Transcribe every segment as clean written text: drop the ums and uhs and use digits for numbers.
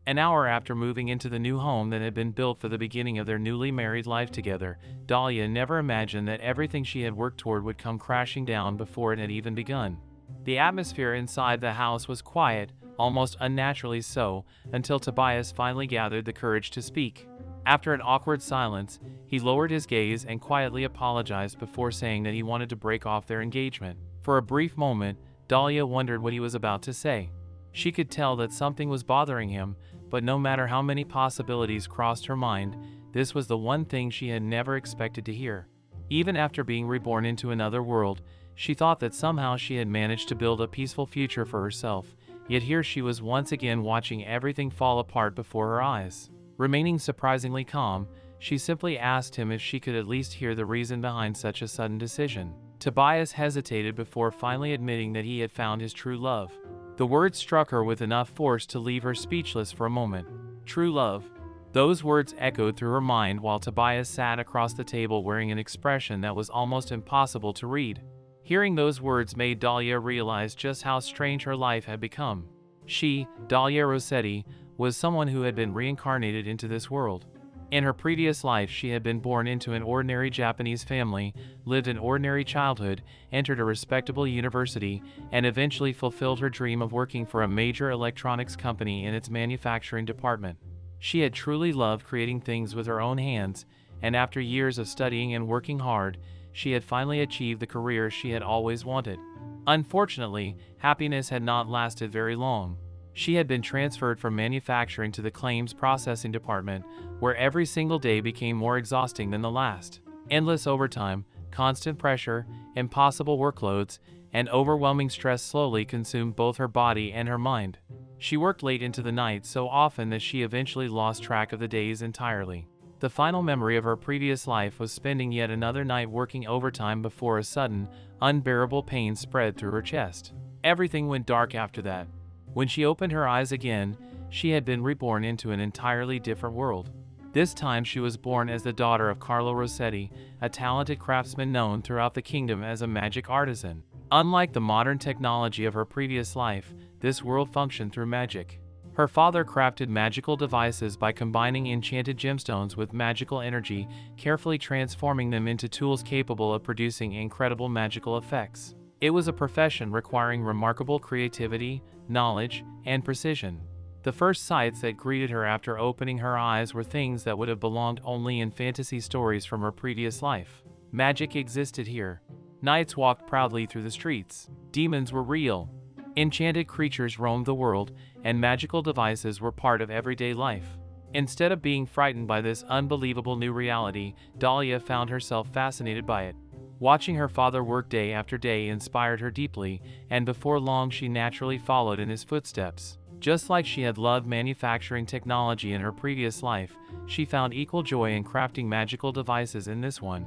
An hour after moving into the new home that had been built for the beginning of their newly married life together, Dahlia never imagined that everything she had worked toward would come crashing down before it had even begun. The atmosphere inside the house was quiet, almost unnaturally so, until Tobias finally gathered the courage to speak. After an awkward silence, he lowered his gaze and quietly apologized before saying that he wanted to break off their engagement. For a brief moment, Dahlia wondered what he was about to say. She could tell that something was bothering him, but no matter how many possibilities crossed her mind, this was the one thing she had never expected to hear. Even after being reborn into another world, she thought that somehow she had managed to build a peaceful future for herself, yet here she was once again watching everything fall apart before her eyes. Remaining surprisingly calm, she simply asked him if she could at least hear the reason behind such a sudden decision. Tobias hesitated before finally admitting that he had found his true love. The words struck her with enough force to leave her speechless for a moment. True love. Those words echoed through her mind while Tobias sat across the table wearing an expression that was almost impossible to read. Hearing those words made Dahlia realize just how strange her life had become. She, Dahlia Rossetti, was someone who had been reincarnated into this world. In her previous life, she had been born into an ordinary Japanese family, lived an ordinary childhood, entered a respectable university, and eventually fulfilled her dream of working for a major electronics company in its manufacturing department. She had truly loved creating things with her own hands, and after years of studying and working hard, she had finally achieved the career she had always wanted. Unfortunately, happiness had not lasted very long. She had been transferred from manufacturing to the claims processing department, where every single day became more exhausting than the last. Endless overtime, constant pressure, impossible workloads, and overwhelming stress slowly consumed both her body and her mind. She worked late into the night so often that she eventually lost track of the days entirely. The final memory of her previous life was spending yet another night working overtime before a sudden, unbearable pain spread through her chest. Everything went dark after that. When she opened her eyes again, she had been reborn into an entirely different world. This time she was born as the daughter of Carlo Rossetti, a talented craftsman known throughout the kingdom as a magic artisan. Unlike the modern technology of her previous life, this world functioned through magic. Her father crafted magical devices by combining enchanted gemstones with magical energy, carefully transforming them into tools capable of producing incredible magical effects. It was a profession requiring remarkable creativity, knowledge, and precision. The first sights that greeted her after opening her eyes were things that would have belonged only in fantasy stories from her previous life. Magic existed here. Knights walked proudly through the streets. Demons were real. Enchanted creatures roamed the world, and magical devices were part of everyday life. Instead of being frightened by this unbelievable new reality, Dahlia found herself fascinated by it. Watching her father work day after day inspired her deeply, and before long she naturally followed in his footsteps. Just like she had loved manufacturing technology in her previous life, she found equal joy in crafting magical devices in this one.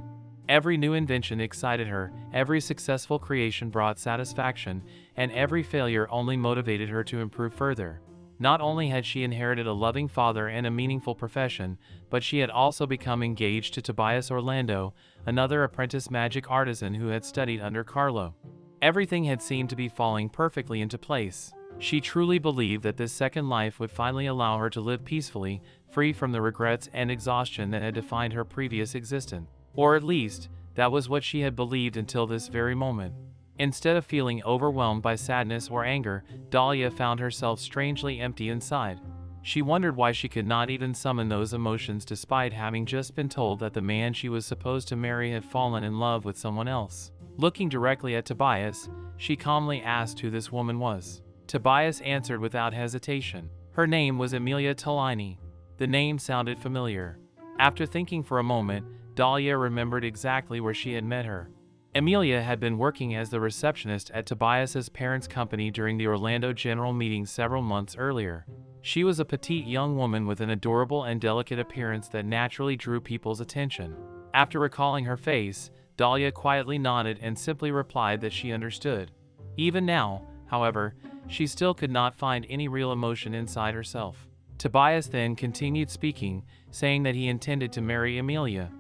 Every new invention excited her, every successful creation brought satisfaction, and every failure only motivated her to improve further. Not only had she inherited a loving father and a meaningful profession, but she had also become engaged to Tobias Orlando, another apprentice magic artisan who had studied under Carlo. Everything had seemed to be falling perfectly into place. She truly believed that this second life would finally allow her to live peacefully, free from the regrets and exhaustion that had defined her previous existence. Or at least, that was what she had believed until this very moment. Instead of feeling overwhelmed by sadness or anger, Dahlia found herself strangely empty inside. She wondered why she could not even summon those emotions despite having just been told that the man she was supposed to marry had fallen in love with someone else. Looking directly at Tobias, she calmly asked who this woman was. Tobias answered without hesitation. Her name was Emilia Tellini. The name sounded familiar. After thinking for a moment, Dahlia remembered exactly where she had met her. Emilia had been working as the receptionist at Tobias's parents' company during the Orlando General Meeting several months earlier. She was a petite young woman with an adorable and delicate appearance that naturally drew people's attention. After recalling her face, Dahlia quietly nodded and simply replied that she understood. Even now, however, she still could not find any real emotion inside herself. Tobias then continued speaking, saying that he intended to marry Emilia.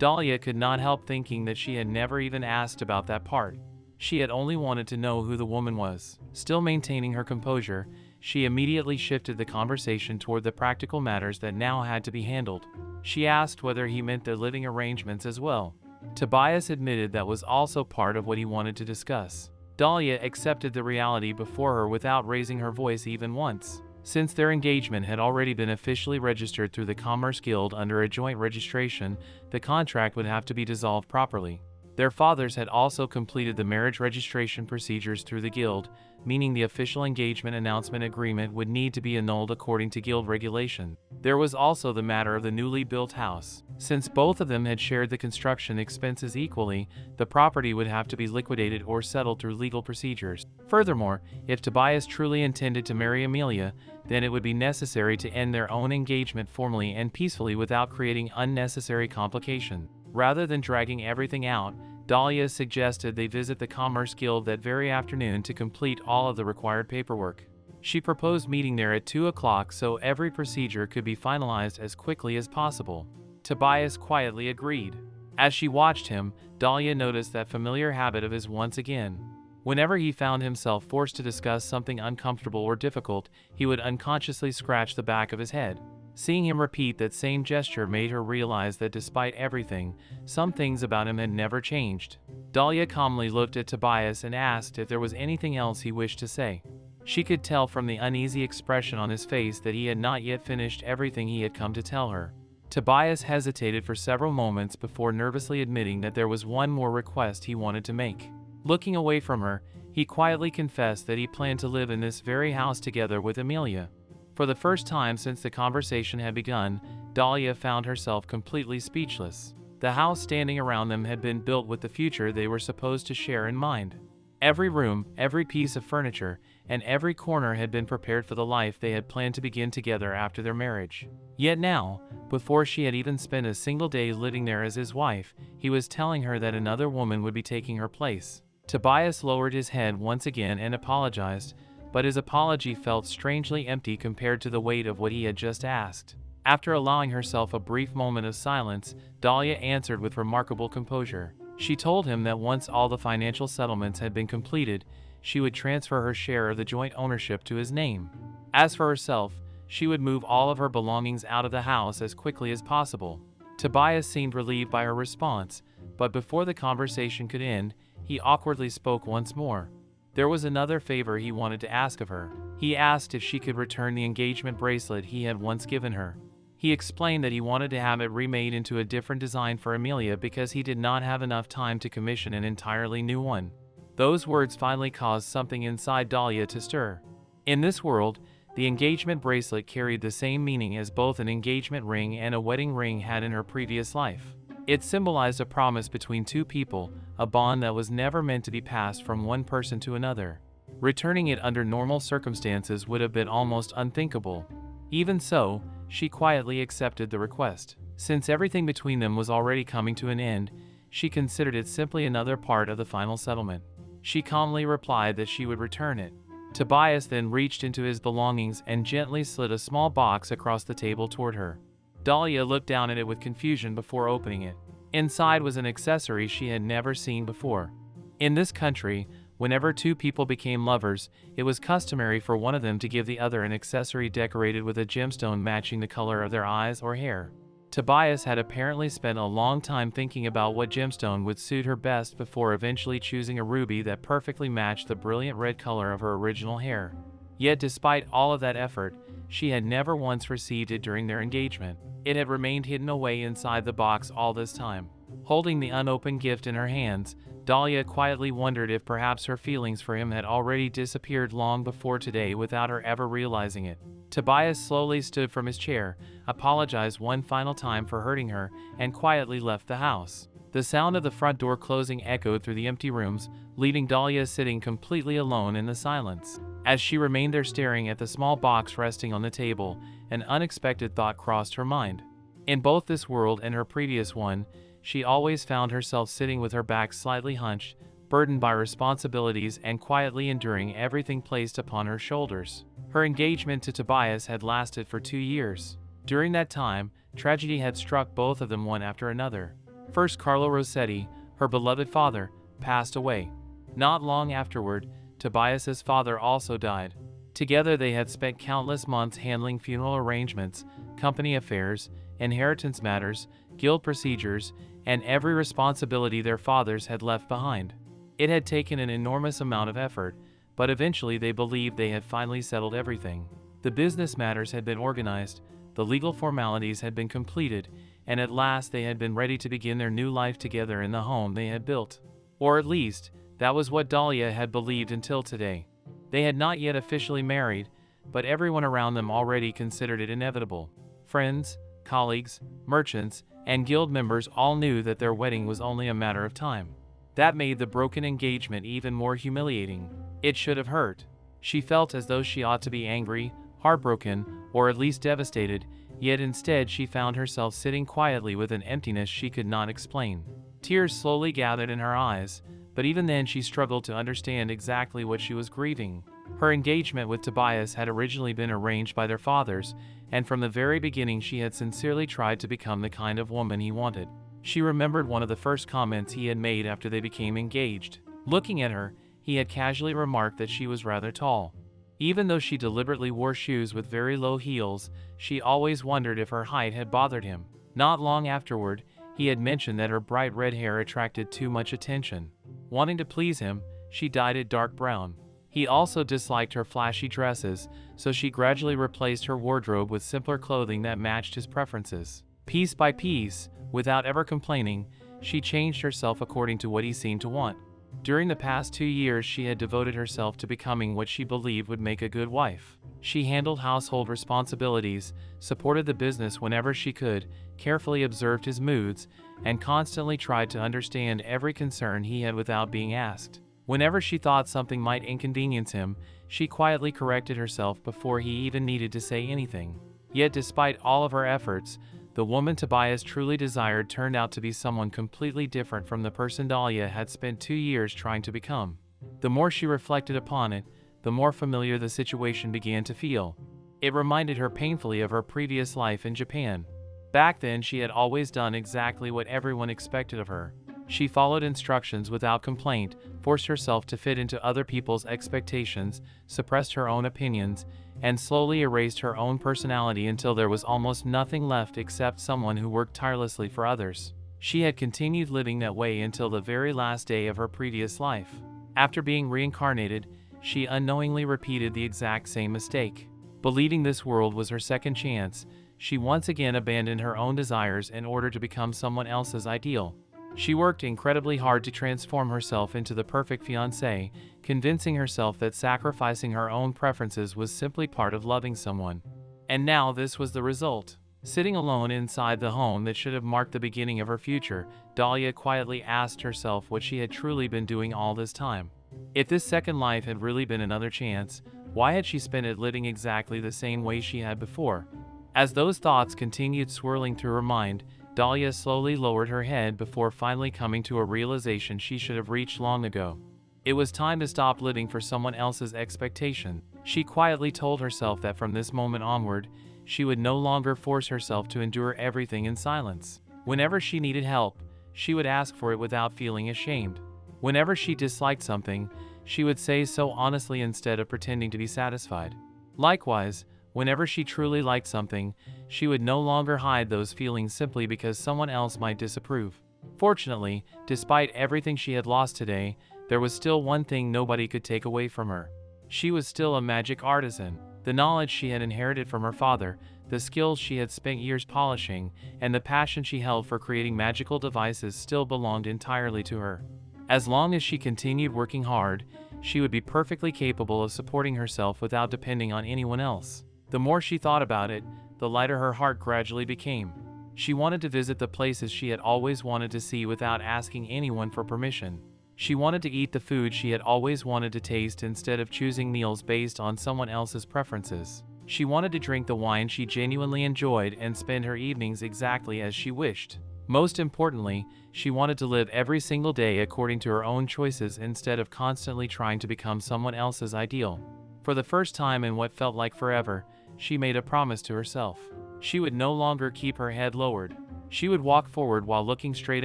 Dahlia could not help thinking that she had never even asked about that part. She had only wanted to know who the woman was. Still maintaining her composure, she immediately shifted the conversation toward the practical matters that now had to be handled. She asked whether he meant their living arrangements as well. Tobias admitted that was also part of what he wanted to discuss. Dahlia accepted the reality before her without raising her voice even once. Since their engagement had already been officially registered through the Commerce Guild under a joint registration, the contract would have to be dissolved properly. Their fathers had also completed the marriage registration procedures through the Guild, meaning the official engagement announcement agreement would need to be annulled according to Guild regulation. There was also the matter of the newly built house. Since both of them had shared the construction expenses equally, the property would have to be liquidated or settled through legal procedures. Furthermore, if Tobias truly intended to marry Amelia, then it would be necessary to end their own engagement formally and peacefully without creating unnecessary complication. Rather than dragging everything out, Dahlia suggested they visit the Commerce Guild that very afternoon to complete all of the required paperwork. She proposed meeting there at 2 o'clock so every procedure could be finalized as quickly as possible. Tobias quietly agreed. As she watched him, Dahlia noticed that familiar habit of his once again. Whenever he found himself forced to discuss something uncomfortable or difficult, he would unconsciously scratch the back of his head. Seeing him repeat that same gesture made her realize that despite everything, some things about him had never changed. Dahlia calmly looked at Tobias and asked if there was anything else he wished to say. She could tell from the uneasy expression on his face that he had not yet finished everything he had come to tell her. Tobias hesitated for several moments before nervously admitting that there was one more request he wanted to make. Looking away from her, he quietly confessed that he planned to live in this very house together with Amelia. For the first time since the conversation had begun, Dahlia found herself completely speechless. The house standing around them had been built with the future they were supposed to share in mind. Every room, every piece of furniture, and every corner had been prepared for the life they had planned to begin together after their marriage. Yet now, before she had even spent a single day living there as his wife, he was telling her that another woman would be taking her place. Tobias lowered his head once again and apologized, but his apology felt strangely empty compared to the weight of what he had just asked. After allowing herself a brief moment of silence, Dahlia answered with remarkable composure. She told him that once all the financial settlements had been completed, she would transfer her share of the joint ownership to his name. As for herself, she would move all of her belongings out of the house as quickly as possible. Tobias seemed relieved by her response, but before the conversation could end, he awkwardly spoke once more. There was another favor he wanted to ask of her. He asked if she could return the engagement bracelet he had once given her. He explained that he wanted to have it remade into a different design for Amelia because he did not have enough time to commission an entirely new one. Those words finally caused something inside Dahlia to stir. In this world, the engagement bracelet carried the same meaning as both an engagement ring and a wedding ring had in her previous life. It symbolized a promise between two people, a bond that was never meant to be passed from one person to another. Returning it under normal circumstances would have been almost unthinkable. Even so, she quietly accepted the request. Since everything between them was already coming to an end, she considered it simply another part of the final settlement. She calmly replied that she would return it. Tobias then reached into his belongings and gently slid a small box across the table toward her. Dahlia looked down at it with confusion before opening it. Inside was an accessory she had never seen before. In this country, whenever two people became lovers, it was customary for one of them to give the other an accessory decorated with a gemstone matching the color of their eyes or hair. Tobias had apparently spent a long time thinking about what gemstone would suit her best before eventually choosing a ruby that perfectly matched the brilliant red color of her original hair. Yet despite all of that effort, she had never once received it during their engagement. It had remained hidden away inside the box all this time. Holding the unopened gift in her hands, Dahlia quietly wondered if perhaps her feelings for him had already disappeared long before today without her ever realizing it. Tobias slowly stood from his chair, apologized one final time for hurting her, and quietly left the house. The sound of the front door closing echoed through the empty rooms, leaving Dahlia sitting completely alone in the silence. As she remained there staring at the small box resting on the table, an unexpected thought crossed her mind. In both this world and her previous one, she always found herself sitting with her back slightly hunched, burdened by responsibilities and quietly enduring everything placed upon her shoulders. Her engagement to Tobias had lasted for 2 years. During that time, tragedy had struck both of them one after another. First, Carlo Rossetti, her beloved father, passed away. Not long afterward, Tobias's father also died. Together they had spent countless months handling funeral arrangements, company affairs, inheritance matters, guild procedures, and every responsibility their fathers had left behind. It had taken an enormous amount of effort, but eventually they believed they had finally settled everything. The business matters had been organized, the legal formalities had been completed, and at last they had been ready to begin their new life together in the home they had built. Or at least, that was what Dahlia had believed until today. They had not yet officially married, but everyone around them already considered it inevitable. Friends, colleagues, merchants, and guild members all knew that their wedding was only a matter of time. That made the broken engagement even more humiliating. It should have hurt. She felt as though she ought to be angry, heartbroken, or at least devastated, yet instead she found herself sitting quietly with an emptiness she could not explain. Tears slowly gathered in her eyes, but even then she struggled to understand exactly what she was grieving. Her engagement with Tobias had originally been arranged by their fathers, and from the very beginning she had sincerely tried to become the kind of woman he wanted. She remembered one of the first comments he had made after they became engaged. Looking at her, he had casually remarked that she was rather tall. Even though she deliberately wore shoes with very low heels, she always wondered if her height had bothered him. Not long afterward, he had mentioned that her bright red hair attracted too much attention. Wanting to please him, she dyed it dark brown. He also disliked her flashy dresses, so she gradually replaced her wardrobe with simpler clothing that matched his preferences. Piece by piece, without ever complaining, she changed herself according to what he seemed to want. During the past 2 years, she had devoted herself to becoming what she believed would make a good wife. She handled household responsibilities, supported the business whenever she could, carefully observed his moods, and constantly tried to understand every concern he had without being asked. Whenever she thought something might inconvenience him, she quietly corrected herself before he even needed to say anything. Yet despite all of her efforts, the woman Tobias truly desired turned out to be someone completely different from the person Dahlia had spent 2 years trying to become. The more she reflected upon it, the more familiar the situation began to feel. It reminded her painfully of her previous life in Japan. Back then, she had always done exactly what everyone expected of her. She followed instructions without complaint, forced herself to fit into other people's expectations, suppressed her own opinions, and slowly erased her own personality until there was almost nothing left except someone who worked tirelessly for others. She had continued living that way until the very last day of her previous life. After being reincarnated, she unknowingly repeated the exact same mistake. Believing this world was her second chance, she once again abandoned her own desires in order to become someone else's ideal. She worked incredibly hard to transform herself into the perfect fiancée, convincing herself that sacrificing her own preferences was simply part of loving someone. And now this was the result. Sitting alone inside the home that should have marked the beginning of her future, Dahlia quietly asked herself what she had truly been doing all this time. If this second life had really been another chance, why had she spent it living exactly the same way she had before? As those thoughts continued swirling through her mind, Dahlia slowly lowered her head before finally coming to a realization she should have reached long ago. It was time to stop living for someone else's expectation. She quietly told herself that from this moment onward, she would no longer force herself to endure everything in silence. Whenever she needed help, she would ask for it without feeling ashamed. Whenever she disliked something, she would say so honestly instead of pretending to be satisfied. Likewise, whenever she truly liked something, she would no longer hide those feelings simply because someone else might disapprove. Fortunately, despite everything she had lost today, there was still one thing nobody could take away from her. She was still a magic artisan. The knowledge she had inherited from her father, the skills she had spent years polishing, and the passion she held for creating magical devices still belonged entirely to her. As long as she continued working hard, she would be perfectly capable of supporting herself without depending on anyone else. The more she thought about it, the lighter her heart gradually became. She wanted to visit the places she had always wanted to see without asking anyone for permission. She wanted to eat the food she had always wanted to taste instead of choosing meals based on someone else's preferences. She wanted to drink the wine she genuinely enjoyed and spend her evenings exactly as she wished. Most importantly, she wanted to live every single day according to her own choices instead of constantly trying to become someone else's ideal. For the first time in what felt like forever, she made a promise to herself. She would no longer keep her head lowered. She would walk forward while looking straight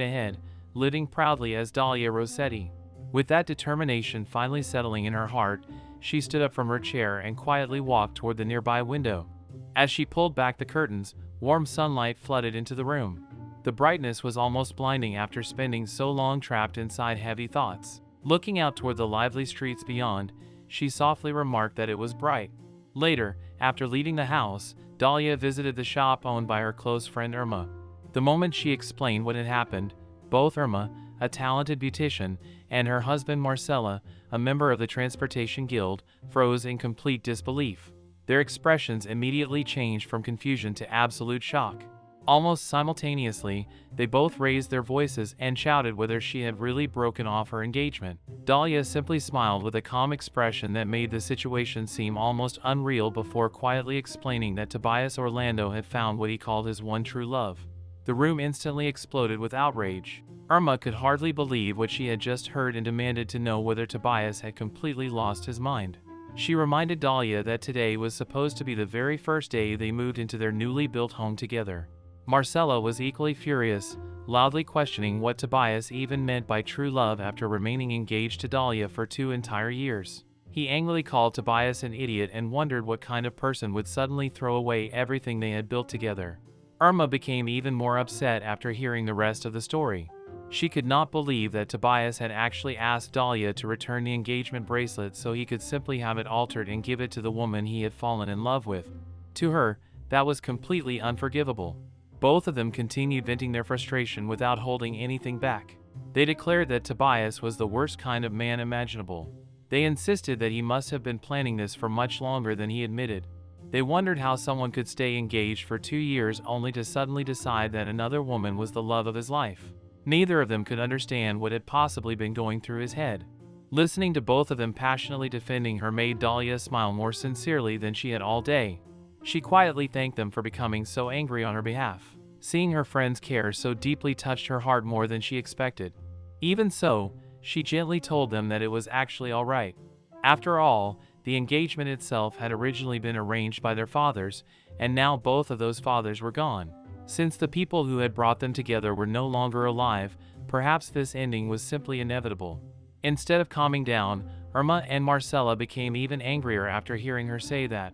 ahead, living proudly as Dahlia Rossetti. With that determination finally settling in her heart, she stood up from her chair and quietly walked toward the nearby window. As she pulled back the curtains, warm sunlight flooded into the room. The brightness was almost blinding after spending so long trapped inside heavy thoughts. Looking out toward the lively streets beyond, she softly remarked that it was bright. Later, after leaving the house, Dahlia visited the shop owned by her close friend Irma. The moment she explained what had happened, both Irma, a talented beautician, and her husband Marcella, a member of the Transportation Guild, froze in complete disbelief. Their expressions immediately changed from confusion to absolute shock. Almost simultaneously, they both raised their voices and shouted whether she had really broken off her engagement. Dahlia simply smiled with a calm expression that made the situation seem almost unreal before quietly explaining that Tobias Orlando had found what he called his one true love. The room instantly exploded with outrage. Irma could hardly believe what she had just heard and demanded to know whether Tobias had completely lost his mind. She reminded Dahlia that today was supposed to be the very first day they moved into their newly built home together. Marcella was equally furious, loudly questioning what Tobias even meant by true love after remaining engaged to Dahlia for 2 entire years. He angrily called Tobias an idiot and wondered what kind of person would suddenly throw away everything they had built together. Irma became even more upset after hearing the rest of the story. She could not believe that Tobias had actually asked Dahlia to return the engagement bracelet so he could simply have it altered and give it to the woman he had fallen in love with. To her, that was completely unforgivable. Both of them continued venting their frustration without holding anything back. They declared that Tobias was the worst kind of man imaginable. They insisted that he must have been planning this for much longer than he admitted. They wondered how someone could stay engaged for 2 years only to suddenly decide that another woman was the love of his life. Neither of them could understand what had possibly been going through his head. Listening to both of them passionately defending her made Dahlia smile more sincerely than she had all day. She quietly thanked them for becoming so angry on her behalf. Seeing her friends' care so deeply touched her heart more than she expected. Even so, she gently told them that it was actually all right. After all, the engagement itself had originally been arranged by their fathers, and now both of those fathers were gone. Since the people who had brought them together were no longer alive, perhaps this ending was simply inevitable. Instead of calming down, Irma and Marcella became even angrier after hearing her say that.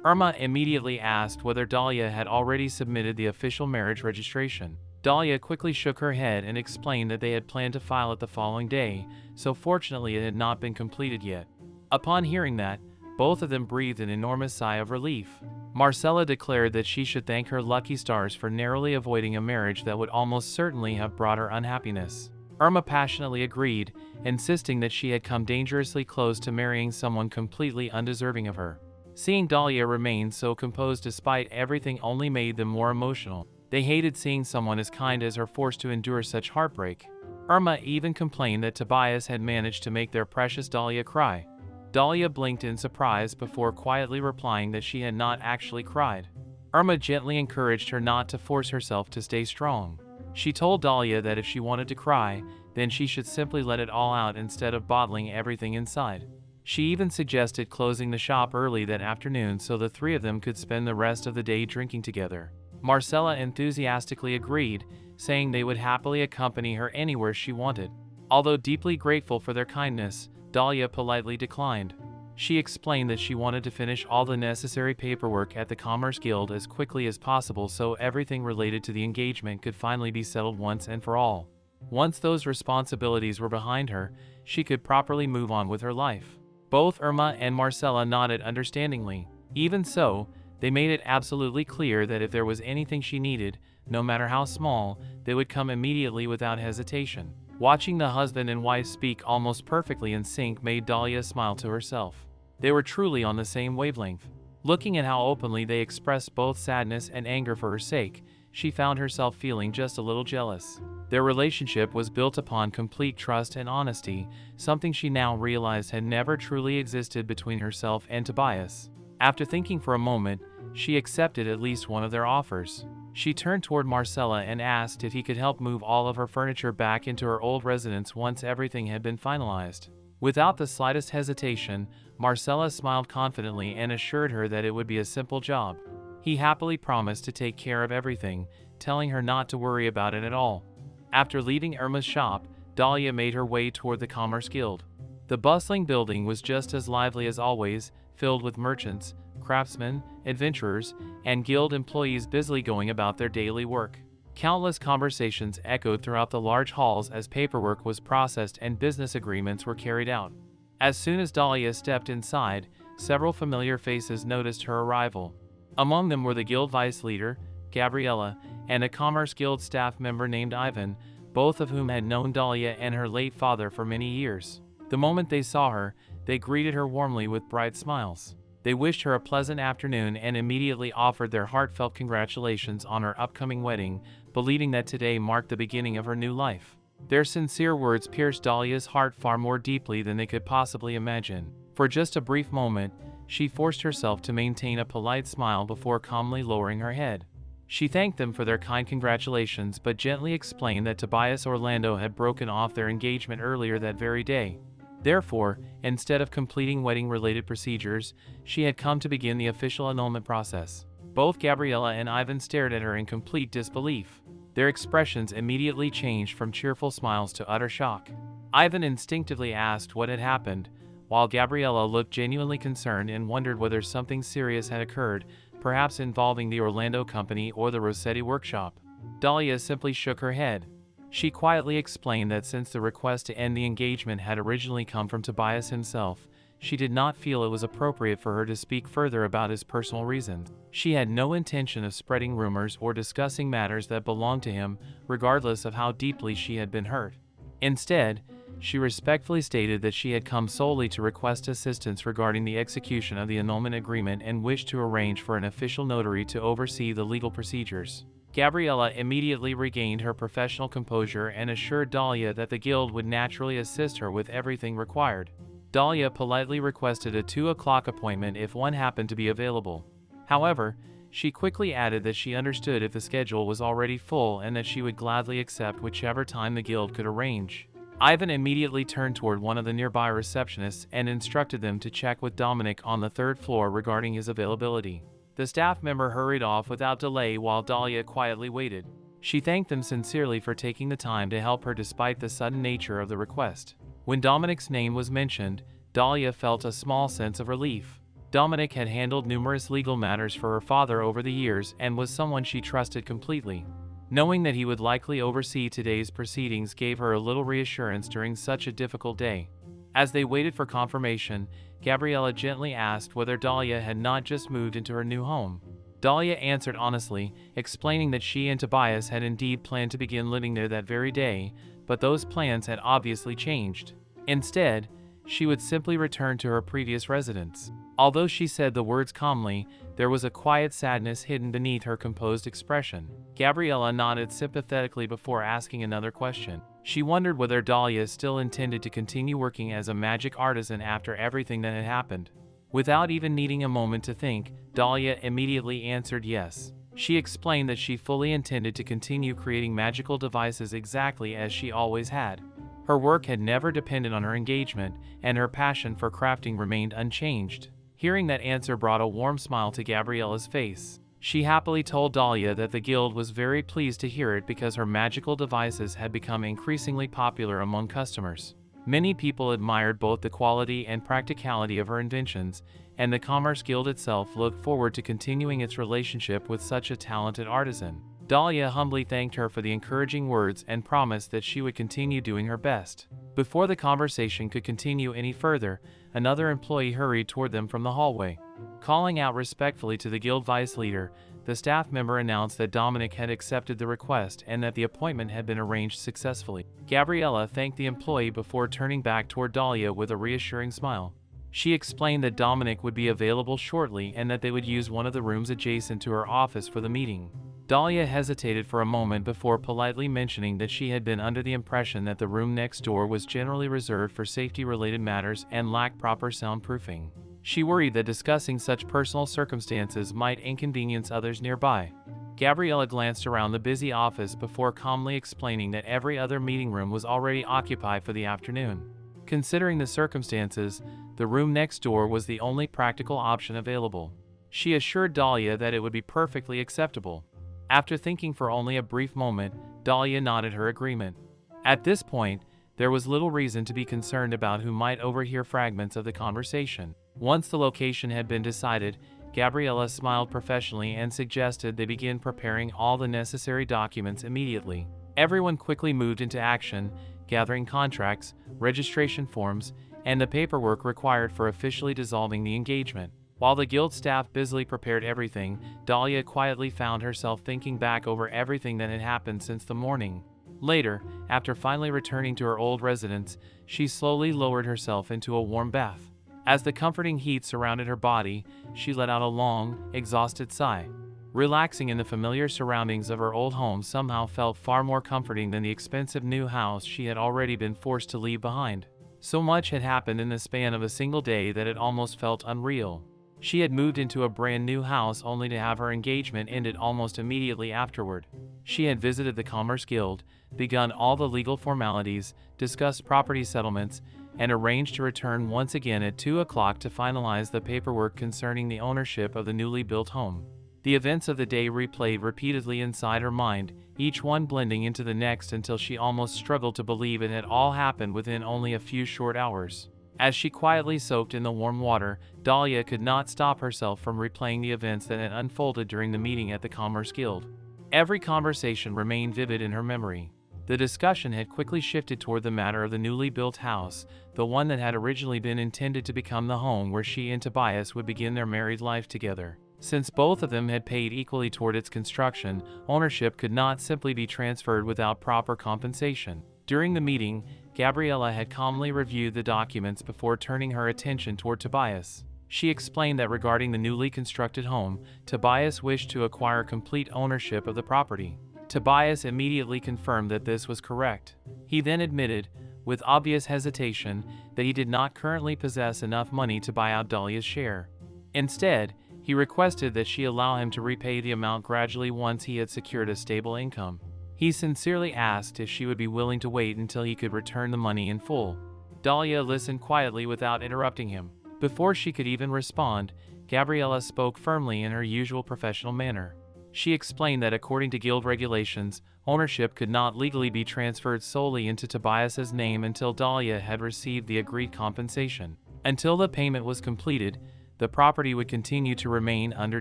Irma immediately asked whether Dahlia had already submitted the official marriage registration. Dahlia quickly shook her head and explained that they had planned to file it the following day, so fortunately it had not been completed yet. Upon hearing that, both of them breathed an enormous sigh of relief. Marcella declared that she should thank her lucky stars for narrowly avoiding a marriage that would almost certainly have brought her unhappiness. Irma passionately agreed, insisting that she had come dangerously close to marrying someone completely undeserving of her. Seeing Dahlia remain so composed despite everything only made them more emotional. They hated seeing someone as kind as her forced to endure such heartbreak. Irma even complained that Tobias had managed to make their precious Dahlia cry. Dahlia blinked in surprise before quietly replying that she had not actually cried. Irma gently encouraged her not to force herself to stay strong. She told Dahlia that if she wanted to cry, then she should simply let it all out instead of bottling everything inside. She even suggested closing the shop early that afternoon so the three of them could spend the rest of the day drinking together. Marcella enthusiastically agreed, saying they would happily accompany her anywhere she wanted. Although deeply grateful for their kindness, Dahlia politely declined. She explained that she wanted to finish all the necessary paperwork at the Commerce Guild as quickly as possible so everything related to the engagement could finally be settled once and for all. Once those responsibilities were behind her, she could properly move on with her life. Both Irma and Marcella nodded understandingly. Even so, they made it absolutely clear that if there was anything she needed, no matter how small, they would come immediately without hesitation. Watching the husband and wife speak almost perfectly in sync made Dahlia smile to herself. They were truly on the same wavelength. Looking at how openly they expressed both sadness and anger for her sake, she found herself feeling just a little jealous. Their relationship was built upon complete trust and honesty, something she now realized had never truly existed between herself and Tobias. After thinking for a moment, she accepted at least one of their offers. She turned toward Marcella and asked if he could help move all of her furniture back into her old residence once everything had been finalized. Without the slightest hesitation, Marcella smiled confidently and assured her that it would be a simple job. He happily promised to take care of everything, telling her not to worry about it at all. After leaving Irma's shop, Dahlia made her way toward the Commerce Guild. The bustling building was just as lively as always, filled with merchants, craftsmen, adventurers, and guild employees busily going about their daily work. Countless conversations echoed throughout the large halls as paperwork was processed and business agreements were carried out. As soon as Dahlia stepped inside, several familiar faces noticed her arrival. Among them were the guild vice leader, Gabriella, and a Commerce Guild staff member named Ivan, both of whom had known Dahlia and her late father for many years. The moment they saw her, they greeted her warmly with bright smiles. They wished her a pleasant afternoon and immediately offered their heartfelt congratulations on her upcoming wedding, believing that today marked the beginning of her new life. Their sincere words pierced Dahlia's heart far more deeply than they could possibly imagine. For just a brief moment, she forced herself to maintain a polite smile before calmly lowering her head. She thanked them for their kind congratulations but gently explained that Tobias Orlando had broken off their engagement earlier that very day. Therefore, instead of completing wedding-related procedures, she had come to begin the official annulment process. Both Gabriella and Ivan stared at her in complete disbelief. Their expressions immediately changed from cheerful smiles to utter shock. Ivan instinctively asked what had happened, while Gabriella looked genuinely concerned and wondered whether something serious had occurred, perhaps involving the Orlando Company or the Rossetti Workshop. Dahlia simply shook her head. She quietly explained that since the request to end the engagement had originally come from Tobias himself, she did not feel it was appropriate for her to speak further about his personal reasons. She had no intention of spreading rumors or discussing matters that belonged to him, regardless of how deeply she had been hurt. Instead, she respectfully stated that she had come solely to request assistance regarding the execution of the annulment agreement and wished to arrange for an official notary to oversee the legal procedures. Gabriella immediately regained her professional composure and assured Dahlia that the guild would naturally assist her with everything required. Dahlia politely requested a 2 o'clock appointment if one happened to be available. However, she quickly added that she understood if the schedule was already full and that she would gladly accept whichever time the guild could arrange. Ivan immediately turned toward one of the nearby receptionists and instructed them to check with Dominic on the 3rd floor regarding his availability. The staff member hurried off without delay while Dahlia quietly waited. She thanked them sincerely for taking the time to help her despite the sudden nature of the request. When Dominic's name was mentioned, Dahlia felt a small sense of relief. Dominic had handled numerous legal matters for her father over the years and was someone she trusted completely. Knowing that he would likely oversee today's proceedings gave her a little reassurance during such a difficult day. As they waited for confirmation, Gabriella gently asked whether Dahlia had not just moved into her new home. Dahlia answered honestly, explaining that she and Tobias had indeed planned to begin living there that very day, but those plans had obviously changed. Instead, she would simply return to her previous residence. Although she said the words calmly, there was a quiet sadness hidden beneath her composed expression. Gabriella nodded sympathetically before asking another question. She wondered whether Dahlia still intended to continue working as a magic artisan after everything that had happened. Without even needing a moment to think, Dahlia immediately answered yes. She explained that she fully intended to continue creating magical devices exactly as she always had. Her work had never depended on her engagement, and her passion for crafting remained unchanged. Hearing that answer brought a warm smile to Gabriella's face. She happily told Dahlia that the guild was very pleased to hear it because her magical devices had become increasingly popular among customers. Many people admired both the quality and practicality of her inventions, and the Commerce Guild itself looked forward to continuing its relationship with such a talented artisan. Dahlia humbly thanked her for the encouraging words and promised that she would continue doing her best. Before the conversation could continue any further, another employee hurried toward them from the hallway. Calling out respectfully to the guild vice leader, the staff member announced that Dominic had accepted the request and that the appointment had been arranged successfully. Gabriella thanked the employee before turning back toward Dahlia with a reassuring smile. She explained that Dominic would be available shortly and that they would use one of the rooms adjacent to her office for the meeting. Dahlia hesitated for a moment before politely mentioning that she had been under the impression that the room next door was generally reserved for safety-related matters and lacked proper soundproofing. She worried that discussing such personal circumstances might inconvenience others nearby. Gabriella glanced around the busy office before calmly explaining that every other meeting room was already occupied for the afternoon. Considering the circumstances, the room next door was the only practical option available. She assured Dahlia that it would be perfectly acceptable. After thinking for only a brief moment, Dahlia nodded her agreement. At this point, there was little reason to be concerned about who might overhear fragments of the conversation. Once the location had been decided, Gabriella smiled professionally and suggested they begin preparing all the necessary documents immediately. Everyone quickly moved into action, gathering contracts, registration forms, and the paperwork required for officially dissolving the engagement. While the guild staff busily prepared everything, Dahlia quietly found herself thinking back over everything that had happened since the morning. Later, after finally returning to her old residence, she slowly lowered herself into a warm bath. As the comforting heat surrounded her body, she let out a long, exhausted sigh. Relaxing in the familiar surroundings of her old home somehow felt far more comforting than the expensive new house she had already been forced to leave behind. So much had happened in the span of a single day that it almost felt unreal. She had moved into a brand new house only to have her engagement ended almost immediately afterward. She had visited the Commerce Guild, begun all the legal formalities, discussed property settlements, and arranged to return once again at 2 o'clock to finalize the paperwork concerning the ownership of the newly built home. The events of the day replayed repeatedly inside her mind, each one blending into the next until she almost struggled to believe it had all happened within only a few short hours. As she quietly soaked in the warm water, Dahlia could not stop herself from replaying the events that had unfolded during the meeting at the Commerce Guild. Every conversation remained vivid in her memory. The discussion had quickly shifted toward the matter of the newly built house, the one that had originally been intended to become the home where she and Tobias would begin their married life together. Since both of them had paid equally toward its construction, ownership could not simply be transferred without proper compensation. During the meeting, Gabriella had calmly reviewed the documents before turning her attention toward Tobias. She explained that regarding the newly constructed home, Tobias wished to acquire complete ownership of the property. Tobias immediately confirmed that this was correct. He then admitted, with obvious hesitation, that he did not currently possess enough money to buy out Dahlia's share. Instead, he requested that she allow him to repay the amount gradually once he had secured a stable income. He sincerely asked if she would be willing to wait until he could return the money in full. Dahlia listened quietly without interrupting him. Before she could even respond, Gabriella spoke firmly in her usual professional manner. She explained that according to guild regulations, ownership could not legally be transferred solely into Tobias's name until Dahlia had received the agreed compensation. Until the payment was completed, the property would continue to remain under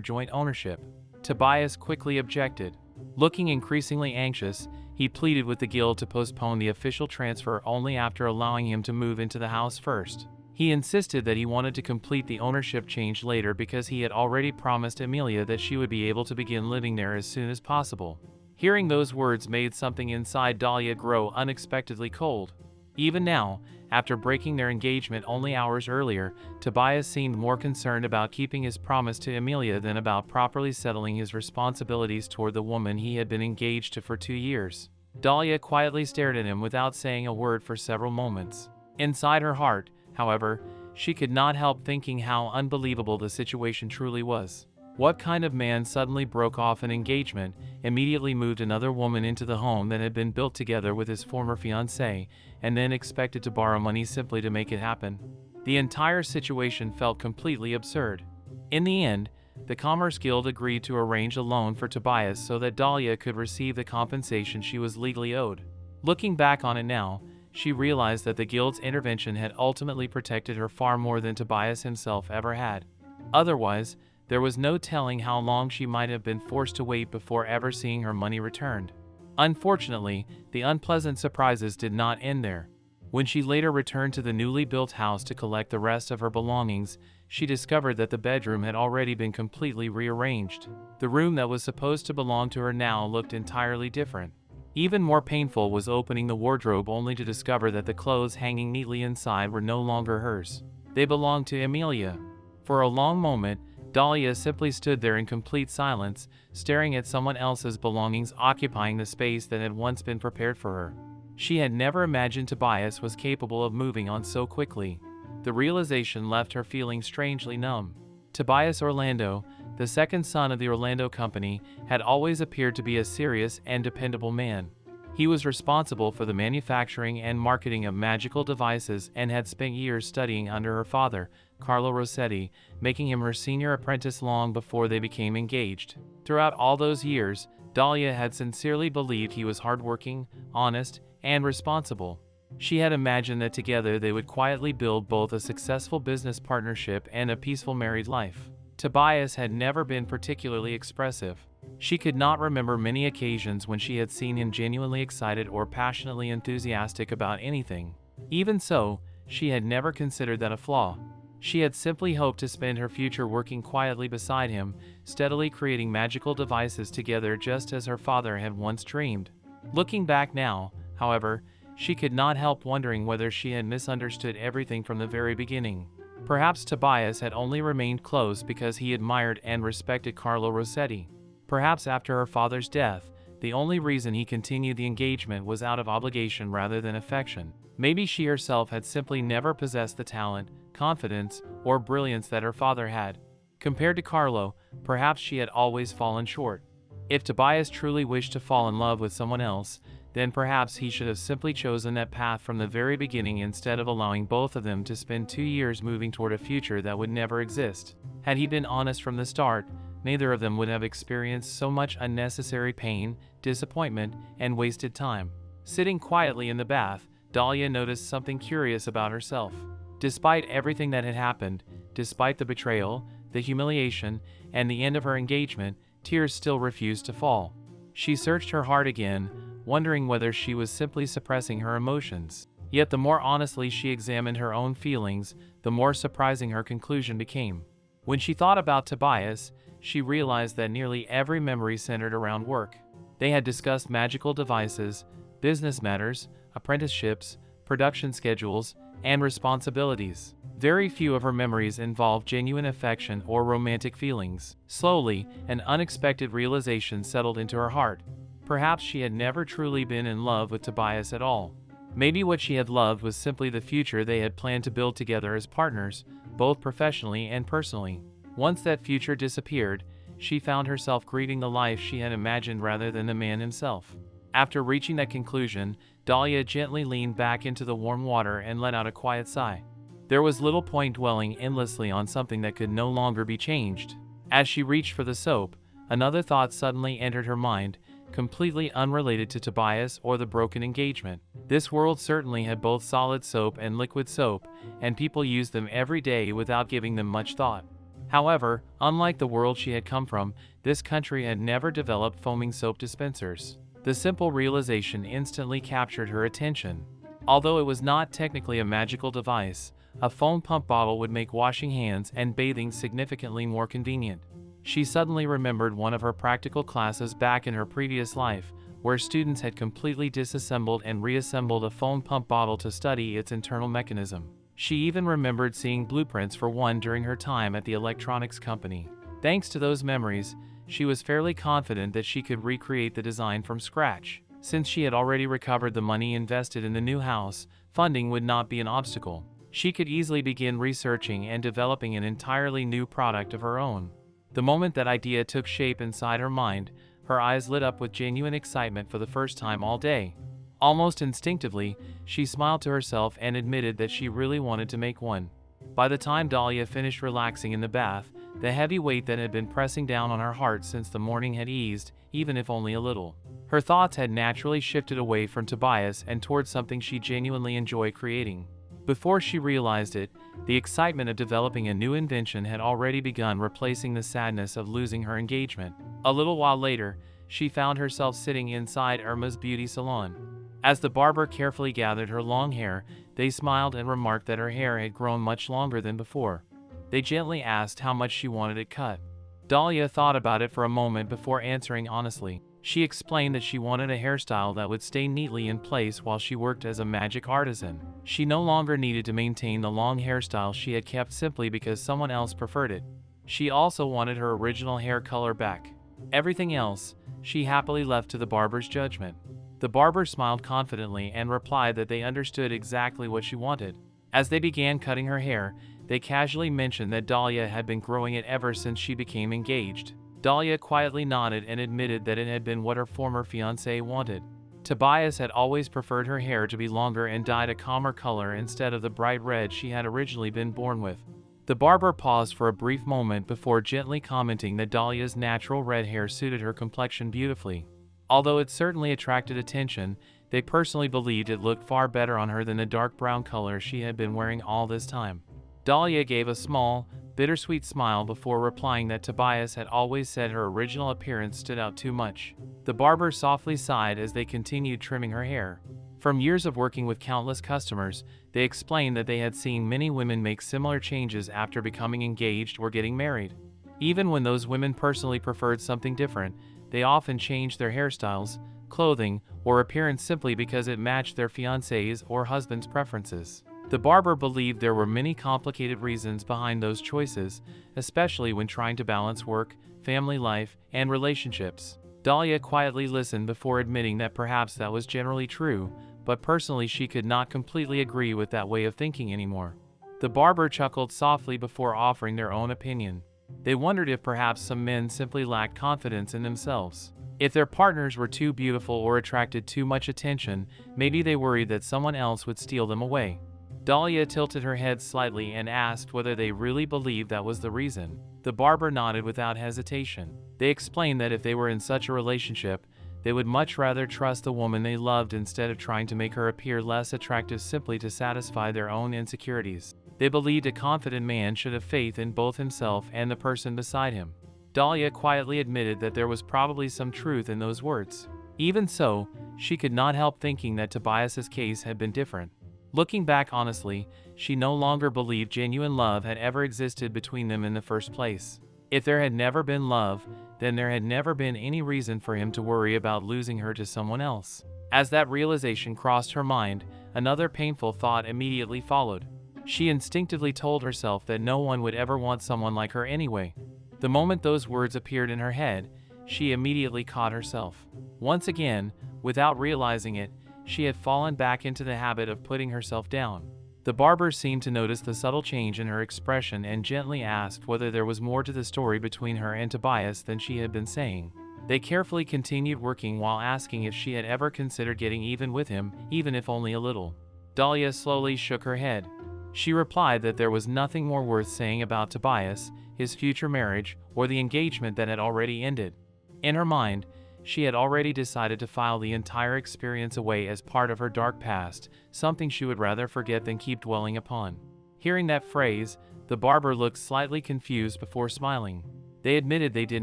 joint ownership. Tobias quickly objected. Looking increasingly anxious, he pleaded with the guild to postpone the official transfer only after allowing him to move into the house first. He insisted that he wanted to complete the ownership change later because he had already promised Emilia that she would be able to begin living there as soon as possible. Hearing those words made something inside Dahlia grow unexpectedly cold. Even now, after breaking their engagement only hours earlier, Tobias seemed more concerned about keeping his promise to Emilia than about properly settling his responsibilities toward the woman he had been engaged to for 2 years. Dahlia quietly stared at him without saying a word for several moments. Inside her heart, however, she could not help thinking how unbelievable the situation truly was. What kind of man suddenly broke off an engagement, immediately moved another woman into the home that had been built together with his former fiancée, and then expected to borrow money simply to make it happen? The entire situation felt completely absurd. In the end, the Commerce Guild agreed to arrange a loan for Tobias so that Dahlia could receive the compensation she was legally owed. Looking back on it now, she realized that the guild's intervention had ultimately protected her far more than Tobias himself ever had. Otherwise, there was no telling how long she might have been forced to wait before ever seeing her money returned. Unfortunately, the unpleasant surprises did not end there. When she later returned to the newly built house to collect the rest of her belongings, she discovered that the bedroom had already been completely rearranged. The room that was supposed to belong to her now looked entirely different. Even more painful was opening the wardrobe only to discover that the clothes hanging neatly inside were no longer hers. They belonged to Emilia. For a long moment, Dahlia simply stood there in complete silence, staring at someone else's belongings occupying the space that had once been prepared for her. She had never imagined Tobias was capable of moving on so quickly. The realization left her feeling strangely numb. Tobias Orlando, the second son of the Orlando Company, had always appeared to be a serious and dependable man. He was responsible for the manufacturing and marketing of magical devices and had spent years studying under her father, Carlo Rossetti, making him her senior apprentice long before they became engaged. Throughout all those years, Dahlia had sincerely believed he was hardworking, honest, and responsible. She had imagined that together they would quietly build both a successful business partnership and a peaceful married life. Tobias had never been particularly expressive. She could not remember many occasions when she had seen him genuinely excited or passionately enthusiastic about anything. Even so, she had never considered that a flaw. She had simply hoped to spend her future working quietly beside him, steadily creating magical devices together just as her father had once dreamed. Looking back now, however, she could not help wondering whether she had misunderstood everything from the very beginning. Perhaps Tobias had only remained close because he admired and respected Carlo Rossetti. Perhaps after her father's death, the only reason he continued the engagement was out of obligation rather than affection. Maybe she herself had simply never possessed the talent, confidence, or brilliance that her father had. Compared to Carlo, perhaps she had always fallen short. If Tobias truly wished to fall in love with someone else, then perhaps he should have simply chosen that path from the very beginning instead of allowing both of them to spend 2 years moving toward a future that would never exist. Had he been honest from the start, neither of them would have experienced so much unnecessary pain, disappointment, and wasted time. Sitting quietly in the bath, Dahlia noticed something curious about herself. Despite everything that had happened, despite the betrayal, the humiliation, and the end of her engagement, tears still refused to fall. She searched her heart again, wondering whether she was simply suppressing her emotions. Yet the more honestly she examined her own feelings, the more surprising her conclusion became. When she thought about Tobias, she realized that nearly every memory centered around work. They had discussed magical devices, business matters, apprenticeships, production schedules, and responsibilities. Very few of her memories involved genuine affection or romantic feelings. Slowly, an unexpected realization settled into her heart. Perhaps she had never truly been in love with Tobias at all. Maybe what she had loved was simply the future they had planned to build together as partners, both professionally and personally. Once that future disappeared, she found herself grieving the life she had imagined rather than the man himself. After reaching that conclusion, Dahlia gently leaned back into the warm water and let out a quiet sigh. There was little point dwelling endlessly on something that could no longer be changed. As she reached for the soap, another thought suddenly entered her mind, completely unrelated to Tobias or the broken engagement. This world certainly had both solid soap and liquid soap, and people used them every day without giving them much thought. However, unlike the world she had come from, this country had never developed foaming soap dispensers. The simple realization instantly captured her attention. Although it was not technically a magical device, a foam pump bottle would make washing hands and bathing significantly more convenient. She suddenly remembered one of her practical classes back in her previous life, where students had completely disassembled and reassembled a foam pump bottle to study its internal mechanism. She even remembered seeing blueprints for one during her time at the electronics company. Thanks to those memories, she was fairly confident that she could recreate the design from scratch. Since she had already recovered the money invested in the new house, funding would not be an obstacle. She could easily begin researching and developing an entirely new product of her own. The moment that idea took shape inside her mind, her eyes lit up with genuine excitement for the first time all day. Almost instinctively, she smiled to herself and admitted that she really wanted to make one. By the time Dahlia finished relaxing in the bath, the heavy weight that had been pressing down on her heart since the morning had eased, even if only a little. Her thoughts had naturally shifted away from Tobias and towards something she genuinely enjoyed creating. Before she realized it, the excitement of developing a new invention had already begun replacing the sadness of losing her engagement. A little while later, she found herself sitting inside Irma's beauty salon. As the barber carefully gathered her long hair, they smiled and remarked that her hair had grown much longer than before. They gently asked how much she wanted it cut. Dahlia thought about it for a moment before answering honestly. She explained that she wanted a hairstyle that would stay neatly in place while she worked as a magic artisan. She no longer needed to maintain the long hairstyle she had kept simply because someone else preferred it. She also wanted her original hair color back. Everything else, she happily left to the barber's judgment. The barber smiled confidently and replied that they understood exactly what she wanted. As they began cutting her hair, they casually mentioned that Dahlia had been growing it ever since she became engaged. Dahlia quietly nodded and admitted that it had been what her former fiancé wanted. Tobias had always preferred her hair to be longer and dyed a calmer color instead of the bright red she had originally been born with. The barber paused for a brief moment before gently commenting that Dahlia's natural red hair suited her complexion beautifully. Although it certainly attracted attention, They personally believed it looked far better on her than the dark brown color she had been wearing all this time. Dahlia gave a small, bittersweet smile before replying that Tobias had always said her original appearance stood out too much. The barber softly sighed as they continued trimming her hair. From years of working with countless customers, they explained that they had seen many women make similar changes after becoming engaged or getting married. Even when those women personally preferred something different, they often changed their hairstyles, clothing, or appearance simply because it matched their fiancé's or husband's preferences. The barber believed there were many complicated reasons behind those choices, especially when trying to balance work, family life, and relationships. Dahlia quietly listened before admitting that perhaps that was generally true, but personally she could not completely agree with that way of thinking anymore. The barber chuckled softly before offering their own opinion. They wondered if perhaps some men simply lacked confidence in themselves. If their partners were too beautiful or attracted too much attention, maybe they worried that someone else would steal them away. Dahlia tilted her head slightly and asked whether they really believed that was the reason. The barber nodded without hesitation. They explained that if they were in such a relationship, they would much rather trust the woman they loved instead of trying to make her appear less attractive simply to satisfy their own insecurities. They believed a confident man should have faith in both himself and the person beside him. Dahlia quietly admitted that there was probably some truth in those words. Even so, she could not help thinking that Tobias's case had been different. Looking back honestly, she no longer believed genuine love had ever existed between them in the first place. If there had never been love, then there had never been any reason for him to worry about losing her to someone else. As that realization crossed her mind, another painful thought immediately followed. She instinctively told herself that no one would ever want someone like her anyway. The moment those words appeared in her head, she immediately caught herself. Once again, without realizing it, she had fallen back into the habit of putting herself down. The barber seemed to notice the subtle change in her expression and gently asked whether there was more to the story between her and Tobias than she had been saying. They carefully continued working while asking if she had ever considered getting even with him, even if only a little. Dahlia slowly shook her head. She replied that there was nothing more worth saying about Tobias, his future marriage, or the engagement that had already ended. In her mind, she had already decided to file the entire experience away as part of her dark past, something she would rather forget than keep dwelling upon. Hearing that phrase, the barber looked slightly confused before smiling. They admitted they did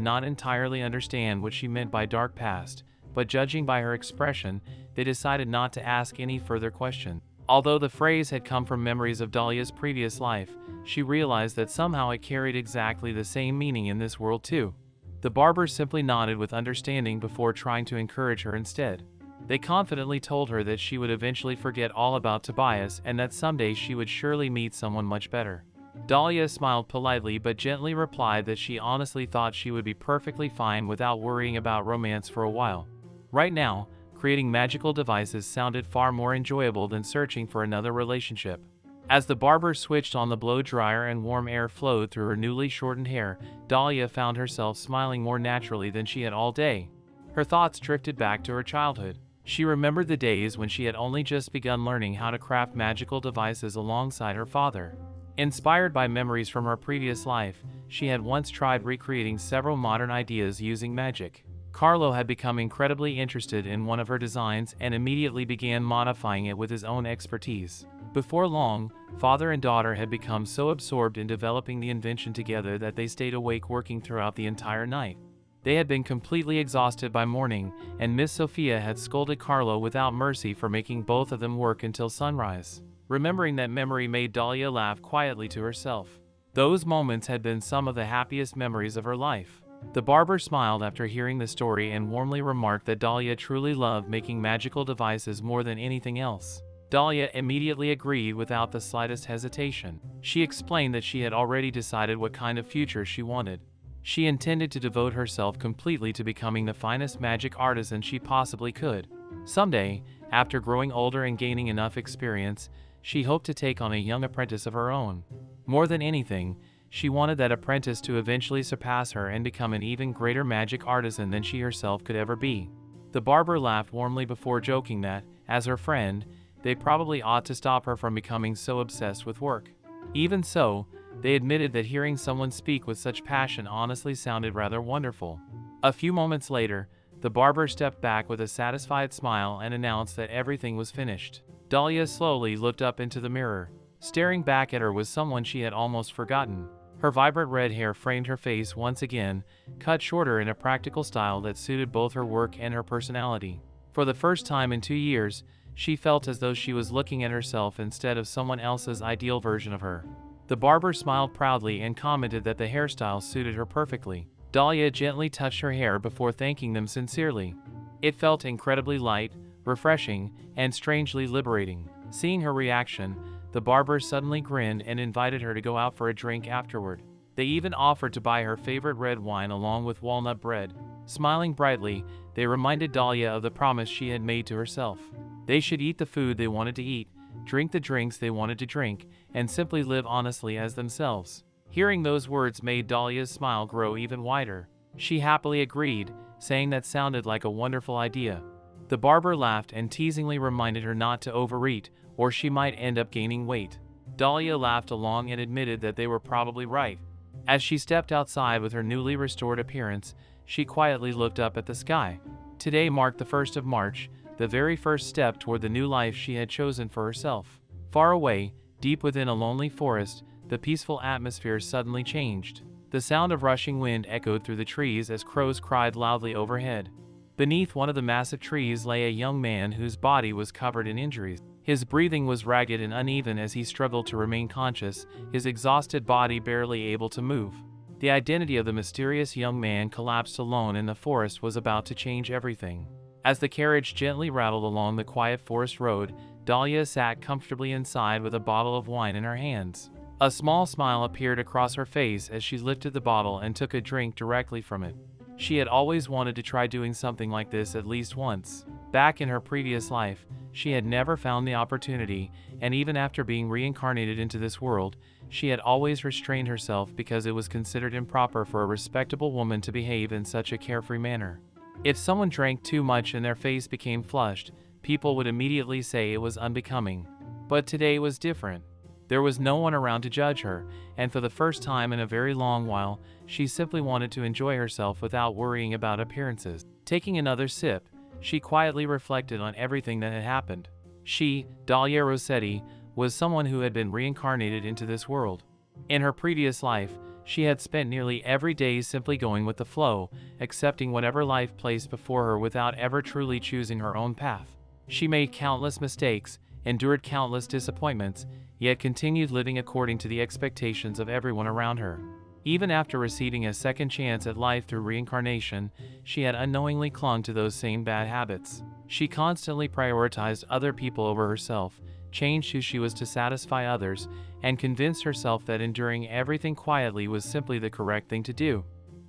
not entirely understand what she meant by dark past, but judging by her expression, they decided not to ask any further questions. Although the phrase had come from memories of Dahlia's previous life, she realized that somehow it carried exactly the same meaning in this world too. The barber simply nodded with understanding before trying to encourage her instead. They confidently told her that she would eventually forget all about Tobias and that someday she would surely meet someone much better. Dahlia smiled politely but gently replied that she honestly thought she would be perfectly fine without worrying about romance for a while. Right now, creating magical devices sounded far more enjoyable than searching for another relationship. As the barber switched on the blow dryer and warm air flowed through her newly shortened hair, Dahlia found herself smiling more naturally than she had all day. Her thoughts drifted back to her childhood. She remembered the days when she had only just begun learning how to craft magical devices alongside her father. Inspired by memories from her previous life, she had once tried recreating several modern ideas using magic. Carlo had become incredibly interested in one of her designs and immediately began modifying it with his own expertise. Before long, father and daughter had become so absorbed in developing the invention together that they stayed awake working throughout the entire night. They had been completely exhausted by morning, and Miss Sophia had scolded Carlo without mercy for making both of them work until sunrise. Remembering that memory made Dahlia laugh quietly to herself. Those moments had been some of the happiest memories of her life. The barber smiled after hearing the story and warmly remarked that Dahlia truly loved making magical devices more than anything else. Dahlia immediately agreed without the slightest hesitation. She explained that she had already decided what kind of future she wanted. She intended to devote herself completely to becoming the finest magic artisan she possibly could. Someday, after growing older and gaining enough experience, she hoped to take on a young apprentice of her own. More than anything, she wanted that apprentice to eventually surpass her and become an even greater magic artisan than she herself could ever be. The barber laughed warmly before joking that, as her friend, they probably ought to stop her from becoming so obsessed with work. Even so, they admitted that hearing someone speak with such passion honestly sounded rather wonderful. A few moments later, The barber stepped back with a satisfied smile and announced that everything was finished. Dahlia slowly looked up into the mirror. Staring back at her was someone she had almost forgotten. Her vibrant red hair framed her face once again, cut shorter in a practical style that suited both her work and her personality. For the first time in 2 years, she felt as though she was looking at herself instead of someone else's ideal version of her. The barber smiled proudly and commented that the hairstyle suited her perfectly. Dahlia gently touched her hair before thanking them sincerely. It felt incredibly light, refreshing, and strangely liberating. Seeing her reaction, the barber suddenly grinned and invited her to go out for a drink afterward. They even offered to buy her favorite red wine along with walnut bread. Smiling brightly, they reminded Dahlia of the promise she had made to herself. They should eat the food they wanted to eat, drink the drinks they wanted to drink, and simply live honestly as themselves. Hearing those words made Dahlia's smile grow even wider. She happily agreed, saying that sounded like a wonderful idea. The barber laughed and teasingly reminded her not to overeat, or she might end up gaining weight. Dahlia laughed along and admitted that they were probably right. As she stepped outside with her newly restored appearance, she quietly looked up at the sky. Today marked the 1st of March, the very first step toward the new life she had chosen for herself. Far away, deep within a lonely forest, the peaceful atmosphere suddenly changed. The sound of rushing wind echoed through the trees as crows cried loudly overhead. Beneath one of the massive trees lay a young man whose body was covered in injuries. His breathing was ragged and uneven as he struggled to remain conscious, his exhausted body barely able to move. The identity of the mysterious young man collapsed alone in the forest was about to change everything. As the carriage gently rattled along the quiet forest road, Dahlia sat comfortably inside with a bottle of wine in her hands. A small smile appeared across her face as she lifted the bottle and took a drink directly from it. She had always wanted to try doing something like this at least once. Back in her previous life, she had never found the opportunity, and even after being reincarnated into this world, she had always restrained herself because it was considered improper for a respectable woman to behave in such a carefree manner. If someone drank too much and their face became flushed, people would immediately say it was unbecoming. But today was different. There was no one around to judge her, and for the first time in a very long while, she simply wanted to enjoy herself without worrying about appearances. Taking another sip, she quietly reflected on everything that had happened. She, Dahlia Rossetti, was someone who had been reincarnated into this world. In her previous life, she had spent nearly every day simply going with the flow, accepting whatever life placed before her without ever truly choosing her own path. She made countless mistakes, endured countless disappointments, yet continued living according to the expectations of everyone around her. Even after receiving a second chance at life through reincarnation, she had unknowingly clung to those same bad habits. She constantly prioritized other people over herself, changed who she was to satisfy others, and convinced herself that enduring everything quietly was simply the correct thing to do.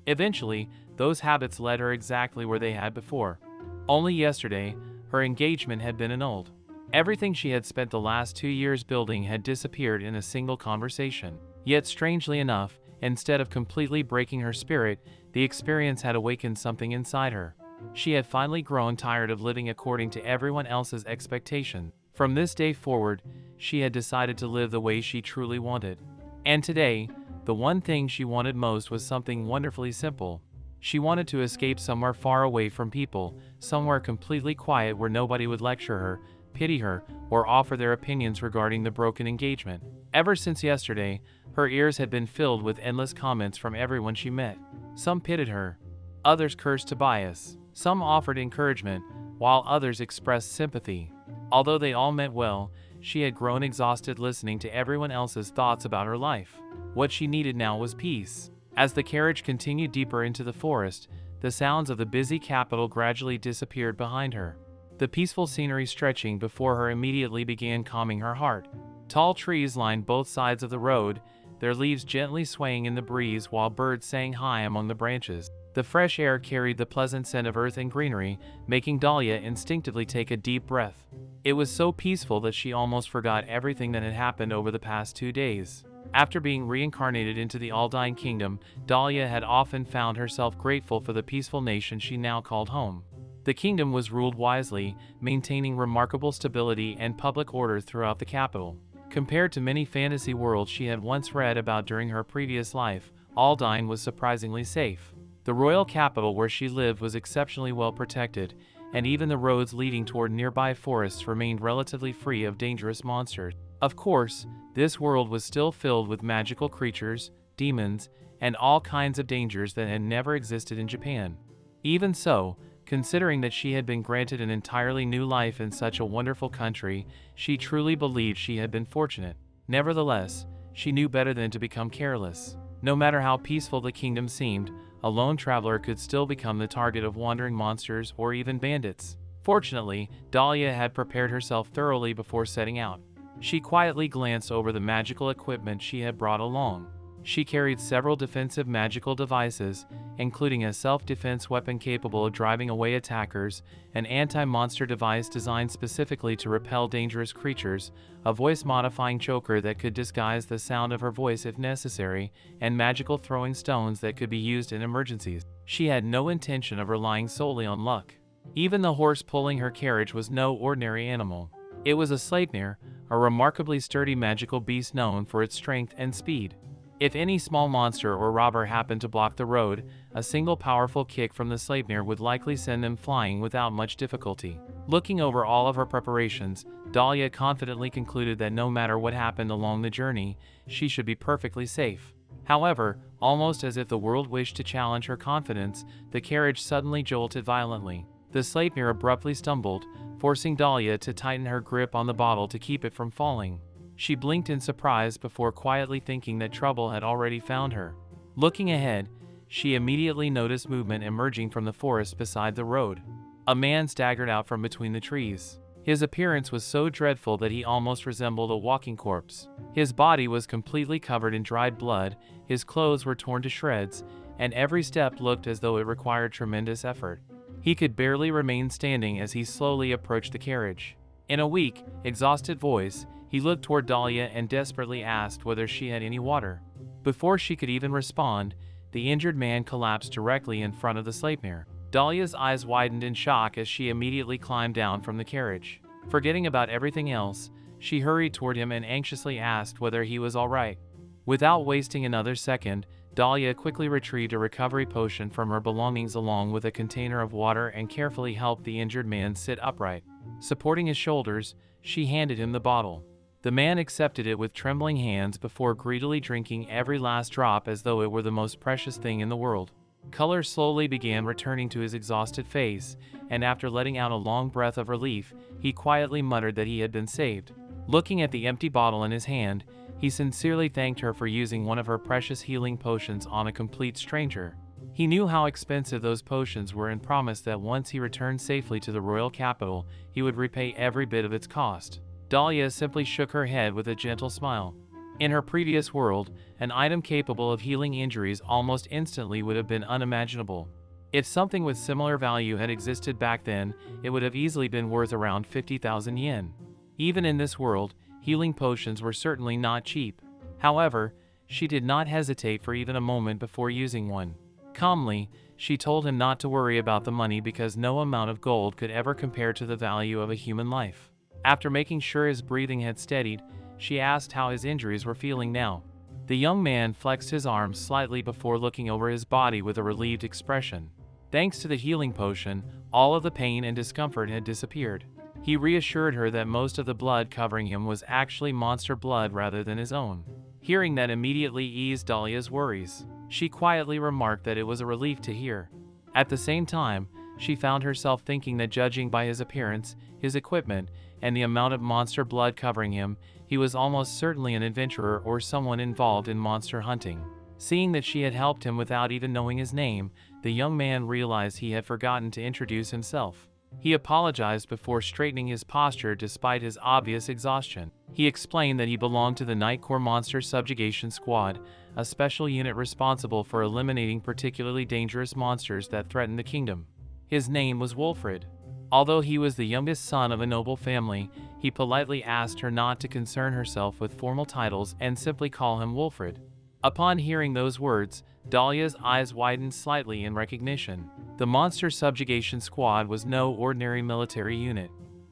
Eventually, those habits led her exactly where they had before. Only yesterday, her engagement had been annulled. Everything she had spent the last 2 years building had disappeared in a single conversation. Yet strangely enough, instead of completely breaking her spirit, the experience had awakened something inside her. She had finally grown tired of living according to everyone else's expectations. From this day forward, she had decided to live the way she truly wanted. And today, the one thing she wanted most was something wonderfully simple. She wanted to escape somewhere far away from people, somewhere completely quiet where nobody would lecture her, pity her, or offer their opinions regarding the broken engagement. Ever since yesterday, her ears had been filled with endless comments from everyone she met. Some pitied her, others cursed Tobias, some offered encouragement, while others expressed sympathy. Although they all meant well, she had grown exhausted listening to everyone else's thoughts about her life. What she needed now was peace. As the carriage continued deeper into the forest, the sounds of the busy capital gradually disappeared behind her. The peaceful scenery stretching before her immediately began calming her heart. Tall trees lined both sides of the road, their leaves gently swaying in the breeze while birds sang high among the branches. The fresh air carried the pleasant scent of earth and greenery, making Dahlia instinctively take a deep breath. It was so peaceful that she almost forgot everything that had happened over the past 2 days. After being reincarnated into the Aldine Kingdom, Dahlia had often found herself grateful for the peaceful nation she now called home. The kingdom was ruled wisely, maintaining remarkable stability and public order throughout the capital. Compared to many fantasy worlds she had once read about during her previous life, Aldine was surprisingly safe. The royal capital where she lived was exceptionally well protected, and even the roads leading toward nearby forests remained relatively free of dangerous monsters. Of course, this world was still filled with magical creatures, demons, and all kinds of dangers that had never existed in Japan. Even so, considering that she had been granted an entirely new life in such a wonderful country, she truly believed she had been fortunate. Nevertheless, she knew better than to become careless. No matter how peaceful the kingdom seemed, a lone traveler could still become the target of wandering monsters or even bandits. Fortunately, Dahlia had prepared herself thoroughly before setting out. She quietly glanced over the magical equipment she had brought along. She carried several defensive magical devices, including a self-defense weapon capable of driving away attackers, an anti-monster device designed specifically to repel dangerous creatures, a voice-modifying choker that could disguise the sound of her voice if necessary, and magical throwing stones that could be used in emergencies. She had no intention of relying solely on luck. Even the horse pulling her carriage was no ordinary animal. It was a Sleipnir, a remarkably sturdy magical beast known for its strength and speed. If any small monster or robber happened to block the road, a single powerful kick from the Sleipnir would likely send them flying without much difficulty. Looking over all of her preparations, Dahlia confidently concluded that no matter what happened along the journey, she should be perfectly safe. However, almost as if the world wished to challenge her confidence, the carriage suddenly jolted violently. The Sleipnir abruptly stumbled, forcing Dahlia to tighten her grip on the bottle to keep it from falling. She blinked in surprise before quietly thinking that trouble had already found her. Looking ahead, she immediately noticed movement emerging from the forest beside the road. A man staggered out from between the trees. His appearance was so dreadful that he almost resembled a walking corpse. His body was completely covered in dried blood, his clothes were torn to shreds, and every step looked as though it required tremendous effort. He could barely remain standing as he slowly approached the carriage. In a weak, exhausted voice, he looked toward Dahlia and desperately asked whether she had any water. Before she could even respond, the injured man collapsed directly in front of the Sleipnir. Dahlia's eyes widened in shock as she immediately climbed down from the carriage. Forgetting about everything else, she hurried toward him and anxiously asked whether he was all right. Without wasting another second, Dahlia quickly retrieved a recovery potion from her belongings along with a container of water and carefully helped the injured man sit upright. Supporting his shoulders, she handed him the bottle. The man accepted it with trembling hands before greedily drinking every last drop as though it were the most precious thing in the world. Color slowly began returning to his exhausted face, and after letting out a long breath of relief, he quietly muttered that he had been saved. Looking at the empty bottle in his hand, he sincerely thanked her for using one of her precious healing potions on a complete stranger. He knew how expensive those potions were and promised that once he returned safely to the royal capital, he would repay every bit of its cost. Dahlia simply shook her head with a gentle smile. In her previous world, an item capable of healing injuries almost instantly would have been unimaginable. If something with similar value had existed back then, it would have easily been worth around 50,000 yen. Even in this world, healing potions were certainly not cheap. However, she did not hesitate for even a moment before using one. Calmly, she told him not to worry about the money because no amount of gold could ever compare to the value of a human life. After making sure his breathing had steadied, she asked how his injuries were feeling now. The young man flexed his arms slightly before looking over his body with a relieved expression. Thanks to the healing potion, all of the pain and discomfort had disappeared. He reassured her that most of the blood covering him was actually monster blood rather than his own. Hearing that immediately eased Dahlia's worries. She quietly remarked that it was a relief to hear. At the same time, she found herself thinking that judging by his appearance, his equipment, and the amount of monster blood covering him, he was almost certainly an adventurer or someone involved in monster hunting. Seeing that she had helped him without even knowing his name, the young man realized he had forgotten to introduce himself. He apologized before straightening his posture despite his obvious exhaustion. He explained that he belonged to the Night Core Monster Subjugation Squad, a special unit responsible for eliminating particularly dangerous monsters that threatened the kingdom. His name was Wolfred. Although he was the youngest son of a noble family, he politely asked her not to concern herself with formal titles and simply call him Wolfred. Upon hearing those words, Dahlia's eyes widened slightly in recognition. The Monster Subjugation Squad was no ordinary military unit.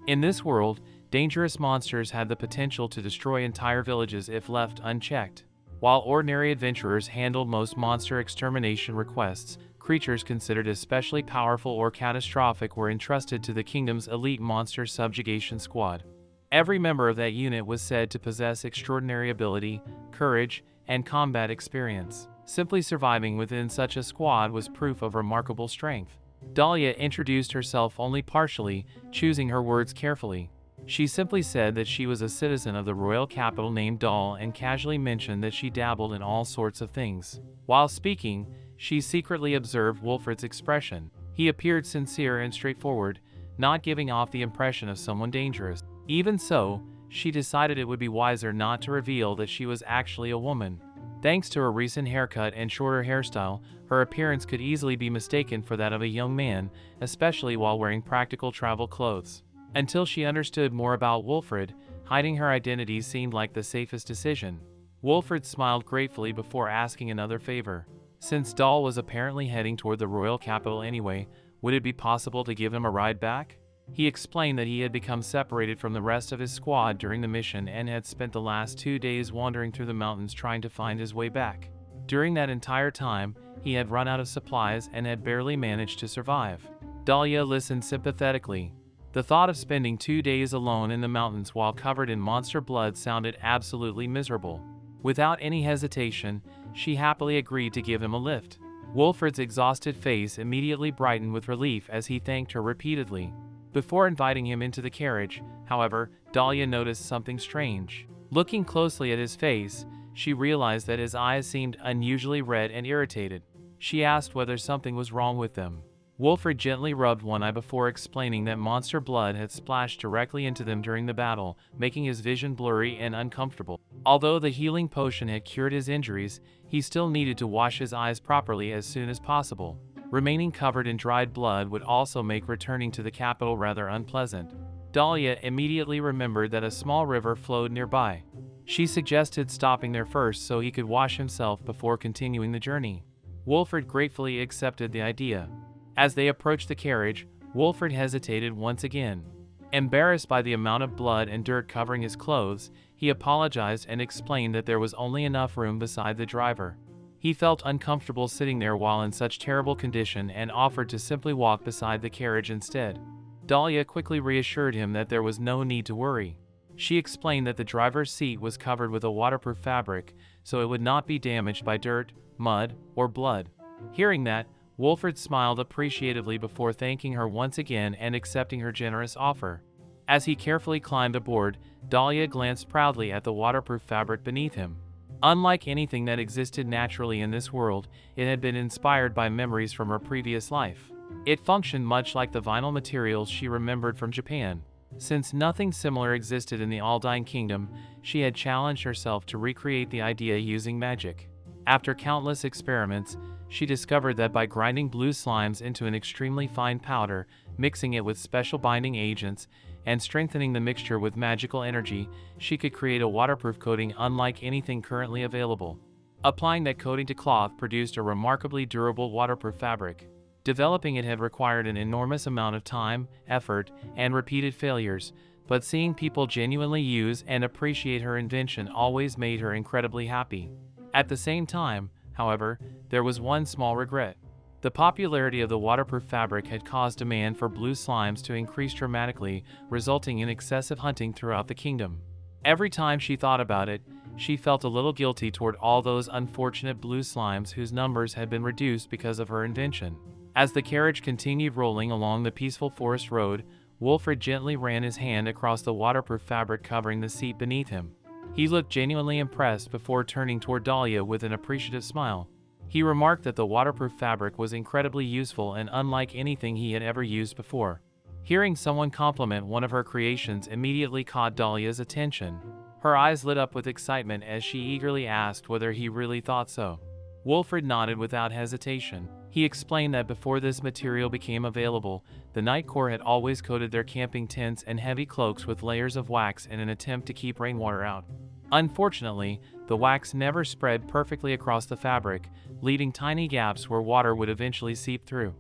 In this world, dangerous monsters had the potential to destroy entire villages if left unchecked. While ordinary adventurers handled most monster extermination requests, creatures considered especially powerful or catastrophic were entrusted to the kingdom's elite monster subjugation squad. Every member of that unit was said to possess extraordinary ability, courage, and combat experience. Simply surviving within such a squad was proof of remarkable strength. Dahlia introduced herself only partially, choosing her words carefully. She simply said that she was a citizen of the royal capital named Dal and casually mentioned that she dabbled in all sorts of things. While speaking, she secretly observed Wolfred's expression. He appeared sincere and straightforward, not giving off the impression of someone dangerous. Even so, she decided it would be wiser not to reveal that she was actually a woman. Thanks to her recent haircut and shorter hairstyle, her appearance could easily be mistaken for that of a young man, especially while wearing practical travel clothes. Until she understood more about Wolfred, hiding her identity seemed like the safest decision. Wolfred smiled gratefully before asking another favor. Since Dal was apparently heading toward the royal capital anyway, would it be possible to give him a ride back? He explained that he had become separated from the rest of his squad during the mission and had spent the last 2 days wandering through the mountains trying to find his way back. During that entire time, he had run out of supplies and had barely managed to survive. Dahlia listened sympathetically. The thought of spending 2 days alone in the mountains while covered in monster blood sounded absolutely miserable. Without any hesitation, she happily agreed to give him a lift. Wolfred's exhausted face immediately brightened with relief as he thanked her repeatedly. Before inviting him into the carriage, however, Dahlia noticed something strange. Looking closely at his face, she realized that his eyes seemed unusually red and irritated. She asked whether something was wrong with them. Wolfred gently rubbed one eye before explaining that monster blood had splashed directly into them during the battle, making his vision blurry and uncomfortable. Although the healing potion had cured his injuries, he still needed to wash his eyes properly as soon as possible. Remaining covered in dried blood would also make returning to the capital rather unpleasant. Dahlia immediately remembered that a small river flowed nearby. She suggested stopping there first so he could wash himself before continuing the journey. Wolfred gratefully accepted the idea. As they approached the carriage, Wolfred hesitated once again. Embarrassed by the amount of blood and dirt covering his clothes, he apologized and explained that there was only enough room beside the driver. He felt uncomfortable sitting there while in such terrible condition and offered to simply walk beside the carriage instead. Dahlia quickly reassured him that there was no need to worry. She explained that the driver's seat was covered with a waterproof fabric, so it would not be damaged by dirt, mud, or blood. Hearing that, Wolfred smiled appreciatively before thanking her once again and accepting her generous offer. As he carefully climbed aboard, Dahlia glanced proudly at the waterproof fabric beneath him. Unlike anything that existed naturally in this world, it had been inspired by memories from her previous life. It functioned much like the vinyl materials she remembered from Japan. Since nothing similar existed in the Aldine Kingdom, she had challenged herself to recreate the idea using magic. After countless experiments, she discovered that by grinding blue slimes into an extremely fine powder, mixing it with special binding agents, and strengthening the mixture with magical energy, she could create a waterproof coating unlike anything currently available. Applying that coating to cloth produced a remarkably durable waterproof fabric. Developing it had required an enormous amount of time, effort, and repeated failures, but seeing people genuinely use and appreciate her invention always made her incredibly happy. At the same time, however, there was one small regret. The popularity of the waterproof fabric had caused demand for blue slimes to increase dramatically, resulting in excessive hunting throughout the kingdom. Every time she thought about it, she felt a little guilty toward all those unfortunate blue slimes whose numbers had been reduced because of her invention. As the carriage continued rolling along the peaceful forest road, Wolfred gently ran his hand across the waterproof fabric covering the seat beneath him. He looked genuinely impressed before turning toward Dahlia with an appreciative smile. He remarked that the waterproof fabric was incredibly useful and unlike anything he had ever used before. Hearing someone compliment one of her creations immediately caught Dahlia's attention. Her eyes lit up with excitement as she eagerly asked whether he really thought so. Wolfred nodded without hesitation. He explained that before this material became available, the Night Corps had always coated their camping tents and heavy cloaks with layers of wax in an attempt to keep rainwater out. Unfortunately, the wax never spread perfectly across the fabric, leaving tiny gaps where water would eventually seep through.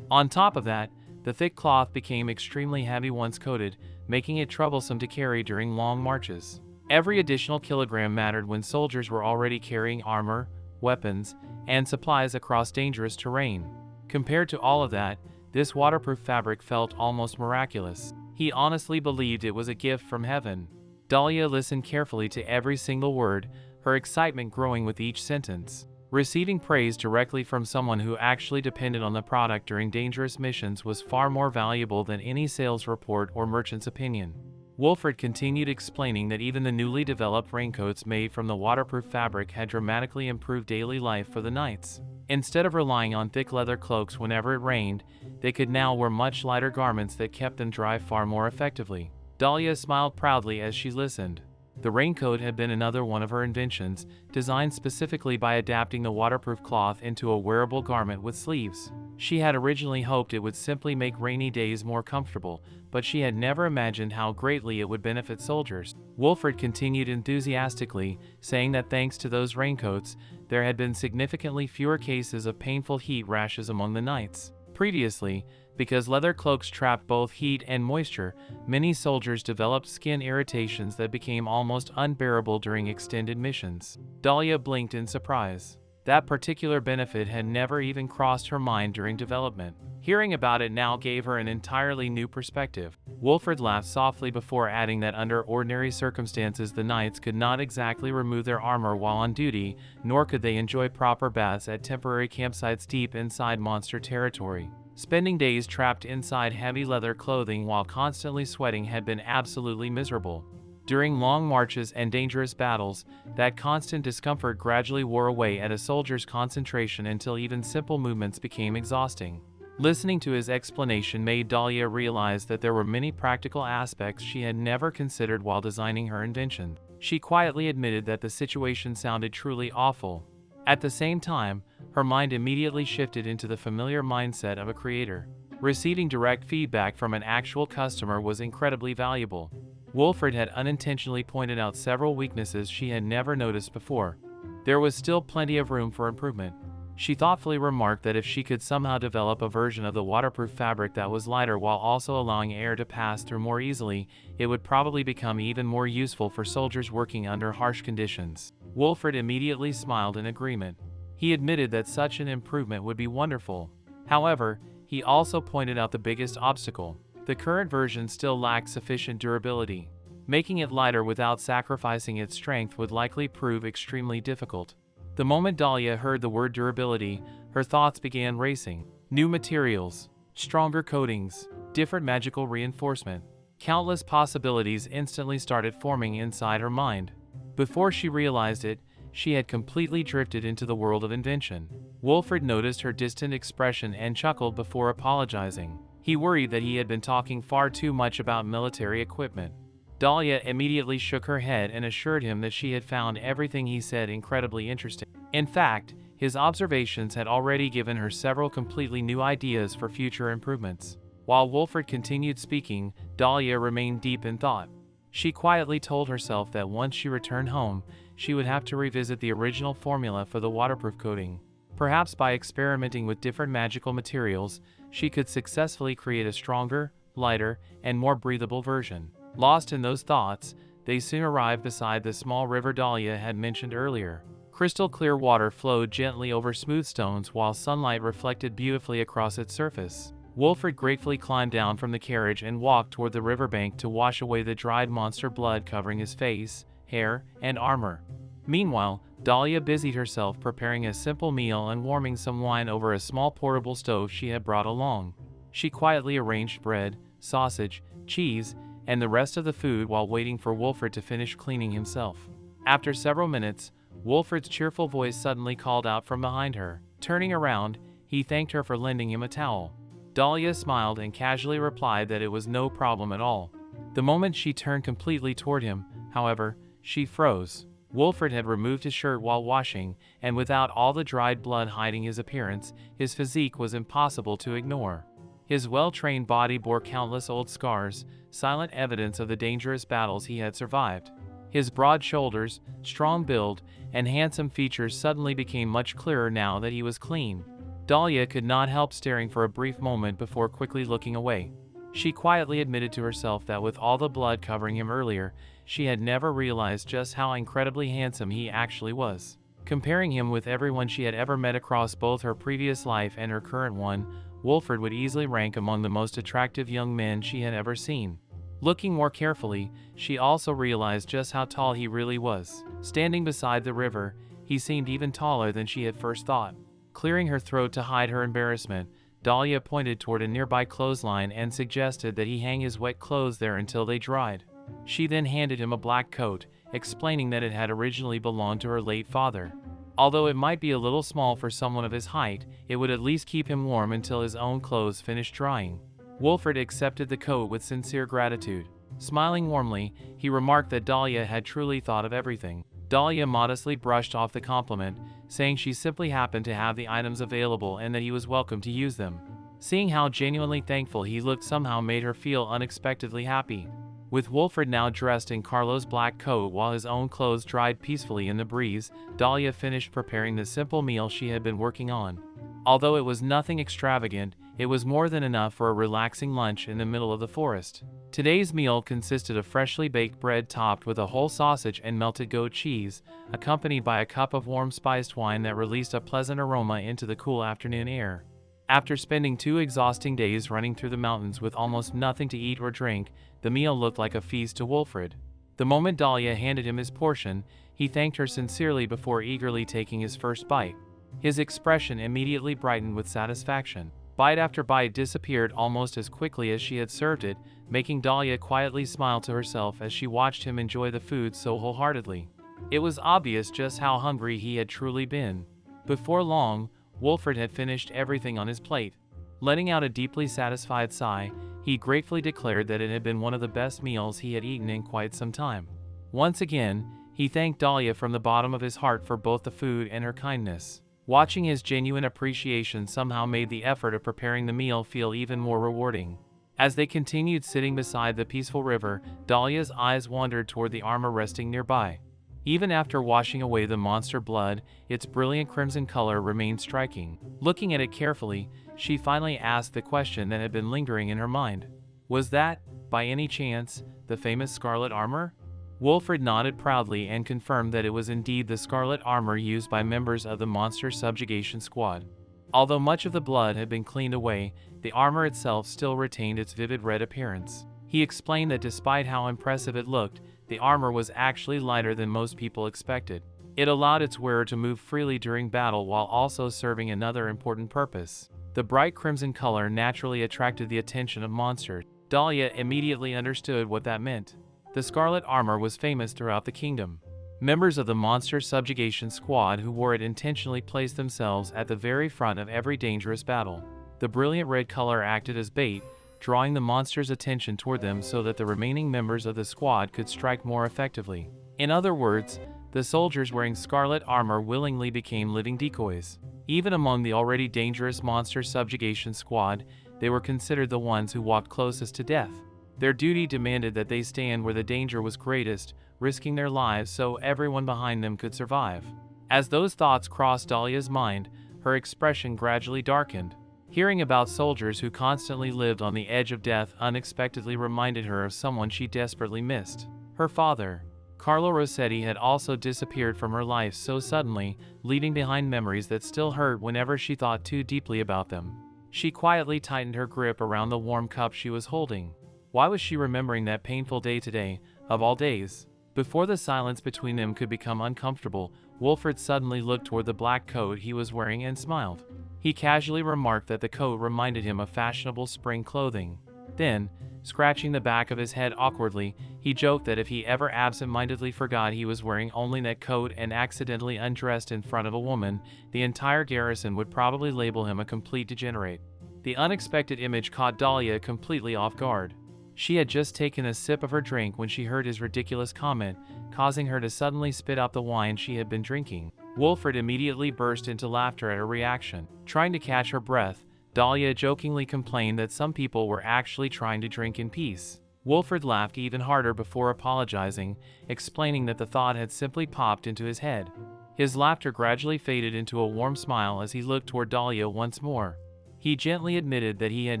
On top of that, the thick cloth became extremely heavy once coated, making it troublesome to carry during long marches. Every additional kilogram mattered when soldiers were already carrying armor, weapons, and supplies across dangerous terrain. Compared to all of that, this waterproof fabric felt almost miraculous. He honestly believed it was a gift from heaven. Dahlia listened carefully to every single word, her excitement growing with each sentence. Receiving praise directly from someone who actually depended on the product during dangerous missions was far more valuable than any sales report or merchant's opinion. Wilfred continued explaining that even the newly developed raincoats made from the waterproof fabric had dramatically improved daily life for the knights. Instead of relying on thick leather cloaks whenever it rained, they could now wear much lighter garments that kept them dry far more effectively. Dahlia smiled proudly as she listened. The raincoat had been another one of her inventions, designed specifically by adapting the waterproof cloth into a wearable garment with sleeves. She had originally hoped it would simply make rainy days more comfortable, but she had never imagined how greatly it would benefit soldiers. Wilfred continued enthusiastically, saying that thanks to those raincoats, there had been significantly fewer cases of painful heat rashes among the knights. Previously, because leather cloaks trapped both heat and moisture, many soldiers developed skin irritations that became almost unbearable during extended missions. Dahlia blinked in surprise. That particular benefit had never even crossed her mind during development. Hearing about it now gave her an entirely new perspective. Wilfred laughed softly before adding that under ordinary circumstances the knights could not exactly remove their armor while on duty, nor could they enjoy proper baths at temporary campsites deep inside monster territory. Spending days trapped inside heavy leather clothing while constantly sweating had been absolutely miserable. During long marches and dangerous battles, that constant discomfort gradually wore away at a soldier's concentration until even simple movements became exhausting. Listening to his explanation made Dahlia realize that there were many practical aspects she had never considered while designing her invention. She quietly admitted that the situation sounded truly awful. At the same time, her mind immediately shifted into the familiar mindset of a creator. Receiving direct feedback from an actual customer was incredibly valuable. Wilfred had unintentionally pointed out several weaknesses she had never noticed before. There was still plenty of room for improvement. She thoughtfully remarked that if she could somehow develop a version of the waterproof fabric that was lighter while also allowing air to pass through more easily, it would probably become even more useful for soldiers working under harsh conditions. Wilfred immediately smiled in agreement. He admitted that such an improvement would be wonderful. However, he also pointed out the biggest obstacle. The current version still lacked sufficient durability. Making it lighter without sacrificing its strength would likely prove extremely difficult. The moment Dahlia heard the word durability, her thoughts began racing. New materials, stronger coatings, different magical reinforcement. Countless possibilities instantly started forming inside her mind. Before she realized it, she had completely drifted into the world of invention. Wilfred noticed her distant expression and chuckled before apologizing. He worried that he had been talking far too much about military equipment. Dahlia immediately shook her head and assured him that she had found everything he said incredibly interesting. In fact, his observations had already given her several completely new ideas for future improvements. While Wilfred continued speaking, Dahlia remained deep in thought. She quietly told herself that once she returned home, she would have to revisit the original formula for the waterproof coating. Perhaps by experimenting with different magical materials, she could successfully create a stronger, lighter, and more breathable version. Lost in those thoughts, they soon arrived beside the small river Dahlia had mentioned earlier. Crystal clear water flowed gently over smooth stones while sunlight reflected beautifully across its surface. Wilfred gratefully climbed down from the carriage and walked toward the riverbank to wash away the dried monster blood covering his face, hair, and armor. Meanwhile, Dahlia busied herself preparing a simple meal and warming some wine over a small portable stove she had brought along. She quietly arranged bread, sausage, cheese, and the rest of the food while waiting for Wilfred to finish cleaning himself. After several minutes, Wilfred's cheerful voice suddenly called out from behind her. Turning around, he thanked her for lending him a towel. Dahlia smiled and casually replied that it was no problem at all. The moment she turned completely toward him, however, she froze. Wilfred had removed his shirt while washing, and without all the dried blood hiding his appearance, his physique was impossible to ignore. His well-trained body bore countless old scars, silent evidence of the dangerous battles he had survived. His broad shoulders, strong build, and handsome features suddenly became much clearer now that he was clean. Dahlia could not help staring for a brief moment before quickly looking away. She quietly admitted to herself that with all the blood covering him earlier, she had never realized just how incredibly handsome he actually was. Comparing him with everyone she had ever met across both her previous life and her current one, Wolford would easily rank among the most attractive young men she had ever seen. Looking more carefully, she also realized just how tall he really was. Standing beside the river, he seemed even taller than she had first thought. Clearing her throat to hide her embarrassment, Dahlia pointed toward a nearby clothesline and suggested that he hang his wet clothes there until they dried. She then handed him a black coat, explaining that it had originally belonged to her late father. Although it might be a little small for someone of his height, it would at least keep him warm until his own clothes finished drying. Wolford accepted the coat with sincere gratitude. Smiling warmly, he remarked that Dahlia had truly thought of everything. Dahlia modestly brushed off the compliment, saying she simply happened to have the items available and that he was welcome to use them. Seeing how genuinely thankful he looked somehow made her feel unexpectedly happy. With Wolford now dressed in Carlo's black coat while his own clothes dried peacefully in the breeze, Dahlia finished preparing the simple meal she had been working on. Although it was nothing extravagant, it was more than enough for a relaxing lunch in the middle of the forest. Today's meal consisted of freshly baked bread topped with a whole sausage and melted goat cheese, accompanied by a cup of warm spiced wine that released a pleasant aroma into the cool afternoon air. After spending 2 exhausting days running through the mountains with almost nothing to eat or drink, the meal looked like a feast to Wolford. The moment Dahlia handed him his portion, he thanked her sincerely before eagerly taking his first bite. His expression immediately brightened with satisfaction. Bite after bite disappeared almost as quickly as she had served it, making Dahlia quietly smile to herself as she watched him enjoy the food so wholeheartedly. It was obvious just how hungry he had truly been. Before long, Wolford had finished everything on his plate. Letting out a deeply satisfied sigh, he gratefully declared that it had been one of the best meals he had eaten in quite some time. Once again, he thanked Dahlia from the bottom of his heart for both the food and her kindness. Watching his genuine appreciation somehow made the effort of preparing the meal feel even more rewarding. As they continued sitting beside the peaceful river, Dahlia's eyes wandered toward the armor resting nearby. Even after washing away the monster blood, its brilliant crimson color remained striking. Looking at it carefully, she finally asked the question that had been lingering in her mind. Was that, by any chance, the famous scarlet armor? Wolford nodded proudly and confirmed that it was indeed the scarlet armor used by members of the monster subjugation squad. Although much of the blood had been cleaned away, the armor itself still retained its vivid red appearance. He explained that despite how impressive it looked, the armor was actually lighter than most people expected. It allowed its wearer to move freely during battle while also serving another important purpose. The bright crimson color naturally attracted the attention of monsters. Dahlia immediately understood what that meant. The scarlet armor was famous throughout the kingdom. Members of the monster subjugation squad who wore it intentionally placed themselves at the very front of every dangerous battle. The brilliant red color acted as bait, drawing the monster's attention toward them so that the remaining members of the squad could strike more effectively. In other words, the soldiers wearing scarlet armor willingly became living decoys. Even among the already dangerous monster subjugation squad, they were considered the ones who walked closest to death. Their duty demanded that they stand where the danger was greatest, risking their lives so everyone behind them could survive. As those thoughts crossed Dahlia's mind, her expression gradually darkened. Hearing about soldiers who constantly lived on the edge of death unexpectedly reminded her of someone she desperately missed. Her father. Carlo Rossetti had also disappeared from her life so suddenly, leaving behind memories that still hurt whenever she thought too deeply about them. She quietly tightened her grip around the warm cup she was holding. Why was she remembering that painful day today, of all days? Before the silence between them could become uncomfortable, Wolford suddenly looked toward the black coat he was wearing and smiled. He casually remarked that the coat reminded him of fashionable spring clothing. Then, scratching the back of his head awkwardly, he joked that if he ever absent-mindedly forgot he was wearing only that coat and accidentally undressed in front of a woman, the entire garrison would probably label him a complete degenerate. The unexpected image caught Dahlia completely off guard. She had just taken a sip of her drink when she heard his ridiculous comment, causing her to suddenly spit out the wine she had been drinking. Wolford immediately burst into laughter at her reaction. Trying to catch her breath, Dahlia jokingly complained that some people were actually trying to drink in peace. Wolford laughed even harder before apologizing, explaining that the thought had simply popped into his head. His laughter gradually faded into a warm smile as he looked toward Dahlia once more. He gently admitted that he had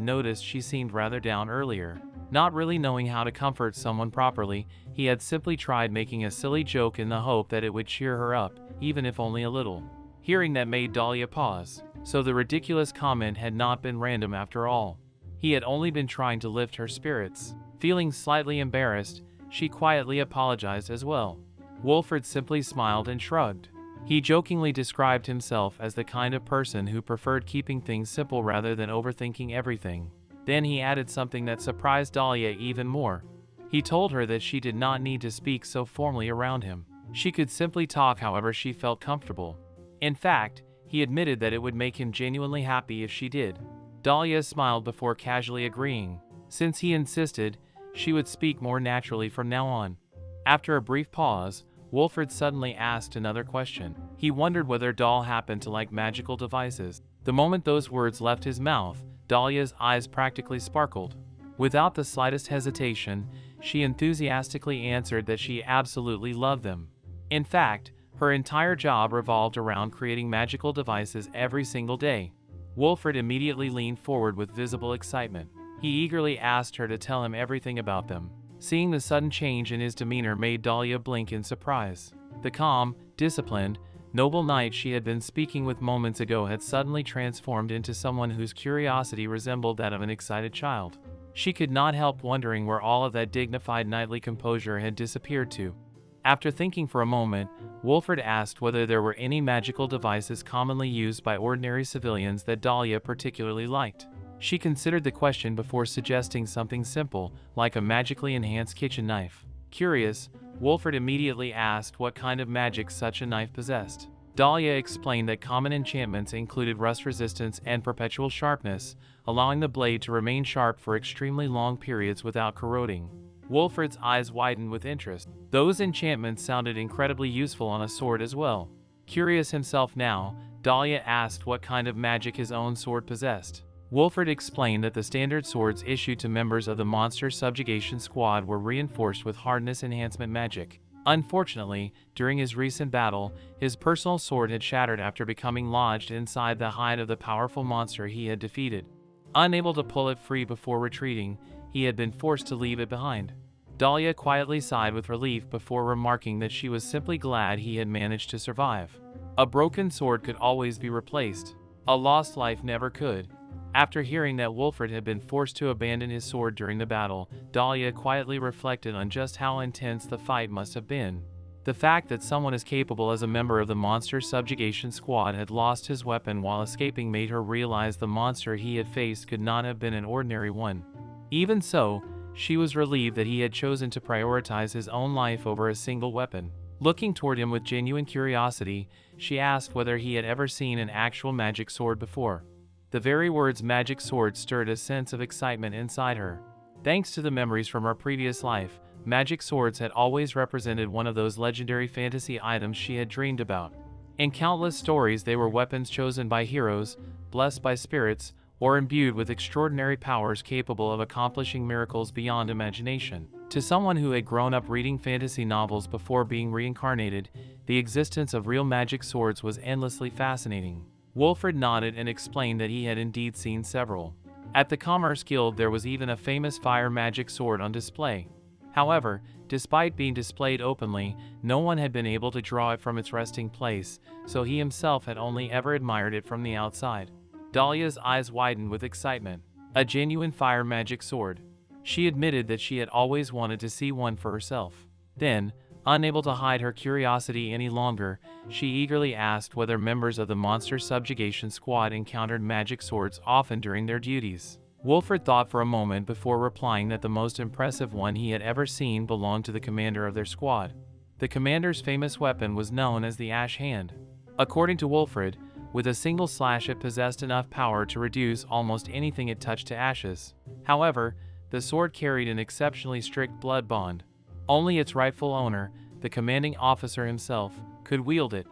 noticed she seemed rather down earlier. Not really knowing how to comfort someone properly, he had simply tried making a silly joke in the hope that it would cheer her up, even if only a little. Hearing that made Dahlia pause. So the ridiculous comment had not been random after all. He had only been trying to lift her spirits. Feeling slightly embarrassed, she quietly apologized as well. Wolford simply smiled and shrugged. He jokingly described himself as the kind of person who preferred keeping things simple rather than overthinking everything. Then he added something that surprised Dahlia even more. He told her that she did not need to speak so formally around him. She could simply talk however she felt comfortable. In fact, he admitted that it would make him genuinely happy if she did. Dahlia smiled before casually agreeing. Since he insisted, she would speak more naturally from now on. After a brief pause, Wolford suddenly asked another question. He wondered whether Dahl happened to like magical devices. The moment those words left his mouth, Dahlia's eyes practically sparkled. Without the slightest hesitation, she enthusiastically answered that she absolutely loved them. In fact, her entire job revolved around creating magical devices every single day. Wolford immediately leaned forward with visible excitement. He eagerly asked her to tell him everything about them. Seeing the sudden change in his demeanor made Dahlia blink in surprise. The calm, disciplined, noble knight she had been speaking with moments ago had suddenly transformed into someone whose curiosity resembled that of an excited child. She could not help wondering where all of that dignified knightly composure had disappeared to. After thinking for a moment, Wolford asked whether there were any magical devices commonly used by ordinary civilians that Dahlia particularly liked. She considered the question before suggesting something simple, like a magically enhanced kitchen knife. Curious, Wolford immediately asked what kind of magic such a knife possessed. Dahlia explained that common enchantments included rust resistance and perpetual sharpness, allowing the blade to remain sharp for extremely long periods without corroding. Wolford's eyes widened with interest. Those enchantments sounded incredibly useful on a sword as well. Curious himself now, Dahlia asked what kind of magic his own sword possessed. Wolford explained that the standard swords issued to members of the Monster Subjugation Squad were reinforced with hardness enhancement magic. Unfortunately, during his recent battle, his personal sword had shattered after becoming lodged inside the hide of the powerful monster he had defeated. Unable to pull it free before retreating, he had been forced to leave it behind. Dahlia quietly sighed with relief before remarking that she was simply glad he had managed to survive. A broken sword could always be replaced. A lost life never could. After hearing that Wolford had been forced to abandon his sword during the battle, Dahlia quietly reflected on just how intense the fight must have been. The fact that someone as capable as a member of the Monster Subjugation Squad had lost his weapon while escaping made her realize the monster he had faced could not have been an ordinary one. Even so, she was relieved that he had chosen to prioritize his own life over a single weapon. Looking toward him with genuine curiosity, she asked whether he had ever seen an actual magic sword before. The very words magic sword stirred a sense of excitement inside her. Thanks to the memories from her previous life, magic swords had always represented one of those legendary fantasy items she had dreamed about. In countless stories, they were weapons chosen by heroes, blessed by spirits, or imbued with extraordinary powers capable of accomplishing miracles beyond imagination. To someone who had grown up reading fantasy novels before being reincarnated, the existence of real magic swords was endlessly fascinating. Wolford nodded and explained that he had indeed seen several. At the Commerce Guild there was even a famous fire magic sword on display. However, despite being displayed openly, no one had been able to draw it from its resting place, so he himself had only ever admired it from the outside. Dahlia's eyes widened with excitement. A genuine fire magic sword. She admitted that she had always wanted to see one for herself. Then, unable to hide her curiosity any longer, she eagerly asked whether members of the Monster Subjugation Squad encountered magic swords often during their duties. Wolford thought for a moment before replying that the most impressive one he had ever seen belonged to the commander of their squad. The commander's famous weapon was known as the Ash Hand. According to Wolford, with a single slash it possessed enough power to reduce almost anything it touched to ashes. However, the sword carried an exceptionally strict blood bond. Only its rightful owner, the commanding officer himself, could wield it.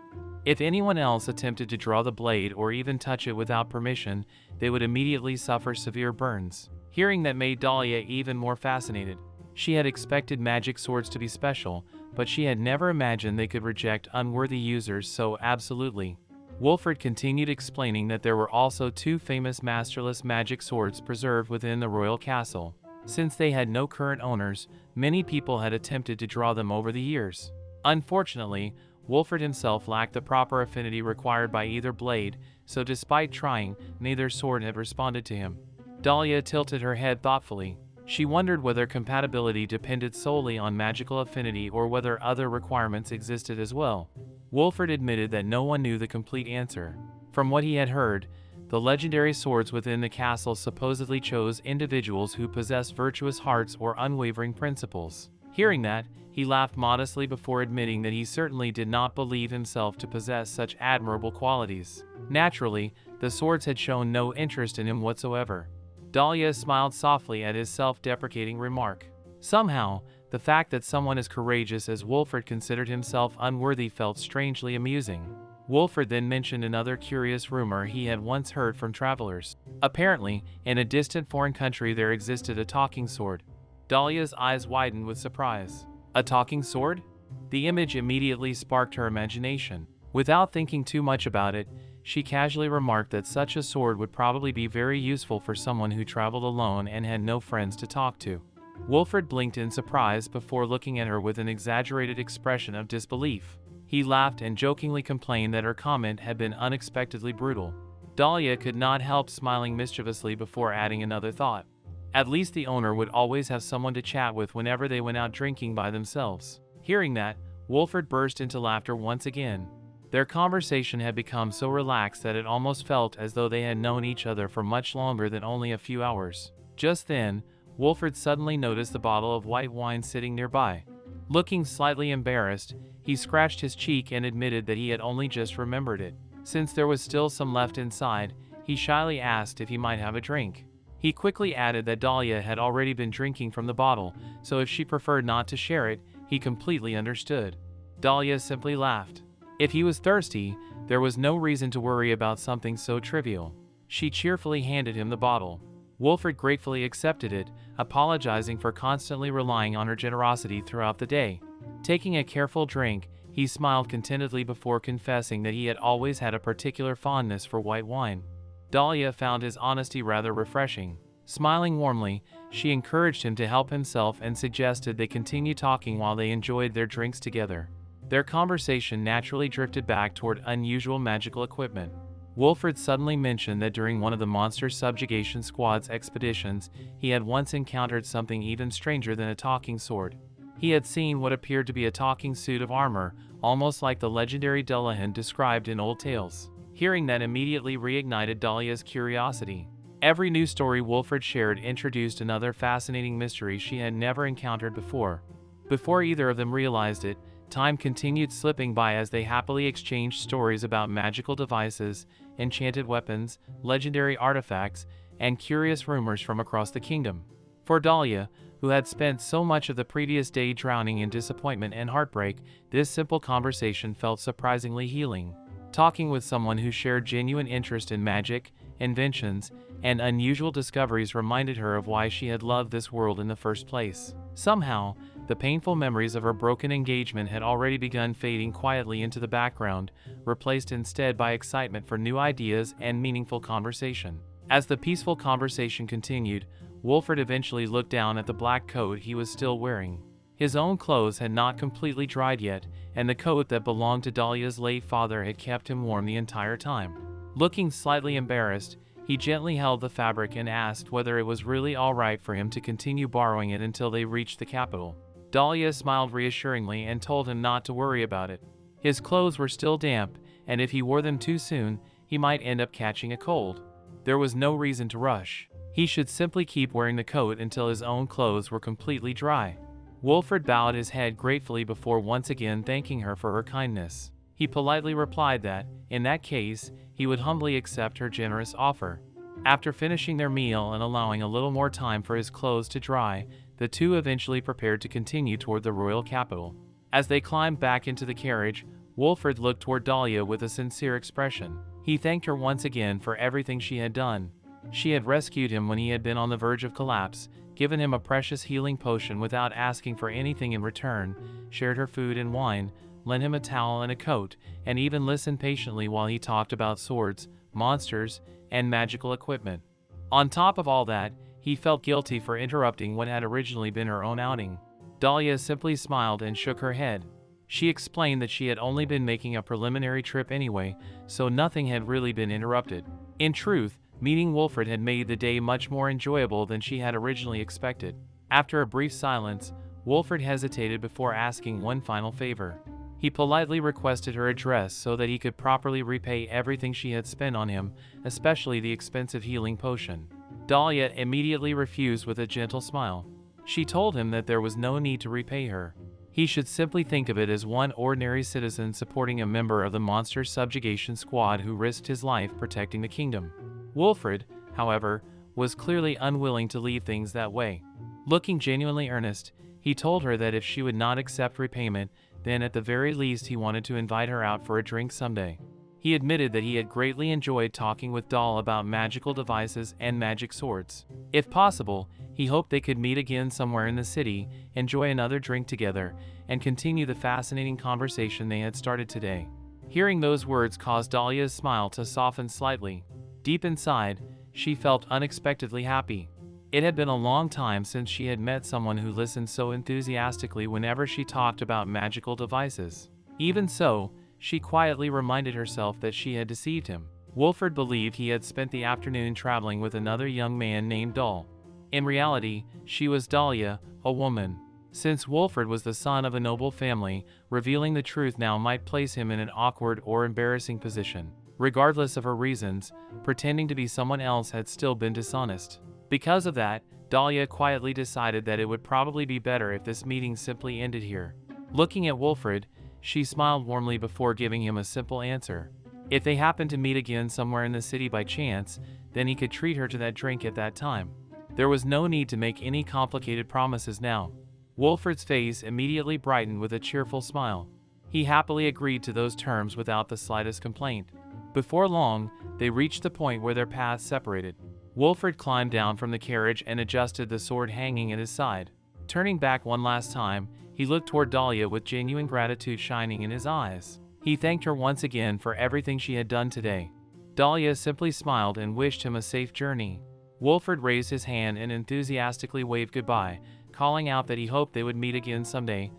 If anyone else attempted to draw the blade or even touch it without permission, they would immediately suffer severe burns. Hearing that made Dahlia even more fascinated. She had expected magic swords to be special, but she had never imagined they could reject unworthy users so absolutely. Wolfert continued explaining that there were also 2 famous masterless magic swords preserved within the royal castle. Since they had no current owners, many people had attempted to draw them over the years. Unfortunately, Wolfert himself lacked the proper affinity required by either blade, so despite trying, neither sword had responded to him. Dahlia tilted her head thoughtfully. She wondered whether compatibility depended solely on magical affinity or whether other requirements existed as well. Wolfert admitted that no one knew the complete answer. From what he had heard, the legendary swords within the castle supposedly chose individuals who possessed virtuous hearts or unwavering principles. Hearing that, he laughed modestly before admitting that he certainly did not believe himself to possess such admirable qualities. Naturally, the swords had shown no interest in him whatsoever. Dahlia smiled softly at his self-deprecating remark. Somehow, the fact that someone as courageous as Wolfert considered himself unworthy felt strangely amusing. Wolfert then mentioned another curious rumor he had once heard from travelers. Apparently, in a distant foreign country there existed a talking sword. Dahlia's eyes widened with surprise. A talking sword? The image immediately sparked her imagination. Without thinking too much about it, she casually remarked that such a sword would probably be very useful for someone who traveled alone and had no friends to talk to. Wolfert blinked in surprise before looking at her with an exaggerated expression of disbelief. He laughed and jokingly complained that her comment had been unexpectedly brutal. Dahlia could not help smiling mischievously before adding another thought. At least the owner would always have someone to chat with whenever they went out drinking by themselves. Hearing that, Wolfert burst into laughter once again. Their conversation had become so relaxed that it almost felt as though they had known each other for much longer than only a few hours. Just then, Wolfert suddenly noticed the bottle of white wine sitting nearby. Looking slightly embarrassed, he scratched his cheek and admitted that he had only just remembered it. Since there was still some left inside, he shyly asked if he might have a drink. He quickly added that Dahlia had already been drinking from the bottle, so if she preferred not to share it, he completely understood. Dahlia simply laughed. If he was thirsty, there was no reason to worry about something so trivial. She cheerfully handed him the bottle. Wolfert gratefully accepted it, apologizing for constantly relying on her generosity throughout the day. Taking a careful drink, he smiled contentedly before confessing that he had always had a particular fondness for white wine. Dahlia found his honesty rather refreshing. Smiling warmly, she encouraged him to help himself and suggested they continue talking while they enjoyed their drinks together. Their conversation naturally drifted back toward unusual magical equipment. Wolfert suddenly mentioned that during one of the Monster Subjugation Squad's expeditions, he had once encountered something even stranger than a talking sword. He had seen what appeared to be a talking suit of armor, almost like the legendary Dullahan described in old tales. Hearing that immediately reignited Dahlia's curiosity. Every new story Wolfert shared introduced another fascinating mystery she had never encountered before. Before either of them realized it, time continued slipping by as they happily exchanged stories about magical devices, enchanted weapons, legendary artifacts, and curious rumors from across the kingdom. For Dahlia, who had spent so much of the previous day drowning in disappointment and heartbreak, this simple conversation felt surprisingly healing. Talking with someone who shared genuine interest in magic, inventions, and unusual discoveries reminded her of why she had loved this world in the first place. Somehow, the painful memories of her broken engagement had already begun fading quietly into the background, replaced instead by excitement for new ideas and meaningful conversation. As the peaceful conversation continued, Wolfert eventually looked down at the black coat he was still wearing. His own clothes had not completely dried yet, and the coat that belonged to Dahlia's late father had kept him warm the entire time. Looking slightly embarrassed, he gently held the fabric and asked whether it was really all right for him to continue borrowing it until they reached the capital. Dahlia smiled reassuringly and told him not to worry about it. His clothes were still damp, and if he wore them too soon, he might end up catching a cold. There was no reason to rush. He should simply keep wearing the coat until his own clothes were completely dry. Wolfert bowed his head gratefully before once again thanking her for her kindness. He politely replied that, in that case, he would humbly accept her generous offer. After finishing their meal and allowing a little more time for his clothes to dry, the two eventually prepared to continue toward the royal capital. As they climbed back into the carriage, Wolfert looked toward Dahlia with a sincere expression. He thanked her once again for everything she had done. She had rescued him when he had been on the verge of collapse, given him a precious healing potion without asking for anything in return, shared her food and wine, lent him a towel and a coat, and even listened patiently while he talked about swords, monsters, and magical equipment. On top of all that, he felt guilty for interrupting what had originally been her own outing. Dahlia simply smiled and shook her head. She explained that she had only been making a preliminary trip anyway, so nothing had really been interrupted. In truth, meeting Wolfred had made the day much more enjoyable than she had originally expected. After a brief silence, Wolfred hesitated before asking one final favor. He politely requested her address so that he could properly repay everything she had spent on him, especially the expensive healing potion. Dahlia immediately refused with a gentle smile. She told him that there was no need to repay her. He should simply think of it as one ordinary citizen supporting a member of the monster subjugation squad who risked his life protecting the kingdom. Wolfred, however, was clearly unwilling to leave things that way. Looking genuinely earnest, he told her that if she would not accept repayment, then at the very least he wanted to invite her out for a drink someday. He admitted that he had greatly enjoyed talking with Dahl about magical devices and magic swords. If possible, he hoped they could meet again somewhere in the city, enjoy another drink together, and continue the fascinating conversation they had started today. Hearing those words caused Dahlia's smile to soften slightly. Deep inside, she felt unexpectedly happy. It had been a long time since she had met someone who listened so enthusiastically whenever she talked about magical devices. Even so, she quietly reminded herself that she had deceived him. Wolfred believed he had spent the afternoon traveling with another young man named Dahl. In reality, she was Dahlia, a woman. Since Wolfred was the son of a noble family, revealing the truth now might place him in an awkward or embarrassing position. Regardless of her reasons, pretending to be someone else had still been dishonest. Because of that, Dahlia quietly decided that it would probably be better if this meeting simply ended here. Looking at Wolfred, she smiled warmly before giving him a simple answer. If they happened to meet again somewhere in the city by chance, then he could treat her to that drink at that time. There was no need to make any complicated promises now. Wolfred's face immediately brightened with a cheerful smile. He happily agreed to those terms without the slightest complaint. Before long, they reached the point where their paths separated. Wolfred climbed down from the carriage and adjusted the sword hanging at his side. Turning back one last time, he looked toward Dahlia with genuine gratitude shining in his eyes. He thanked her once again for everything she had done today. Dahlia simply smiled and wished him a safe journey. Wolfred raised his hand and enthusiastically waved goodbye, calling out that he hoped they would meet again someday.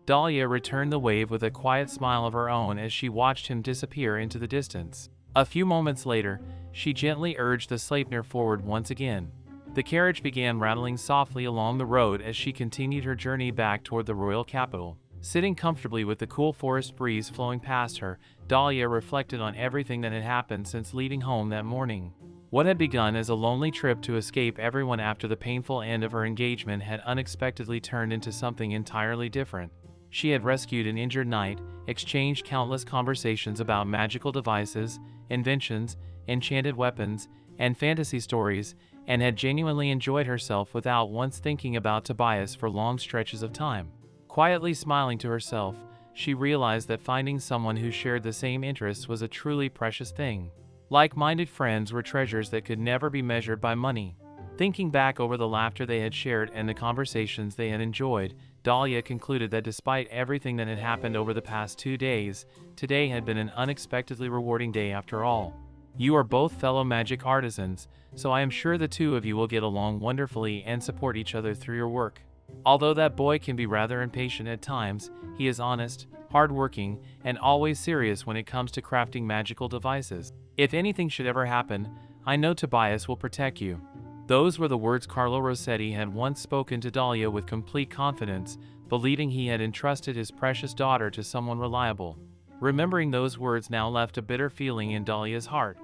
Dahlia returned the wave with a quiet smile of her own as she watched him disappear into the distance. A few moments later, she gently urged the Sleipnir forward once again. The carriage began rattling softly along the road as she continued her journey back toward the royal capital. Sitting comfortably with the cool forest breeze flowing past her, Dahlia reflected on everything that had happened since leaving home that morning. What had begun as a lonely trip to escape everyone after the painful end of her engagement had unexpectedly turned into something entirely different. She had rescued an injured knight, exchanged countless conversations about magical devices, inventions, enchanted weapons, and fantasy stories, and had genuinely enjoyed herself without once thinking about Tobias for long stretches of time. Quietly smiling to herself, she realized that finding someone who shared the same interests was a truly precious thing. Like-minded friends were treasures that could never be measured by money. Thinking back over the laughter they had shared and the conversations they had enjoyed, Dahlia concluded that despite everything that had happened over the past 2 days, today had been an unexpectedly rewarding day after all. You are both fellow magic artisans, so I am sure the two of you will get along wonderfully and support each other through your work. Although that boy can be rather impatient at times, he is honest, hardworking, and always serious when it comes to crafting magical devices. If anything should ever happen, I know Tobias will protect you. Those were the words Carlo Rossetti had once spoken to Dahlia with complete confidence, believing he had entrusted his precious daughter to someone reliable. Remembering those words now left a bitter feeling in Dahlia's heart.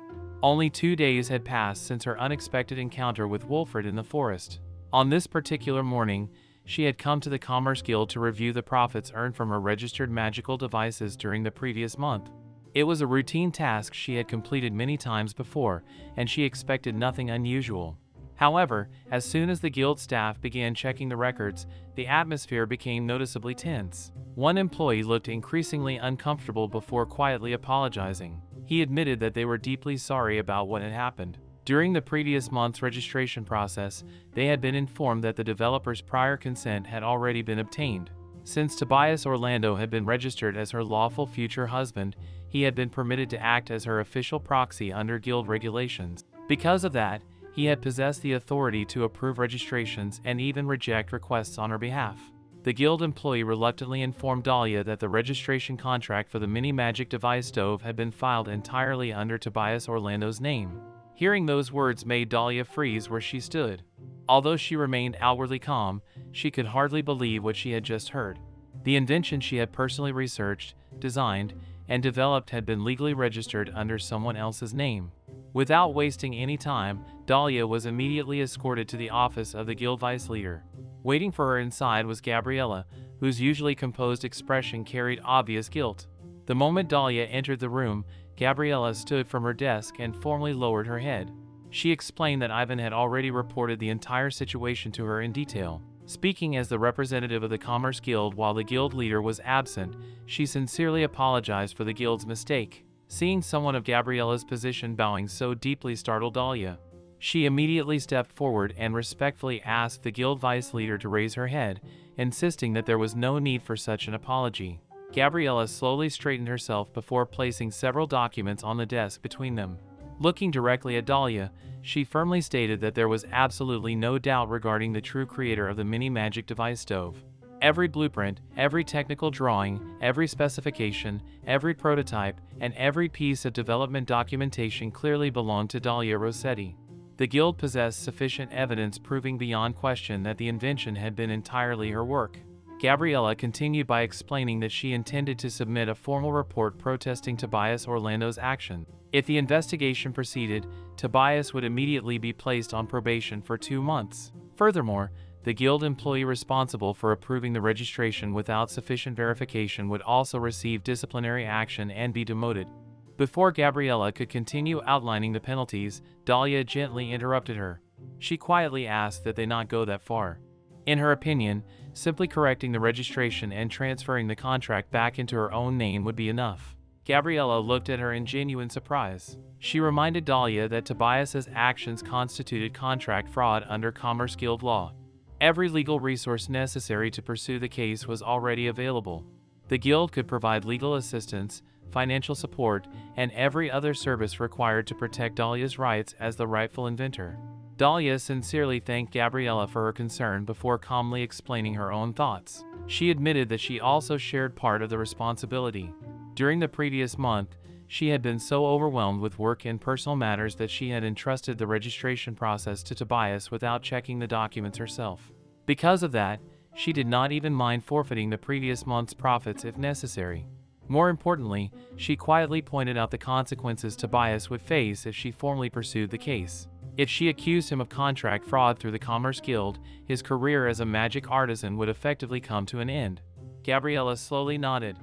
Only 2 days had passed since her unexpected encounter with Wolfred in the forest. On this particular morning, she had come to the Commerce Guild to review the profits earned from her registered magical devices during the previous month. It was a routine task she had completed many times before, and she expected nothing unusual. However, as soon as the guild staff began checking the records, the atmosphere became noticeably tense. One employee looked increasingly uncomfortable before quietly apologizing. He admitted that they were deeply sorry about what had happened. During the previous month's registration process, they had been informed that the developer's prior consent had already been obtained. Since Tobias Orlando had been registered as her lawful future husband, he had been permitted to act as her official proxy under guild regulations. Because of that, he had possessed the authority to approve registrations and even reject requests on her behalf. The guild employee reluctantly informed Dahlia that the registration contract for the mini magic device stove had been filed entirely under Tobias Orlando's name. Hearing those words made Dahlia freeze where she stood. Although she remained outwardly calm, she could hardly believe what she had just heard. The invention she had personally researched, designed, and developed had been legally registered under someone else's name. Without wasting any time, Dahlia was immediately escorted to the office of the guild vice leader. Waiting for her inside was Gabriella, whose usually composed expression carried obvious guilt. The moment Dahlia entered the room, Gabriella stood from her desk and formally lowered her head. She explained that Ivan had already reported the entire situation to her in detail. Speaking as the representative of the Commerce Guild while the guild leader was absent, she sincerely apologized for the guild's mistake. Seeing someone of Gabriella's position bowing so deeply startled Dahlia. She immediately stepped forward and respectfully asked the guild vice leader to raise her head, insisting that there was no need for such an apology. Gabriella slowly straightened herself before placing several documents on the desk between them. Looking directly at Dahlia, she firmly stated that there was absolutely no doubt regarding the true creator of the mini magic device stove. Every blueprint, every technical drawing, every specification, every prototype, and every piece of development documentation clearly belonged to Dahlia Rossetti. The guild possessed sufficient evidence proving beyond question that the invention had been entirely her work. Gabriella continued by explaining that she intended to submit a formal report protesting Tobias Orlando's action. If the investigation proceeded, Tobias would immediately be placed on probation for 2 months. Furthermore, the guild employee responsible for approving the registration without sufficient verification would also receive disciplinary action and be demoted. Before Gabriella could continue outlining the penalties, Dahlia gently interrupted her. She quietly asked that they not go that far. In her opinion, simply correcting the registration and transferring the contract back into her own name would be enough. Gabriella looked at her in genuine surprise. She reminded Dahlia that Tobias's actions constituted contract fraud under Commerce Guild law. Every legal resource necessary to pursue the case was already available. The guild could provide legal assistance, financial support, and every other service required to protect Dahlia's rights as the rightful inventor. Dahlia sincerely thanked Gabriella for her concern before calmly explaining her own thoughts. She admitted that she also shared part of the responsibility. During the previous month, she had been so overwhelmed with work and personal matters that she had entrusted the registration process to Tobias without checking the documents herself. Because of that, she did not even mind forfeiting the previous month's profits if necessary. More importantly, she quietly pointed out the consequences Tobias would face if she formally pursued the case. If she accused him of contract fraud through the Commerce Guild, his career as a magic artisan would effectively come to an end. Gabriella slowly nodded.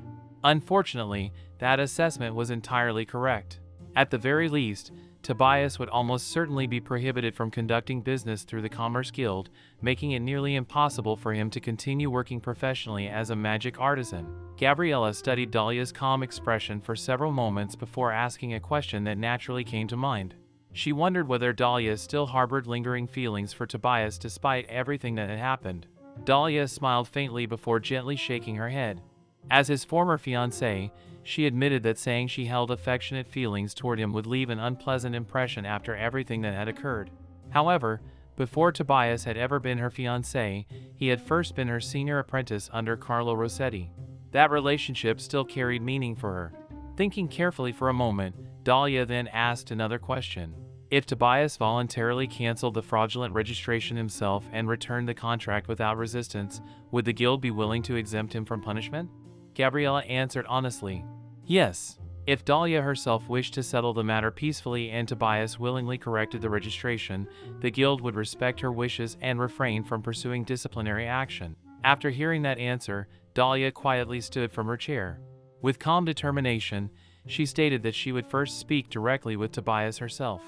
Unfortunately, that assessment was entirely correct. At the very least, Tobias would almost certainly be prohibited from conducting business through the Commerce Guild, making it nearly impossible for him to continue working professionally as a magic artisan. Gabriella studied Dahlia's calm expression for several moments before asking a question that naturally came to mind. She wondered whether Dahlia still harbored lingering feelings for Tobias despite everything that had happened. Dahlia smiled faintly before gently shaking her head. As his former fiancée, she admitted that saying she held affectionate feelings toward him would leave an unpleasant impression after everything that had occurred. However, before Tobias had ever been her fiancé, he had first been her senior apprentice under Carlo Rossetti. That relationship still carried meaning for her. Thinking carefully for a moment, Dahlia then asked another question. If Tobias voluntarily canceled the fraudulent registration himself and returned the contract without resistance, would the guild be willing to exempt him from punishment? Gabriella answered honestly, yes. If Dahlia herself wished to settle the matter peacefully and Tobias willingly corrected the registration, the guild would respect her wishes and refrain from pursuing disciplinary action. After hearing that answer, Dahlia quietly stood from her chair. With calm determination, she stated that she would first speak directly with Tobias herself.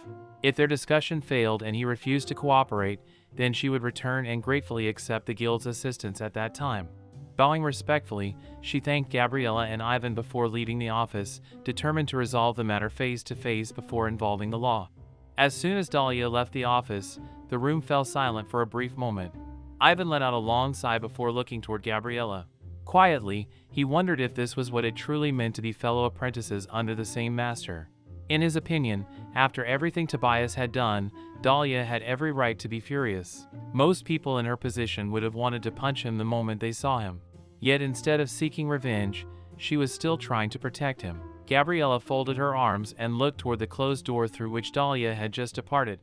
If their discussion failed and he refused to cooperate, then she would return and gratefully accept the guild's assistance at that time. Bowing respectfully, she thanked Gabriella and Ivan before leaving the office, determined to resolve the matter face to face before involving the law. As soon as Dahlia left the office, the room fell silent for a brief moment. Ivan let out a long sigh before looking toward Gabriella. Quietly, he wondered if this was what it truly meant to be fellow apprentices under the same master. In his opinion, after everything Tobias had done, Dahlia had every right to be furious. Most people in her position would have wanted to punch him the moment they saw him. Yet instead of seeking revenge, she was still trying to protect him. Gabriella folded her arms and looked toward the closed door through which Dahlia had just departed.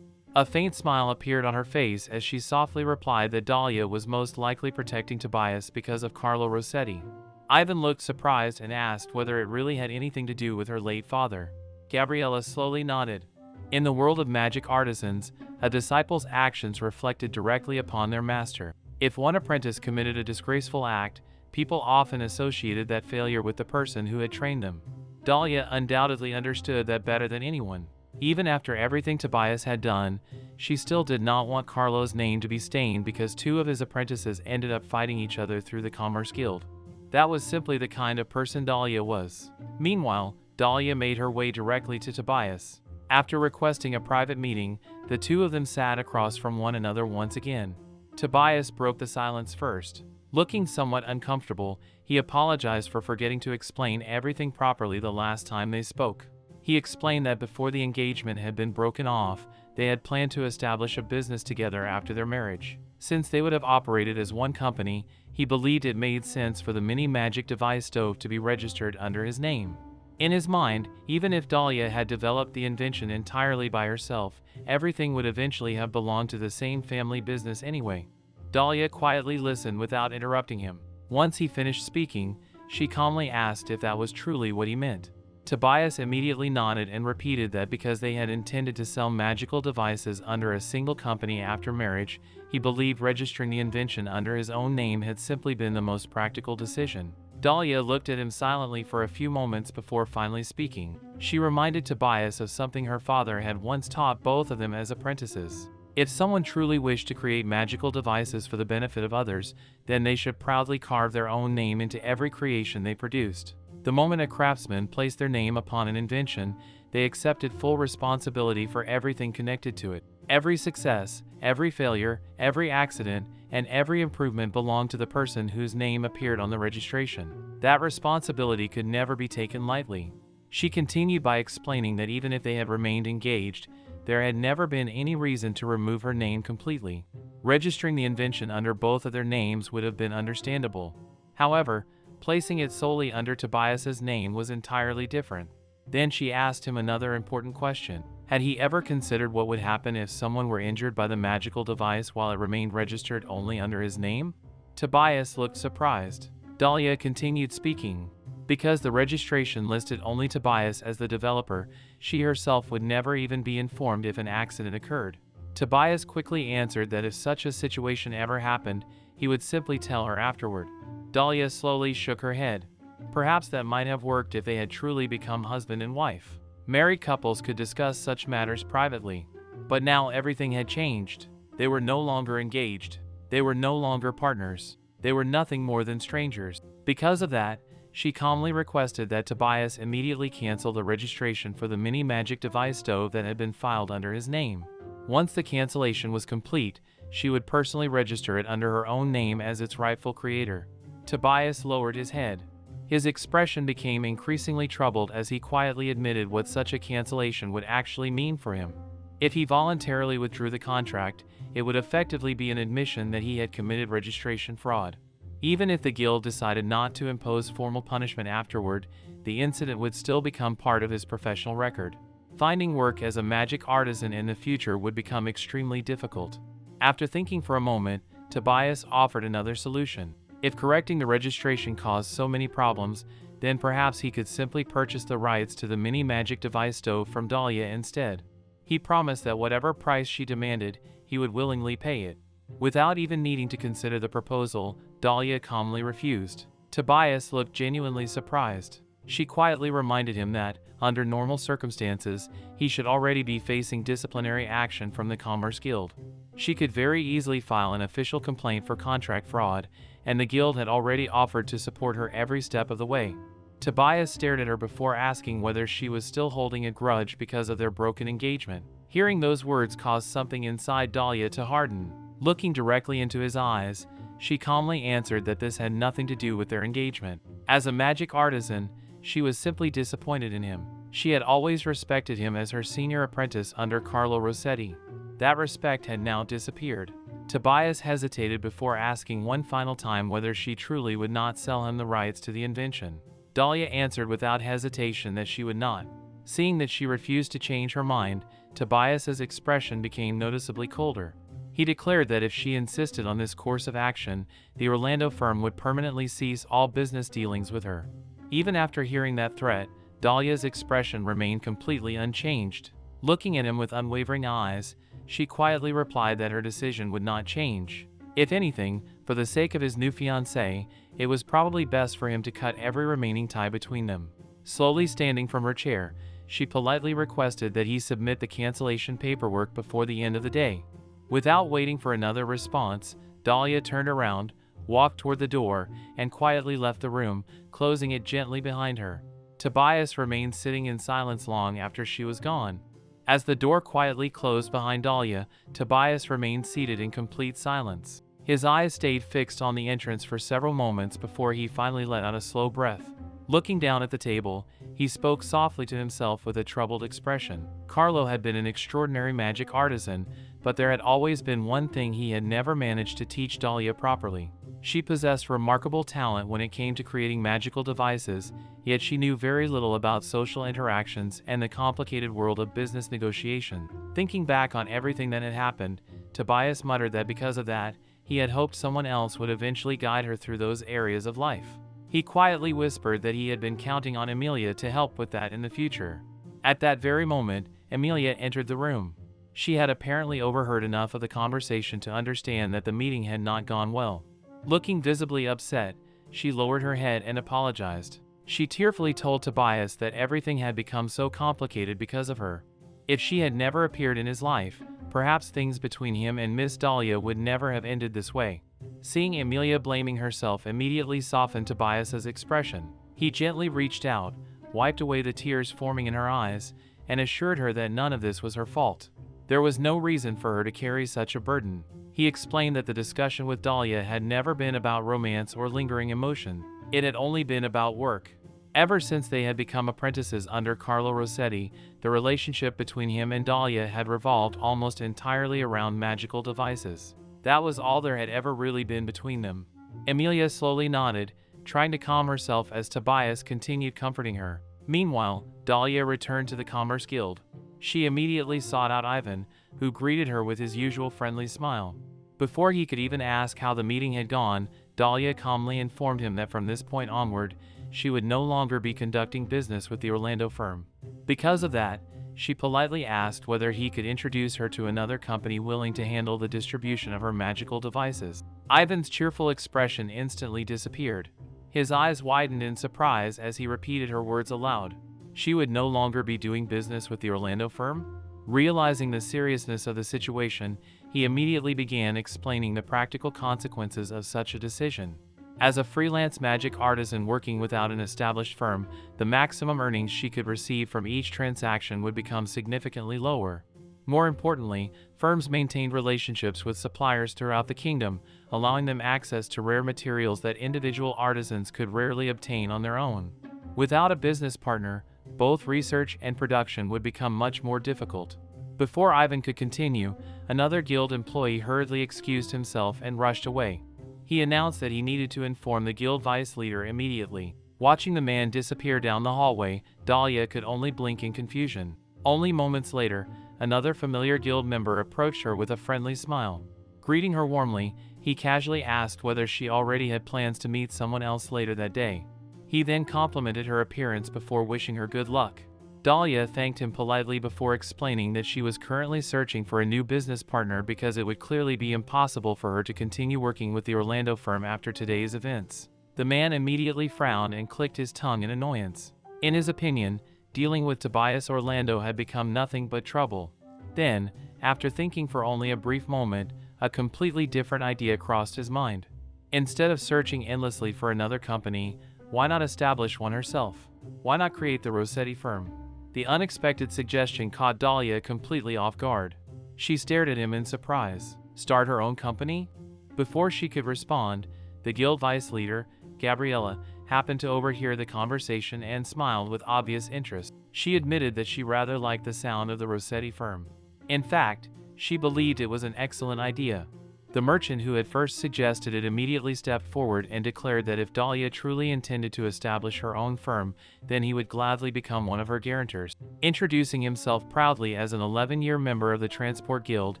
A faint smile appeared on her face as she softly replied that Dahlia was most likely protecting Tobias because of Carlo Rossetti. Ivan looked surprised and asked whether it really had anything to do with her late father. Gabriella slowly nodded. In the world of magic artisans, a disciple's actions reflected directly upon their master. If one apprentice committed a disgraceful act, people often associated that failure with the person who had trained them. Dahlia undoubtedly understood that better than anyone. Even after everything Tobias had done, she still did not want Carlo's name to be stained because two of his apprentices ended up fighting each other through the Commerce Guild. That was simply the kind of person Dahlia was. Meanwhile, Dahlia made her way directly to Tobias. After requesting a private meeting, the two of them sat across from one another once again. Tobias broke the silence first. Looking somewhat uncomfortable, he apologized for forgetting to explain everything properly the last time they spoke. He explained that before the engagement had been broken off, they had planned to establish a business together after their marriage. Since they would have operated as one company, he believed it made sense for the mini magic device stove to be registered under his name. In his mind, even if Dahlia had developed the invention entirely by herself, everything would eventually have belonged to the same family business anyway. Dahlia quietly listened without interrupting him. Once he finished speaking, she calmly asked if that was truly what he meant. Tobias immediately nodded and repeated that because they had intended to sell magical devices under a single company after marriage, he believed registering the invention under his own name had simply been the most practical decision. Dahlia looked at him silently for a few moments before finally speaking. She reminded Tobias of something her father had once taught both of them as apprentices. If someone truly wished to create magical devices for the benefit of others, then they should proudly carve their own name into every creation they produced. The moment a craftsman placed their name upon an invention, they accepted full responsibility for everything connected to it. Every success, every failure, every accident, and every improvement belonged to the person whose name appeared on the registration. That responsibility could never be taken lightly. She continued by explaining that even if they had remained engaged, there had never been any reason to remove her name completely. Registering the invention under both of their names would have been understandable. However, placing it solely under Tobias's name was entirely different. Then she asked him another important question. Had he ever considered what would happen if someone were injured by the magical device while it remained registered only under his name? Tobias looked surprised. Dahlia continued speaking. Because the registration listed only Tobias as the developer, she herself would never even be informed if an accident occurred. Tobias quickly answered that if such a situation ever happened, he would simply tell her afterward. Dahlia slowly shook her head. Perhaps that might have worked if they had truly become husband and wife. Married couples could discuss such matters privately. But now everything had changed. They were no longer engaged. They were no longer partners. They were nothing more than strangers. Because of that, she calmly requested that Tobias immediately cancel the registration for the mini magic device stove that had been filed under his name. Once the cancellation was complete, she would personally register it under her own name as its rightful creator. Tobias lowered his head. His expression became increasingly troubled as he quietly admitted what such a cancellation would actually mean for him. If he voluntarily withdrew the contract, it would effectively be an admission that he had committed registration fraud. Even if the guild decided not to impose formal punishment afterward, the incident would still become part of his professional record. Finding work as a magic artisan in the future would become extremely difficult. After thinking for a moment, Tobias offered another solution. If correcting the registration caused so many problems, then perhaps he could simply purchase the rights to the mini magic device stove from Dahlia instead. He promised that whatever price she demanded, he would willingly pay it. Without even needing to consider the proposal, Dahlia calmly refused. Tobias looked genuinely surprised. She quietly reminded him that, under normal circumstances, he should already be facing disciplinary action from the Commerce Guild. She could very easily file an official complaint for contract fraud, and the guild had already offered to support her every step of the way. Tobias stared at her before asking whether she was still holding a grudge because of their broken engagement. Hearing those words caused something inside Dahlia to harden. Looking directly into his eyes, she calmly answered that this had nothing to do with their engagement. As a magic artisan, she was simply disappointed in him. She had always respected him as her senior apprentice under Carlo Rossetti. That respect had now disappeared. Tobias hesitated before asking one final time whether she truly would not sell him the rights to the invention. Dahlia answered without hesitation that she would not. Seeing that she refused to change her mind, Tobias's expression became noticeably colder. He declared that if she insisted on this course of action, the Orlando firm would permanently cease all business dealings with her. Even after hearing that threat, Dahlia's expression remained completely unchanged. Looking at him with unwavering eyes, she quietly replied that her decision would not change. If anything, for the sake of his new fiancée, it was probably best for him to cut every remaining tie between them. Slowly standing from her chair, she politely requested that he submit the cancellation paperwork before the end of the day. Without waiting for another response, Dahlia turned around, walked toward the door, and quietly left the room, closing it gently behind her. Tobias remained sitting in silence long after she was gone. As the door quietly closed behind Dahlia, Tobias remained seated in complete silence. His eyes stayed fixed on the entrance for several moments before he finally let out a slow breath. Looking down at the table, he spoke softly to himself with a troubled expression. Carlo had been an extraordinary magic artisan, but there had always been one thing he had never managed to teach Dahlia properly. She possessed remarkable talent when it came to creating magical devices, yet she knew very little about social interactions and the complicated world of business negotiation. Thinking back on everything that had happened, Tobias muttered that because of that, he had hoped someone else would eventually guide her through those areas of life. He quietly whispered that he had been counting on Emilia to help with that in the future. At that very moment, Emilia entered the room. She had apparently overheard enough of the conversation to understand that the meeting had not gone well. Looking visibly upset, she lowered her head and apologized. She tearfully told Tobias that everything had become so complicated because of her. If she had never appeared in his life, perhaps things between him and Miss Dahlia would never have ended this way. Seeing Emilia blaming herself immediately softened Tobias's expression. He gently reached out, wiped away the tears forming in her eyes, and assured her that none of this was her fault. There was no reason for her to carry such a burden. He explained that the discussion with Dahlia had never been about romance or lingering emotion. It had only been about work. Ever since they had become apprentices under Carlo Rossetti, the relationship between him and Dahlia had revolved almost entirely around magical devices. That was all there had ever really been between them. Emilia slowly nodded, trying to calm herself as Tobias continued comforting her. Meanwhile, Dahlia returned to the Commerce Guild. She immediately sought out Ivan, who greeted her with his usual friendly smile. Before he could even ask how the meeting had gone, Dahlia calmly informed him that from this point onward, she would no longer be conducting business with the Orlando firm. Because of that, she politely asked whether he could introduce her to another company willing to handle the distribution of her magical devices. Ivan's cheerful expression instantly disappeared. His eyes widened in surprise as he repeated her words aloud. She would no longer be doing business with the Orlando firm? Realizing the seriousness of the situation, he immediately began explaining the practical consequences of such a decision. As a freelance magic artisan working without an established firm, the maximum earnings she could receive from each transaction would become significantly lower. More importantly, firms maintained relationships with suppliers throughout the kingdom, allowing them access to rare materials that individual artisans could rarely obtain on their own. Without a business partner, both research and production would become much more difficult. Before Ivan could continue, another guild employee hurriedly excused himself and rushed away. He announced that he needed to inform the guild vice leader immediately. Watching the man disappear down the hallway, Dahlia could only blink in confusion. Only moments later, another familiar guild member approached her with a friendly smile. Greeting her warmly, he casually asked whether she already had plans to meet someone else later that day. He then complimented her appearance before wishing her good luck. Dahlia thanked him politely before explaining that she was currently searching for a new business partner because it would clearly be impossible for her to continue working with the Orlando firm after today's events. The man immediately frowned and clicked his tongue in annoyance. In his opinion, dealing with Tobias Orlando had become nothing but trouble. Then, after thinking for only a brief moment, a completely different idea crossed his mind. Instead of searching endlessly for another company, why not establish one herself? Why not create the Rossetti firm? The unexpected suggestion caught Dahlia completely off guard. She stared at him in surprise. Start her own company? Before she could respond, the guild vice leader, Gabriella, happened to overhear the conversation and smiled with obvious interest. She admitted that she rather liked the sound of the Rossetti firm. In fact, she believed it was an excellent idea. The merchant who had first suggested it immediately stepped forward and declared that if Dahlia truly intended to establish her own firm, then he would gladly become one of her guarantors. Introducing himself proudly as an 11-year member of the Transport Guild,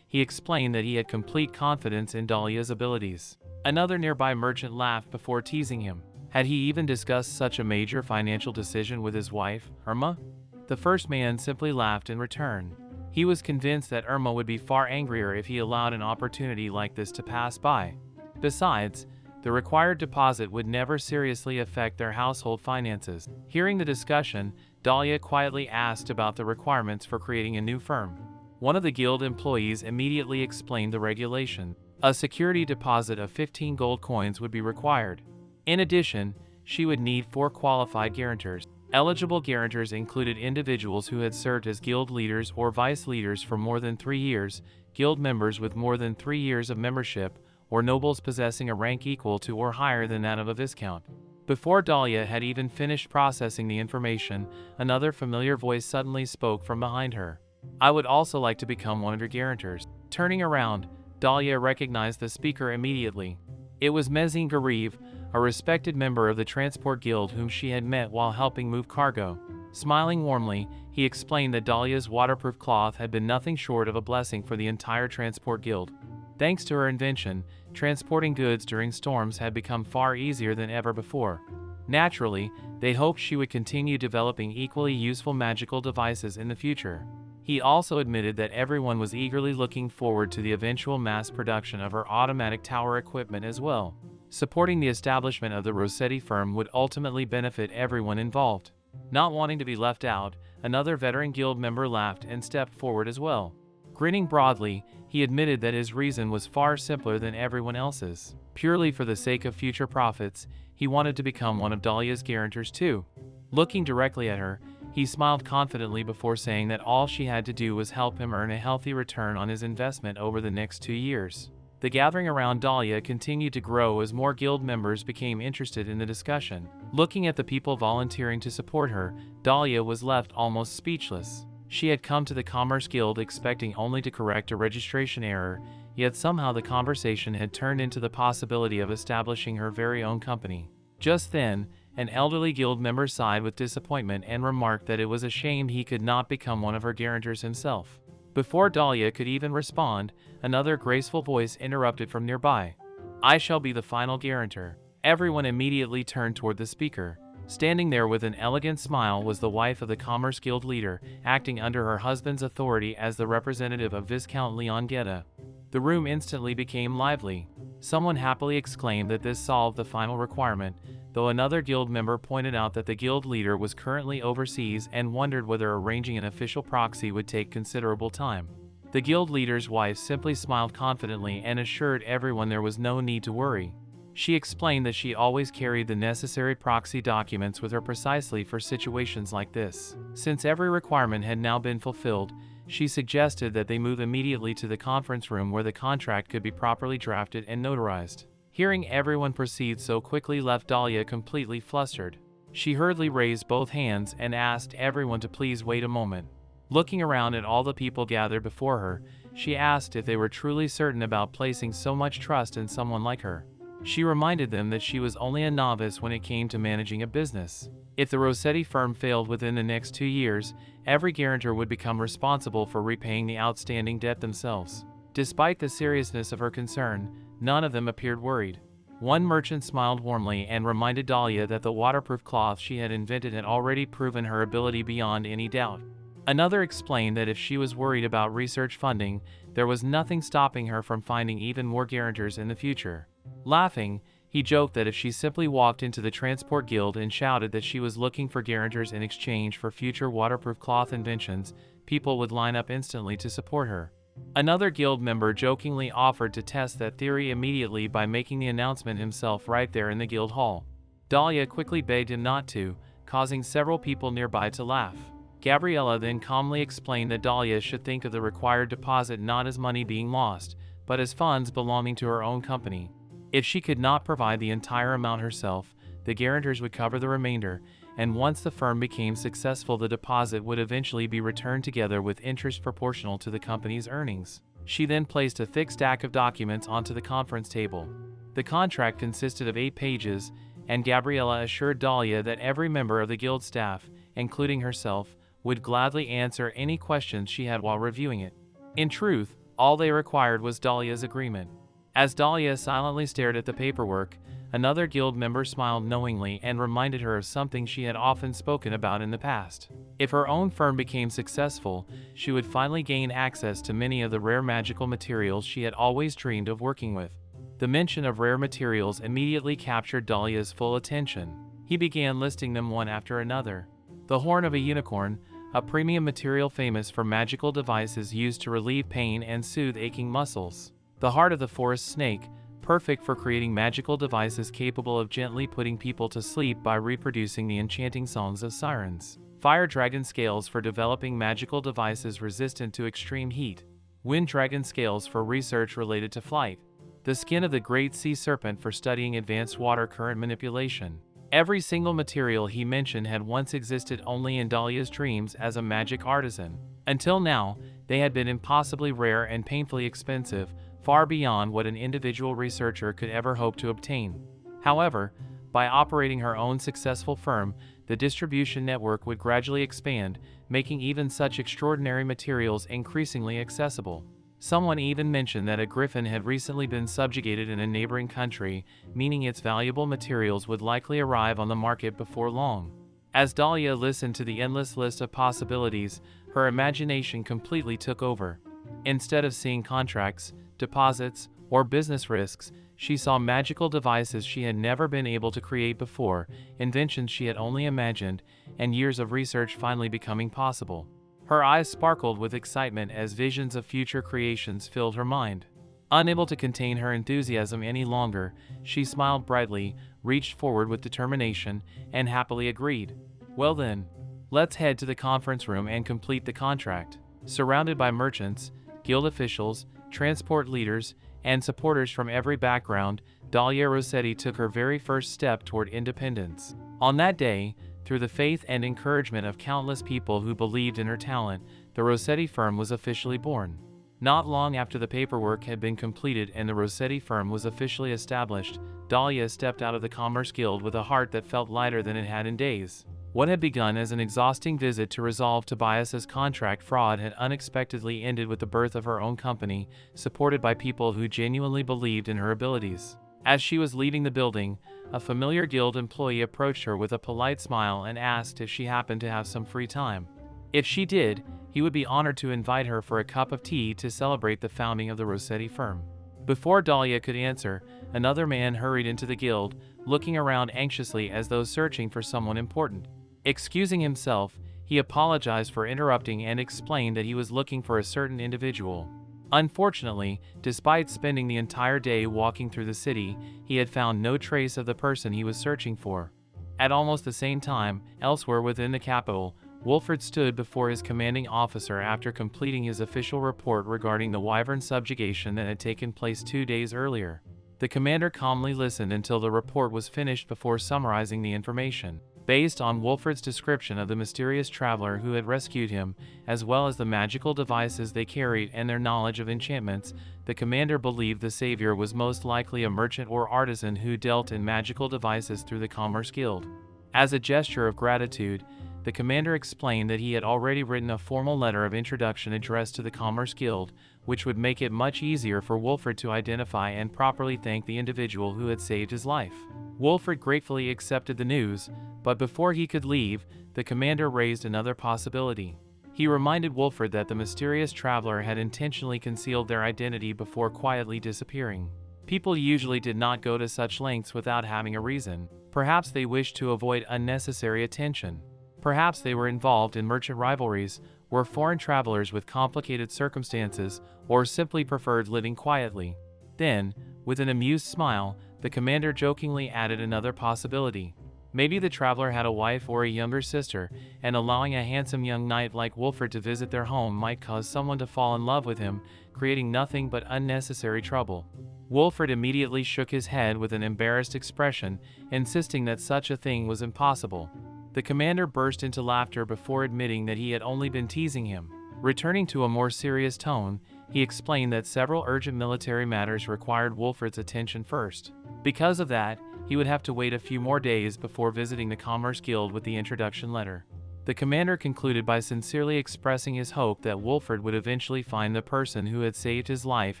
he explained that he had complete confidence in Dahlia's abilities. Another nearby merchant laughed before teasing him. Had he even discussed such a major financial decision with his wife, Irma? The first man simply laughed in return. He was convinced that Irma would be far angrier if he allowed an opportunity like this to pass by. Besides, the required deposit would never seriously affect their household finances. Hearing the discussion, Dahlia quietly asked about the requirements for creating a new firm. One of the guild employees immediately explained the regulation. A security deposit of 15 gold coins would be required. In addition, she would need 4 qualified guarantors. Eligible guarantors included individuals who had served as guild leaders or vice leaders for more than 3 years, guild members with more than 3 years of membership, or nobles possessing a rank equal to or higher than that of a viscount. Before Dahlia had even finished processing the information, another familiar voice suddenly spoke from behind her. "I would also like to become one of your guarantors." Turning around, Dahlia recognized the speaker immediately. It was Mezine Garib, a respected member of the Transport Guild whom she had met while helping move cargo. Smiling warmly, he explained that Dahlia's waterproof cloth had been nothing short of a blessing for the entire Transport Guild. Thanks to her invention, transporting goods during storms had become far easier than ever before. Naturally, they hoped she would continue developing equally useful magical devices in the future. He also admitted that everyone was eagerly looking forward to the eventual mass production of her automatic tower equipment as well. Supporting the establishment of the Rossetti firm would ultimately benefit everyone involved. Not wanting to be left out, another veteran guild member laughed and stepped forward as well. Grinning broadly, he admitted that his reason was far simpler than everyone else's. Purely for the sake of future profits, he wanted to become one of Dahlia's guarantors too. Looking directly at her, he smiled confidently before saying that all she had to do was help him earn a healthy return on his investment over the next 2 years. The gathering around Dahlia continued to grow as more guild members became interested in the discussion. Looking at the people volunteering to support her, Dahlia was left almost speechless. She had come to the Commerce Guild expecting only to correct a registration error, yet somehow the conversation had turned into the possibility of establishing her very own company. Just then, an elderly guild member sighed with disappointment and remarked that it was a shame he could not become one of her guarantors himself. Before Dahlia could even respond, another graceful voice interrupted from nearby. "I shall be the final guarantor." Everyone immediately turned toward the speaker. Standing there with an elegant smile was the wife of the Commerce Guild leader, acting under her husband's authority as the representative of Viscount Leon Guetta. The room instantly became lively. Someone happily exclaimed that this solved the final requirement, though another guild member pointed out that the guild leader was currently overseas and wondered whether arranging an official proxy would take considerable time. The guild leader's wife simply smiled confidently and assured everyone there was no need to worry. She explained that she always carried the necessary proxy documents with her precisely for situations like this. Since every requirement had now been fulfilled, she suggested that they move immediately to the conference room where the contract could be properly drafted and notarized. Hearing everyone proceed so quickly left Dahlia completely flustered. She hurriedly raised both hands and asked everyone to please wait a moment. Looking around at all the people gathered before her, she asked if they were truly certain about placing so much trust in someone like her. She reminded them that she was only a novice when it came to managing a business. If the Rossetti firm failed within the next 2 years, every guarantor would become responsible for repaying the outstanding debt themselves. Despite the seriousness of her concern, none of them appeared worried. One merchant smiled warmly and reminded Dahlia that the waterproof cloth she had invented had already proven her ability beyond any doubt. Another explained that if she was worried about research funding, there was nothing stopping her from finding even more guarantors in the future. Laughing, he joked that if she simply walked into the Transport Guild and shouted that she was looking for guarantors in exchange for future waterproof cloth inventions, people would line up instantly to support her. Another guild member jokingly offered to test that theory immediately by making the announcement himself right there in the guild hall. Dahlia quickly begged him not to, causing several people nearby to laugh. Gabriella then calmly explained that Dahlia should think of the required deposit not as money being lost, but as funds belonging to her own company. If she could not provide the entire amount herself, the guarantors would cover the remainder, and once the firm became successful, the deposit would eventually be returned together with interest proportional to the company's earnings. She then placed a thick stack of documents onto the conference table. The contract consisted of 8 pages, and Gabriella assured Dahlia that every member of the guild staff, including herself, would gladly answer any questions she had while reviewing it. In truth, all they required was Dahlia's agreement. As Dahlia silently stared at the paperwork, another guild member smiled knowingly and reminded her of something she had often spoken about in the past. If her own firm became successful, she would finally gain access to many of the rare magical materials she had always dreamed of working with. The mention of rare materials immediately captured Dahlia's full attention. He began listing them one after another. The horn of a unicorn, a premium material famous for magical devices used to relieve pain and soothe aching muscles. The heart of the forest snake, perfect for creating magical devices capable of gently putting people to sleep by reproducing the enchanting songs of sirens. Fire dragon scales for developing magical devices resistant to extreme heat. Wind dragon scales for research related to flight. The skin of the great sea serpent for studying advanced water current manipulation. Every single material he mentioned had once existed only in Dahlia's dreams as a magic artisan. Until now, they had been impossibly rare and painfully expensive, far beyond what an individual researcher could ever hope to obtain. However, by operating her own successful firm, the distribution network would gradually expand, making even such extraordinary materials increasingly accessible. Someone even mentioned that a griffin had recently been subjugated in a neighboring country, meaning its valuable materials would likely arrive on the market before long. As Dahlia listened to the endless list of possibilities, her imagination completely took over. Instead of seeing contracts, deposits, or business risks, she saw magical devices she had never been able to create before, inventions she had only imagined, and years of research finally becoming possible. Her eyes sparkled with excitement as visions of future creations filled her mind. Unable to contain her enthusiasm any longer, she smiled brightly, reached forward with determination, and happily agreed. Well then, let's head to the conference room and complete the contract. Surrounded by merchants, guild officials, transport leaders, and supporters from every background, Dahlia Rossetti took her very first step toward independence. On that day, through the faith and encouragement of countless people who believed in her talent, the Rossetti firm was officially born. Not long after the paperwork had been completed and the Rossetti firm was officially established, Dahlia stepped out of the Commerce Guild with a heart that felt lighter than it had in days. What had begun as an exhausting visit to resolve Tobias's contract fraud had unexpectedly ended with the birth of her own company, supported by people who genuinely believed in her abilities. As she was leaving the building, a familiar guild employee approached her with a polite smile and asked if she happened to have some free time. If she did, he would be honored to invite her for a cup of tea to celebrate the founding of the Rossetti firm. Before Dahlia could answer, another man hurried into the guild, looking around anxiously as though searching for someone important. Excusing himself, he apologized for interrupting and explained that he was looking for a certain individual. Unfortunately, despite spending the entire day walking through the city, he had found no trace of the person he was searching for. At almost the same time, elsewhere within the capital, Wolford stood before his commanding officer after completing his official report regarding the Wyvern subjugation that had taken place 2 days earlier. The commander calmly listened until the report was finished before summarizing the information. Based on Wolford's description of the mysterious traveler who had rescued him, as well as the magical devices they carried and their knowledge of enchantments, the commander believed the savior was most likely a merchant or artisan who dealt in magical devices through the Commerce Guild. As a gesture of gratitude, the commander explained that he had already written a formal letter of introduction addressed to the Commerce Guild, which would make it much easier for Wolford to identify and properly thank the individual who had saved his life. Wolford gratefully accepted the news, but before he could leave, the commander raised another possibility. He reminded Wolford that the mysterious traveler had intentionally concealed their identity before quietly disappearing. People usually did not go to such lengths without having a reason. Perhaps they wished to avoid unnecessary attention. Perhaps they were involved in merchant rivalries, were foreign travelers with complicated circumstances, or simply preferred living quietly. Then, with an amused smile, the commander jokingly added another possibility. Maybe the traveler had a wife or a younger sister, and allowing a handsome young knight like Wolfert to visit their home might cause someone to fall in love with him, creating nothing but unnecessary trouble. Wolfert immediately shook his head with an embarrassed expression, insisting that such a thing was impossible. The commander burst into laughter before admitting that he had only been teasing him. Returning to a more serious tone, he explained that several urgent military matters required Wolfert's attention first. Because of that, he would have to wait a few more days before visiting the Commerce Guild with the introduction letter. The commander concluded by sincerely expressing his hope that Wolfert would eventually find the person who had saved his life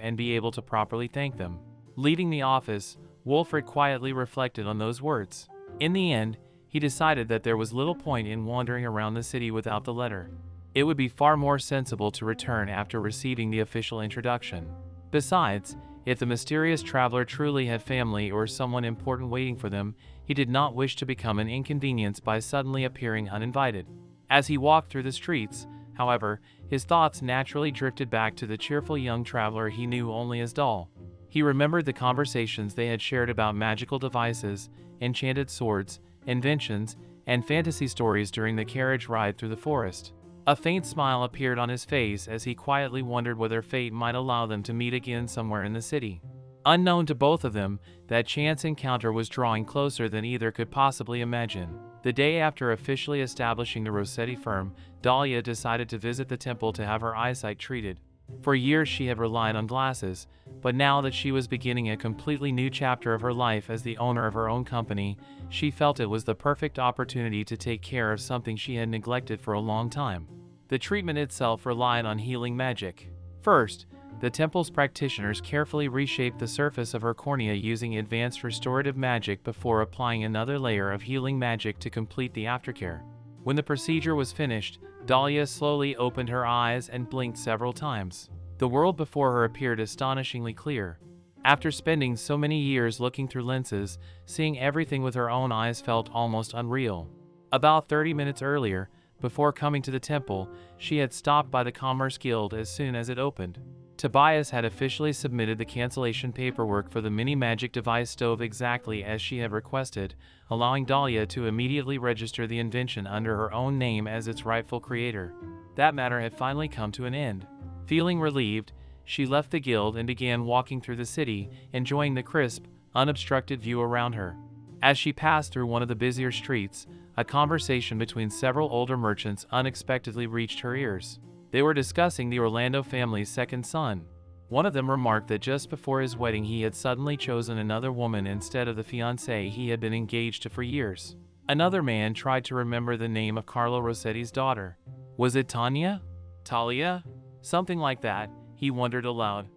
and be able to properly thank them. Leaving the office, Wolfert quietly reflected on those words. In the end, he decided that there was little point in wandering around the city without the letter. It would be far more sensible to return after receiving the official introduction. Besides, if the mysterious traveler truly had family or someone important waiting for them, he did not wish to become an inconvenience by suddenly appearing uninvited. As he walked through the streets, however, his thoughts naturally drifted back to the cheerful young traveler he knew only as Doll. He remembered the conversations they had shared about magical devices, enchanted swords, inventions, and fantasy stories during the carriage ride through the forest. A faint smile appeared on his face as he quietly wondered whether fate might allow them to meet again somewhere in the city. Unknown to both of them, that chance encounter was drawing closer than either could possibly imagine. The day after officially establishing the Rossetti firm, Dahlia decided to visit the temple to have her eyesight treated. For years she had relied on glasses, but now that she was beginning a completely new chapter of her life as the owner of her own company, she felt it was the perfect opportunity to take care of something she had neglected for a long time. The treatment itself relied on healing magic. First, the temple's practitioners carefully reshaped the surface of her cornea using advanced restorative magic before applying another layer of healing magic to complete the aftercare. When the procedure was finished, Dahlia slowly opened her eyes and blinked several times. The world before her appeared astonishingly clear. After spending so many years looking through lenses, seeing everything with her own eyes felt almost unreal. About 30 minutes earlier, before coming to the temple, she had stopped by the Commerce Guild as soon as it opened. Tobias had officially submitted the cancellation paperwork for the mini magic device stove exactly as she had requested, allowing Dahlia to immediately register the invention under her own name as its rightful creator. That matter had finally come to an end. Feeling relieved, she left the guild and began walking through the city, enjoying the crisp, unobstructed view around her. As she passed through one of the busier streets, a conversation between several older merchants unexpectedly reached her ears. They were discussing the Orlando family's second son. One of them remarked that just before his wedding he had suddenly chosen another woman instead of the fiancée he had been engaged to for years. Another man tried to remember the name of Carlo Rossetti's daughter. Was it Tanya? Talia? Something like that, he wondered aloud.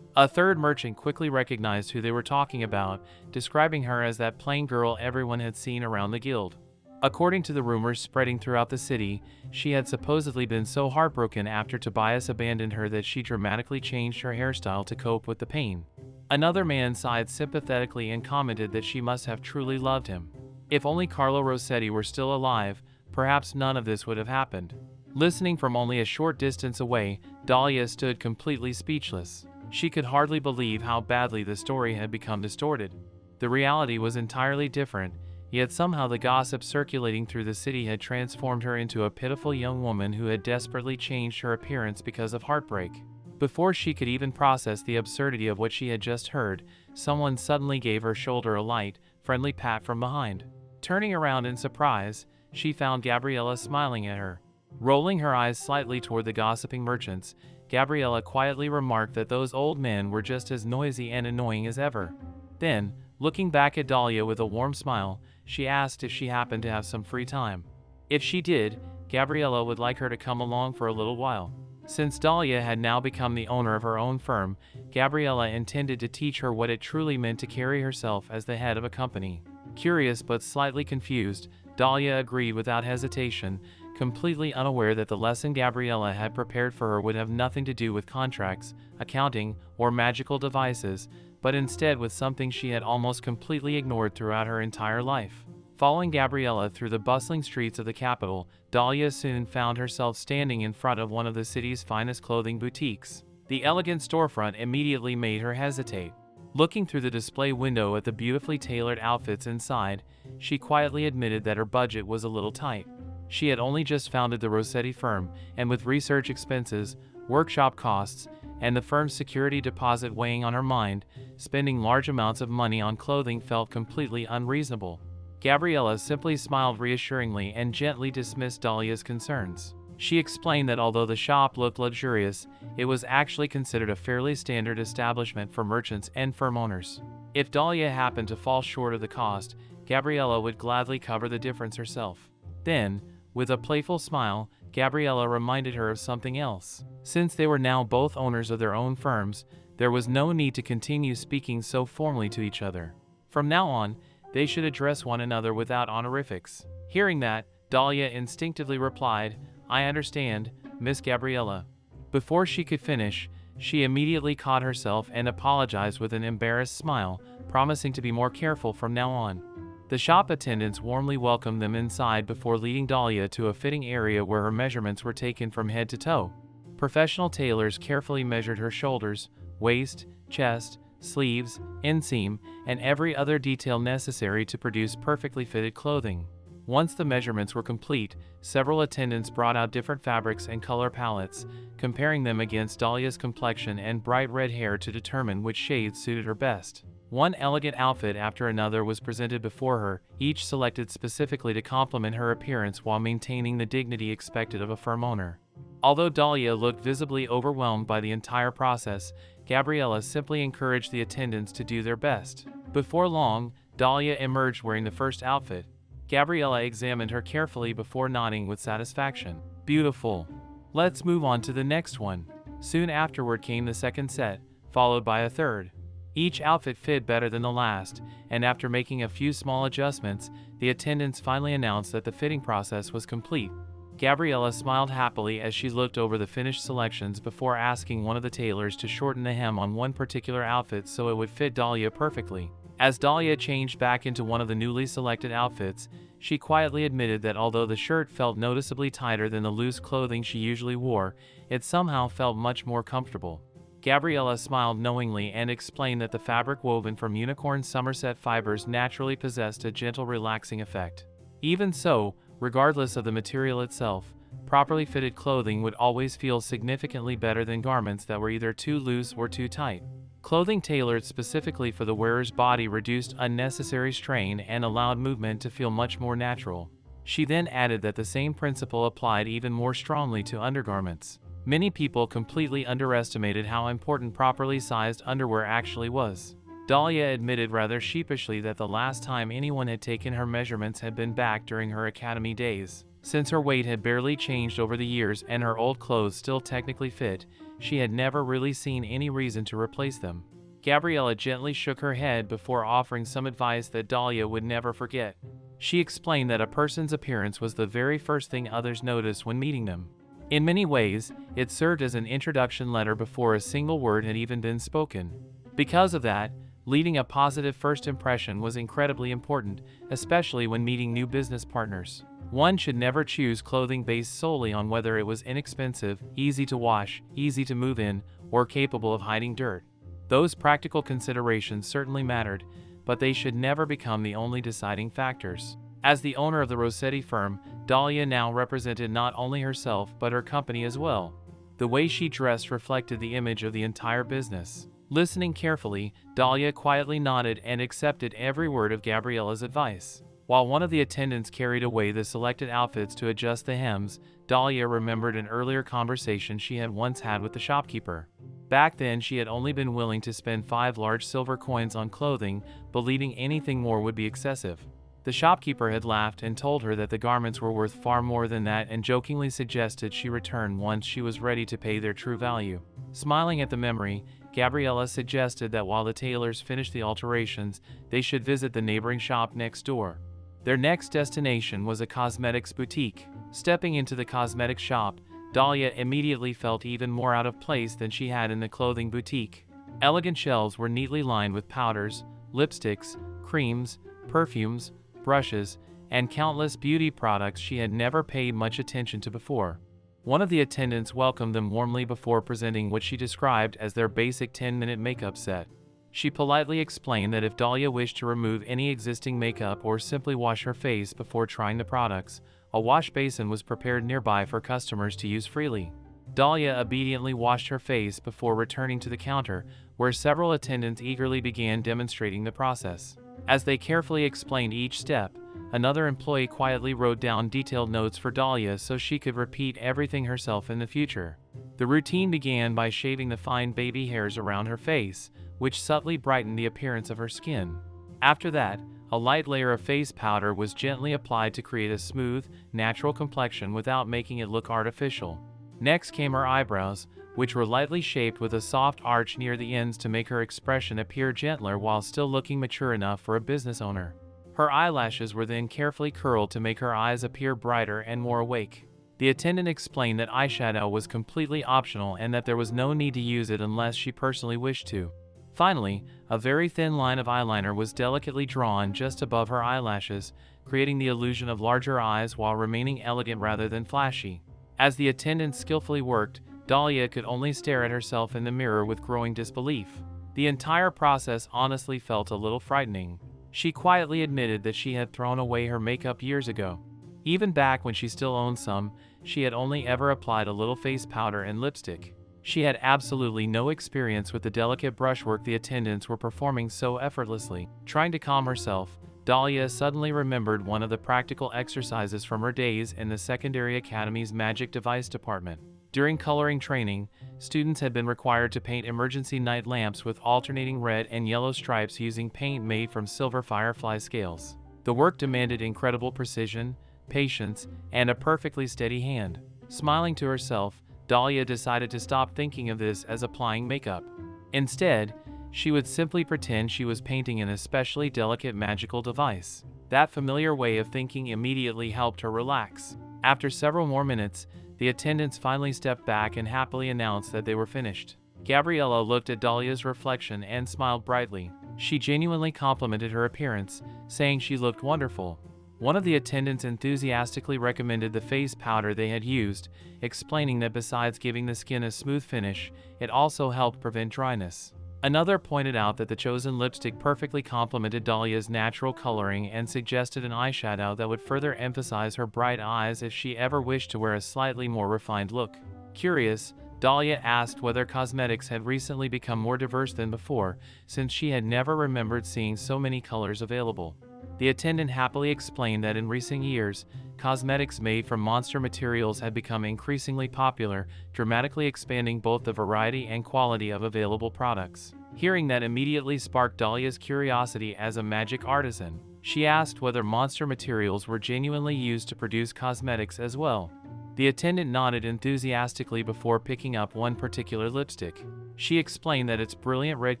A third merchant quickly recognized who they were talking about, describing her as that plain girl everyone had seen around the guild. According to the rumors spreading throughout the city, she had supposedly been so heartbroken after Tobias abandoned her that she dramatically changed her hairstyle to cope with the pain. Another man sighed sympathetically and commented that she must have truly loved him. If only Carlo Rossetti were still alive, perhaps none of this would have happened. Listening from only a short distance away, Dahlia stood completely speechless. She could hardly believe how badly the story had become distorted. The reality was entirely different. Yet somehow the gossip circulating through the city had transformed her into a pitiful young woman who had desperately changed her appearance because of heartbreak. Before she could even process the absurdity of what she had just heard, someone suddenly gave her shoulder a light, friendly pat from behind. Turning around in surprise, she found Gabriella smiling at her. Rolling her eyes slightly toward the gossiping merchants, Gabriella quietly remarked that those old men were just as noisy and annoying as ever. Then, looking back at Dahlia with a warm smile, she asked if she happened to have some free time. If she did, Gabriella would like her to come along for a little while. Since Dahlia had now become the owner of her own firm, Gabriella intended to teach her what it truly meant to carry herself as the head of a company. Curious but slightly confused, Dahlia agreed without hesitation, completely unaware that the lesson Gabriella had prepared for her would have nothing to do with contracts, accounting, or magical devices, but instead with something she had almost completely ignored throughout her entire life. Following Gabriella through the bustling streets of the capital, Dahlia soon found herself standing in front of one of the city's finest clothing boutiques. The elegant storefront immediately made her hesitate. Looking through the display window at the beautifully tailored outfits inside, she quietly admitted that her budget was a little tight. She had only just founded the Rossetti firm, and with research expenses, workshop costs, and the firm's security deposit weighing on her mind, spending large amounts of money on clothing felt completely unreasonable. Gabriella simply smiled reassuringly and gently dismissed Dahlia's concerns. She explained that although the shop looked luxurious, it was actually considered a fairly standard establishment for merchants and firm owners. If Dahlia happened to fall short of the cost, Gabriella would gladly cover the difference herself. Then, with a playful smile, Gabriella reminded her of something else. Since they were now both owners of their own firms, there was no need to continue speaking so formally to each other. From now on, they should address one another without honorifics. Hearing that, Dahlia instinctively replied, "I understand, Miss Gabriella." Before she could finish, she immediately caught herself and apologized with an embarrassed smile, promising to be more careful from now on. The shop attendants warmly welcomed them inside before leading Dahlia to a fitting area where her measurements were taken from head to toe. Professional tailors carefully measured her shoulders, waist, chest, sleeves, inseam, and every other detail necessary to produce perfectly fitted clothing. Once the measurements were complete, several attendants brought out different fabrics and color palettes, comparing them against Dahlia's complexion and bright red hair to determine which shades suited her best. One elegant outfit after another was presented before her, each selected specifically to complement her appearance while maintaining the dignity expected of a firm owner. Although Dahlia looked visibly overwhelmed by the entire process, Gabriella simply encouraged the attendants to do their best. Before long, Dahlia emerged wearing the first outfit. Gabriella examined her carefully before nodding with satisfaction. "Beautiful. Let's move on to the next one." Soon afterward came the second set, followed by a third. Each outfit fit better than the last, and after making a few small adjustments, the attendants finally announced that the fitting process was complete. Gabriella smiled happily as she looked over the finished selections before asking one of the tailors to shorten the hem on one particular outfit so it would fit Dahlia perfectly. As Dahlia changed back into one of the newly selected outfits, she quietly admitted that although the shirt felt noticeably tighter than the loose clothing she usually wore, it somehow felt much more comfortable. Gabriella smiled knowingly and explained that the fabric woven from unicorn Somerset fibers naturally possessed a gentle relaxing effect. Even so, regardless of the material itself, properly fitted clothing would always feel significantly better than garments that were either too loose or too tight. Clothing tailored specifically for the wearer's body reduced unnecessary strain and allowed movement to feel much more natural. She then added that the same principle applied even more strongly to undergarments. Many people completely underestimated how important properly sized underwear actually was. Dahlia admitted rather sheepishly that the last time anyone had taken her measurements had been back during her academy days. Since her weight had barely changed over the years and her old clothes still technically fit, she had never really seen any reason to replace them. Gabriella gently shook her head before offering some advice that Dahlia would never forget. She explained that a person's appearance was the very first thing others noticed when meeting them. In many ways, it served as an introduction letter before a single word had even been spoken. Because of that, leading a positive first impression was incredibly important, especially when meeting new business partners. One should never choose clothing based solely on whether it was inexpensive, easy to wash, easy to move in, or capable of hiding dirt. Those practical considerations certainly mattered, but they should never become the only deciding factors. As the owner of the Rossetti firm, Dahlia now represented not only herself but her company as well. The way she dressed reflected the image of the entire business. Listening carefully, Dahlia quietly nodded and accepted every word of Gabriella's advice. While one of the attendants carried away the selected outfits to adjust the hems, Dahlia remembered an earlier conversation she had once had with the shopkeeper. Back then, she had only been willing to spend 5 large silver coins on clothing, believing anything more would be excessive. The shopkeeper had laughed and told her that the garments were worth far more than that and jokingly suggested she return once she was ready to pay their true value. Smiling at the memory, Gabriella suggested that while the tailors finished the alterations, they should visit the neighboring shop next door. Their next destination was a cosmetics boutique. Stepping into the cosmetics shop, Dahlia immediately felt even more out of place than she had in the clothing boutique. Elegant shelves were neatly lined with powders, lipsticks, creams, perfumes, brushes, and countless beauty products she had never paid much attention to before. One of the attendants welcomed them warmly before presenting what she described as their basic 10-minute makeup set. She politely explained that if Dahlia wished to remove any existing makeup or simply wash her face before trying the products, a wash basin was prepared nearby for customers to use freely. Dahlia obediently washed her face before returning to the counter, where several attendants eagerly began demonstrating the process. As they carefully explained each step, another employee quietly wrote down detailed notes for Dahlia so she could repeat everything herself in the future. The routine began by shaving the fine baby hairs around her face, which subtly brightened the appearance of her skin. After that, a light layer of face powder was gently applied to create a smooth, natural complexion without making it look artificial. Next came her eyebrows, which were lightly shaped with a soft arch near the ends to make her expression appear gentler while still looking mature enough for a business owner. Her eyelashes were then carefully curled to make her eyes appear brighter and more awake. The attendant explained that eyeshadow was completely optional and that there was no need to use it unless she personally wished to. Finally, a very thin line of eyeliner was delicately drawn just above her eyelashes, creating the illusion of larger eyes while remaining elegant rather than flashy. As the attendant skillfully worked, Dahlia could only stare at herself in the mirror with growing disbelief. The entire process honestly felt a little frightening. She quietly admitted that she had thrown away her makeup years ago. Even back when she still owned some, she had only ever applied a little face powder and lipstick. She had absolutely no experience with the delicate brushwork the attendants were performing so effortlessly. Trying to calm herself, Dahlia suddenly remembered one of the practical exercises from her days in the Secondary Academy's Magic Device Department. During coloring training, students had been required to paint emergency night lamps with alternating red and yellow stripes using paint made from silver firefly scales. The work demanded incredible precision, patience, and a perfectly steady hand. Smiling to herself, Dahlia decided to stop thinking of this as applying makeup. Instead, she would simply pretend she was painting an especially delicate magical device. That familiar way of thinking immediately helped her relax. After several more minutes, the attendants finally stepped back and happily announced that they were finished. Gabriella looked at Dahlia's reflection and smiled brightly. She genuinely complimented her appearance, saying she looked wonderful. One of the attendants enthusiastically recommended the face powder they had used, explaining that besides giving the skin a smooth finish, it also helped prevent dryness. Another pointed out that the chosen lipstick perfectly complemented Dahlia's natural coloring and suggested an eyeshadow that would further emphasize her bright eyes if she ever wished to wear a slightly more refined look. Curious, Dahlia asked whether cosmetics had recently become more diverse than before, since she had never remembered seeing so many colors available. The attendant happily explained that in recent years, cosmetics made from monster materials had become increasingly popular, dramatically expanding both the variety and quality of available products. Hearing that immediately sparked Dahlia's curiosity as a magic artisan. She asked whether monster materials were genuinely used to produce cosmetics as well. The attendant nodded enthusiastically before picking up one particular lipstick. She explained that its brilliant red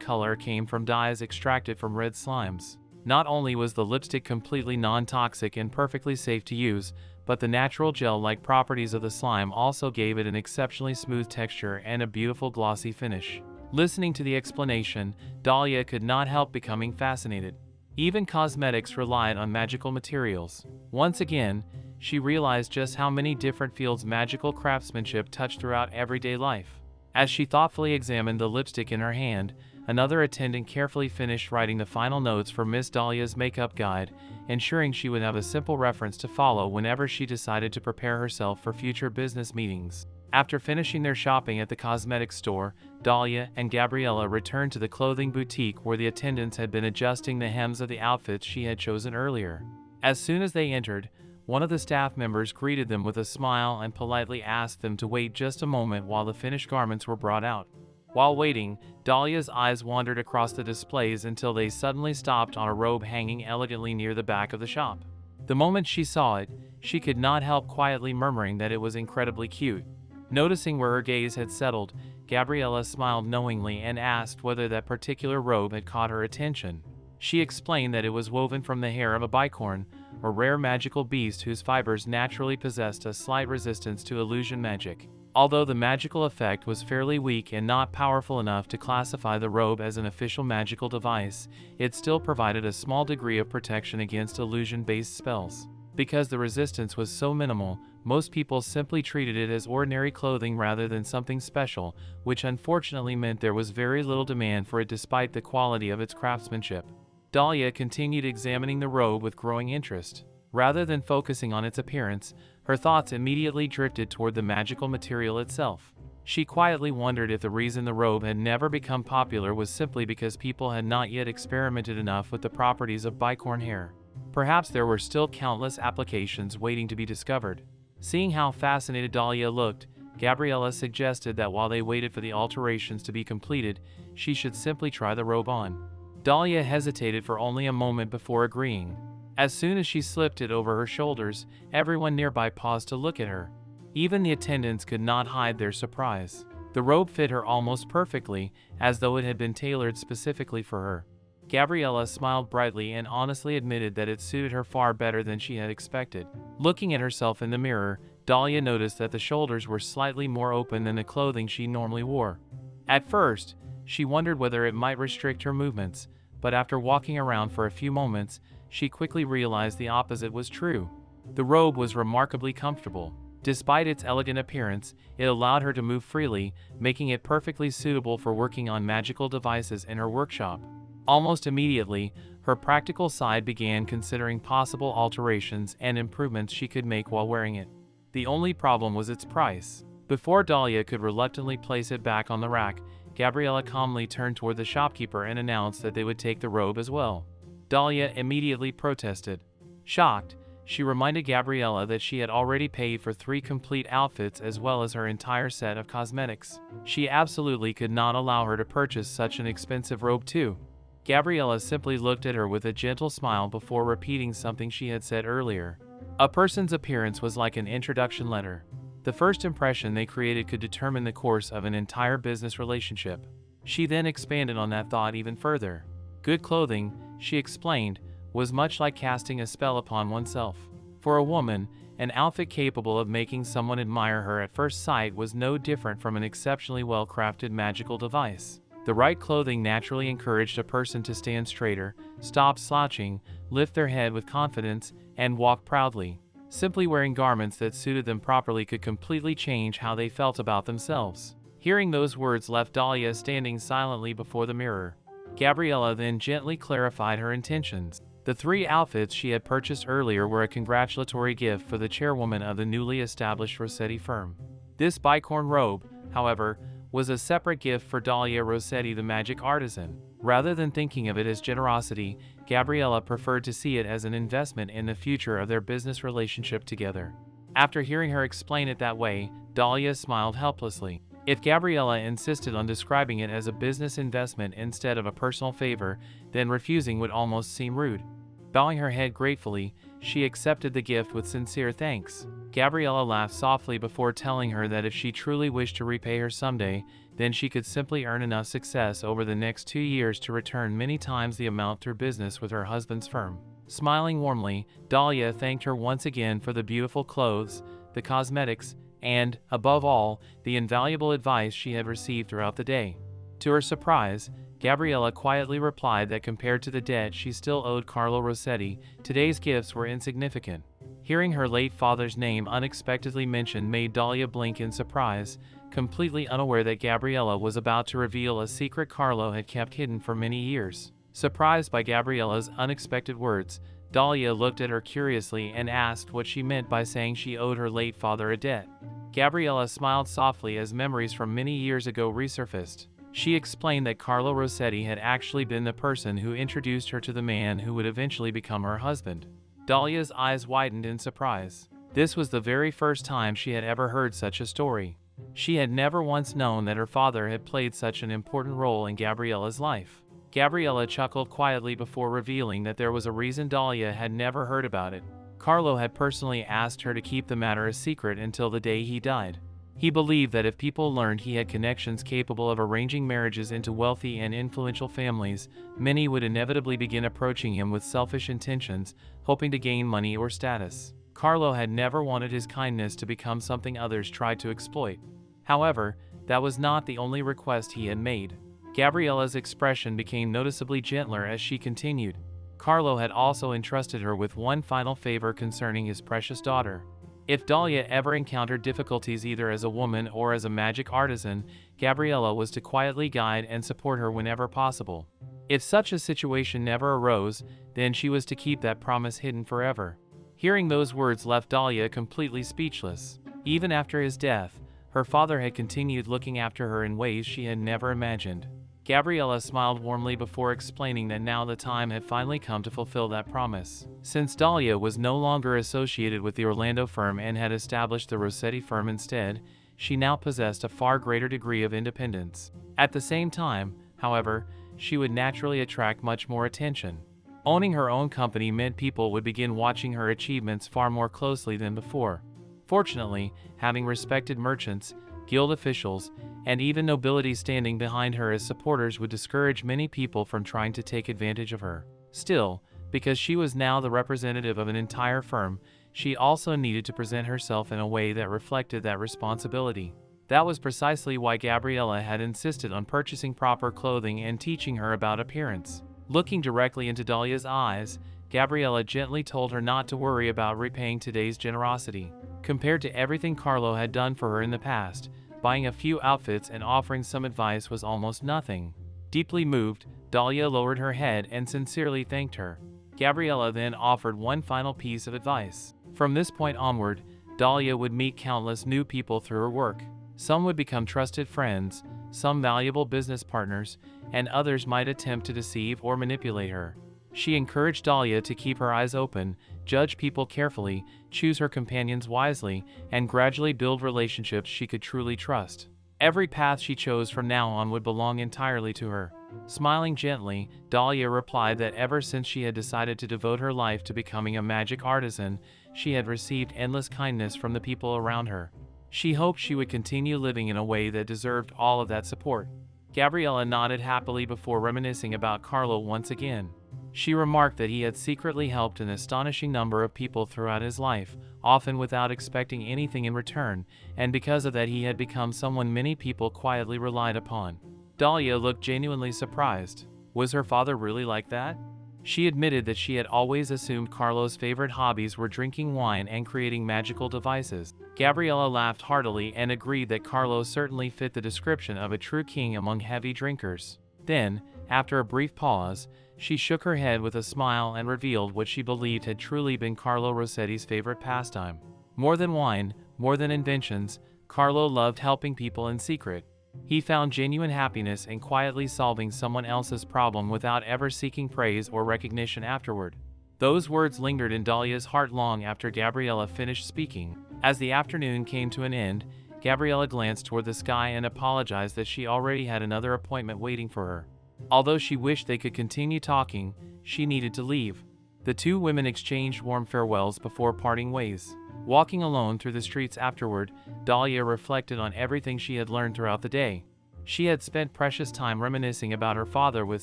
color came from dyes extracted from red slimes. Not only was the lipstick completely non-toxic and perfectly safe to use, but the natural gel-like properties of the slime also gave it an exceptionally smooth texture and a beautiful glossy finish. Listening to the explanation, Dahlia could not help becoming fascinated. Even cosmetics relied on magical materials. Once again, she realized just how many different fields magical craftsmanship touched throughout everyday life. As she thoughtfully examined the lipstick in her hand, another attendant carefully finished writing the final notes for Miss Dahlia's makeup guide, ensuring she would have a simple reference to follow whenever she decided to prepare herself for future business meetings. After finishing their shopping at the cosmetics store, Dahlia and Gabriella returned to the clothing boutique where the attendants had been adjusting the hems of the outfits she had chosen earlier. As soon as they entered, one of the staff members greeted them with a smile and politely asked them to wait just a moment while the finished garments were brought out. While waiting, Dahlia's eyes wandered across the displays until they suddenly stopped on a robe hanging elegantly near the back of the shop. The moment she saw it, she could not help quietly murmuring that it was incredibly cute. Noticing where her gaze had settled, Gabriella smiled knowingly and asked whether that particular robe had caught her attention. She explained that it was woven from the hair of a bicorn, a rare magical beast whose fibers naturally possessed a slight resistance to illusion magic. Although the magical effect was fairly weak and not powerful enough to classify the robe as an official magical device, it still provided a small degree of protection against illusion-based spells. Because the resistance was so minimal, most people simply treated it as ordinary clothing rather than something special, which unfortunately meant there was very little demand for it despite the quality of its craftsmanship. Dahlia continued examining the robe with growing interest. Rather than focusing on its appearance, her thoughts immediately drifted toward the magical material itself. She quietly wondered if the reason the robe had never become popular was simply because people had not yet experimented enough with the properties of bicorn hair. Perhaps there were still countless applications waiting to be discovered. Seeing how fascinated Dahlia looked, Gabriella suggested that while they waited for the alterations to be completed, she should simply try the robe on. Dahlia hesitated for only a moment before agreeing. As soon as she slipped it over her shoulders, everyone nearby paused to look at her. Even the attendants could not hide their surprise. The robe fit her almost perfectly, as though it had been tailored specifically for her. Gabriella smiled brightly and honestly admitted that it suited her far better than she had expected. Looking at herself in the mirror, Dahlia noticed that the shoulders were slightly more open than the clothing she normally wore. At first, she wondered whether it might restrict her movements, but after walking around for a few moments, she quickly realized the opposite was true. The robe was remarkably comfortable. Despite its elegant appearance, it allowed her to move freely, making it perfectly suitable for working on magical devices in her workshop. Almost immediately, her practical side began considering possible alterations and improvements she could make while wearing it. The only problem was its price. Before Dahlia could reluctantly place it back on the rack, Gabriella calmly turned toward the shopkeeper and announced that they would take the robe as well. Dahlia immediately protested. Shocked, she reminded Gabriella that she had already paid for 3 complete outfits as well as her entire set of cosmetics. She absolutely could not allow her to purchase such an expensive robe too. Gabriella simply looked at her with a gentle smile before repeating something she had said earlier. A person's appearance was like an introduction letter. The first impression they created could determine the course of an entire business relationship. She then expanded on that thought even further. Good clothing, she explained, was much like casting a spell upon oneself. For a woman, an outfit capable of making someone admire her at first sight was no different from an exceptionally well-crafted magical device. The right clothing naturally encouraged a person to stand straighter, stop slouching, lift their head with confidence, and walk proudly. Simply wearing garments that suited them properly could completely change how they felt about themselves. Hearing those words left Dahlia standing silently before the mirror. Gabriella then gently clarified her intentions. The 3 outfits she had purchased earlier were a congratulatory gift for the chairwoman of the newly established Rossetti firm. This bicorn robe, however, was a separate gift for Dahlia Rossetti, the magic artisan. Rather than thinking of it as generosity, Gabriella preferred to see it as an investment in the future of their business relationship together. After hearing her explain it that way, Dahlia smiled helplessly. If Gabriella insisted on describing it as a business investment instead of a personal favor, then refusing would almost seem rude. Bowing her head gratefully, she accepted the gift with sincere thanks. Gabriella laughed softly before telling her that if she truly wished to repay her someday, then she could simply earn enough success over the next 2 years to return many times the amount through business with her husband's firm. Smiling warmly, Dahlia thanked her once again for the beautiful clothes, the cosmetics, and, above all, the invaluable advice she had received throughout the day. To her surprise, Gabriella quietly replied that compared to the debt she still owed Carlo Rossetti, today's gifts were insignificant. Hearing her late father's name unexpectedly mentioned made Dahlia blink in surprise, completely unaware that Gabriella was about to reveal a secret Carlo had kept hidden for many years. Surprised by Gabriella's unexpected words, Dahlia looked at her curiously and asked what she meant by saying she owed her late father a debt. Gabriella smiled softly as memories from many years ago resurfaced. She explained that Carlo Rossetti had actually been the person who introduced her to the man who would eventually become her husband. Dahlia's eyes widened in surprise. This was the very first time she had ever heard such a story. She had never once known that her father had played such an important role in Gabriella's life. Gabriella chuckled quietly before revealing that there was a reason Dahlia had never heard about it. Carlo had personally asked her to keep the matter a secret until the day he died. He believed that if people learned he had connections capable of arranging marriages into wealthy and influential families, many would inevitably begin approaching him with selfish intentions, hoping to gain money or status. Carlo had never wanted his kindness to become something others tried to exploit. However, that was not the only request he had made. Gabriella's expression became noticeably gentler as she continued. Carlo had also entrusted her with one final favor concerning his precious daughter. If Dahlia ever encountered difficulties either as a woman or as a magic artisan, Gabriella was to quietly guide and support her whenever possible. If such a situation never arose, then she was to keep that promise hidden forever. Hearing those words left Dahlia completely speechless. Even after his death, her father had continued looking after her in ways she had never imagined. Gabriella smiled warmly before explaining that now the time had finally come to fulfill that promise. Since Dahlia was no longer associated with the Orlando firm and had established the Rossetti firm instead, she now possessed a far greater degree of independence. At the same time, however, she would naturally attract much more attention. Owning her own company meant people would begin watching her achievements far more closely than before. Fortunately, having respected merchants, guild officials, and even nobility standing behind her as supporters would discourage many people from trying to take advantage of her. Still, because she was now the representative of an entire firm, she also needed to present herself in a way that reflected that responsibility. That was precisely why Gabriella had insisted on purchasing proper clothing and teaching her about appearance. Looking directly into Dahlia's eyes, Gabriella gently told her not to worry about repaying today's generosity. Compared to everything Carlo had done for her in the past, buying a few outfits and offering some advice was almost nothing. Deeply moved, Dahlia lowered her head and sincerely thanked her. Gabriella then offered one final piece of advice. From this point onward, Dahlia would meet countless new people through her work. Some would become trusted friends, some valuable business partners, and others might attempt to deceive or manipulate her. She encouraged Dahlia to keep her eyes open, judge people carefully, choose her companions wisely, and gradually build relationships she could truly trust. Every path she chose from now on would belong entirely to her. Smiling gently, Dahlia replied that ever since she had decided to devote her life to becoming a magic artisan, she had received endless kindness from the people around her. She hoped she would continue living in a way that deserved all of that support. Gabriella nodded happily before reminiscing about Carlo once again. She remarked that he had secretly helped an astonishing number of people throughout his life, often without expecting anything in return, and because of that he had become someone many people quietly relied upon. Dahlia looked genuinely surprised. Was her father really like that? She admitted that she had always assumed Carlo's favorite hobbies were drinking wine and creating magical devices. Gabriella laughed heartily and agreed that Carlo certainly fit the description of a true king among heavy drinkers. Then, after a brief pause, she shook her head with a smile and revealed what she believed had truly been Carlo Rossetti's favorite pastime. More than wine, more than inventions, Carlo loved helping people in secret. He found genuine happiness in quietly solving someone else's problem without ever seeking praise or recognition afterward. Those words lingered in Dahlia's heart long after Gabriella finished speaking. As the afternoon came to an end, Gabriella glanced toward the sky and apologized that she already had another appointment waiting for her. Although she wished they could continue talking, she needed to leave. The two women exchanged warm farewells before parting ways. Walking alone through the streets afterward, Dahlia reflected on everything she had learned throughout the day. She had spent precious time reminiscing about her father with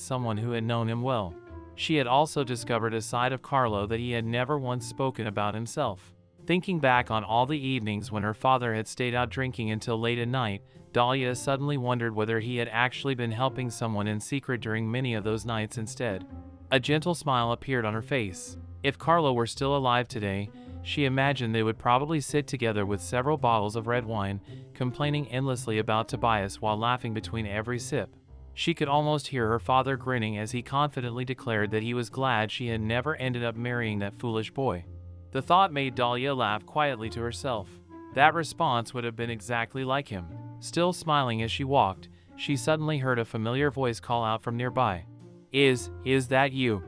someone who had known him well. She had also discovered a side of Carlo that he had never once spoken about himself. Thinking back on all the evenings when her father had stayed out drinking until late at night, Dahlia suddenly wondered whether he had actually been helping someone in secret during many of those nights instead. A gentle smile appeared on her face. If Carlo were still alive today, she imagined they would probably sit together with several bottles of red wine, complaining endlessly about Tobias while laughing between every sip. She could almost hear her father grinning as he confidently declared that he was glad she had never ended up marrying that foolish boy. The thought made Dahlia laugh quietly to herself. That response would have been exactly like him. Still smiling as she walked, she suddenly heard a familiar voice call out from nearby. Is that you,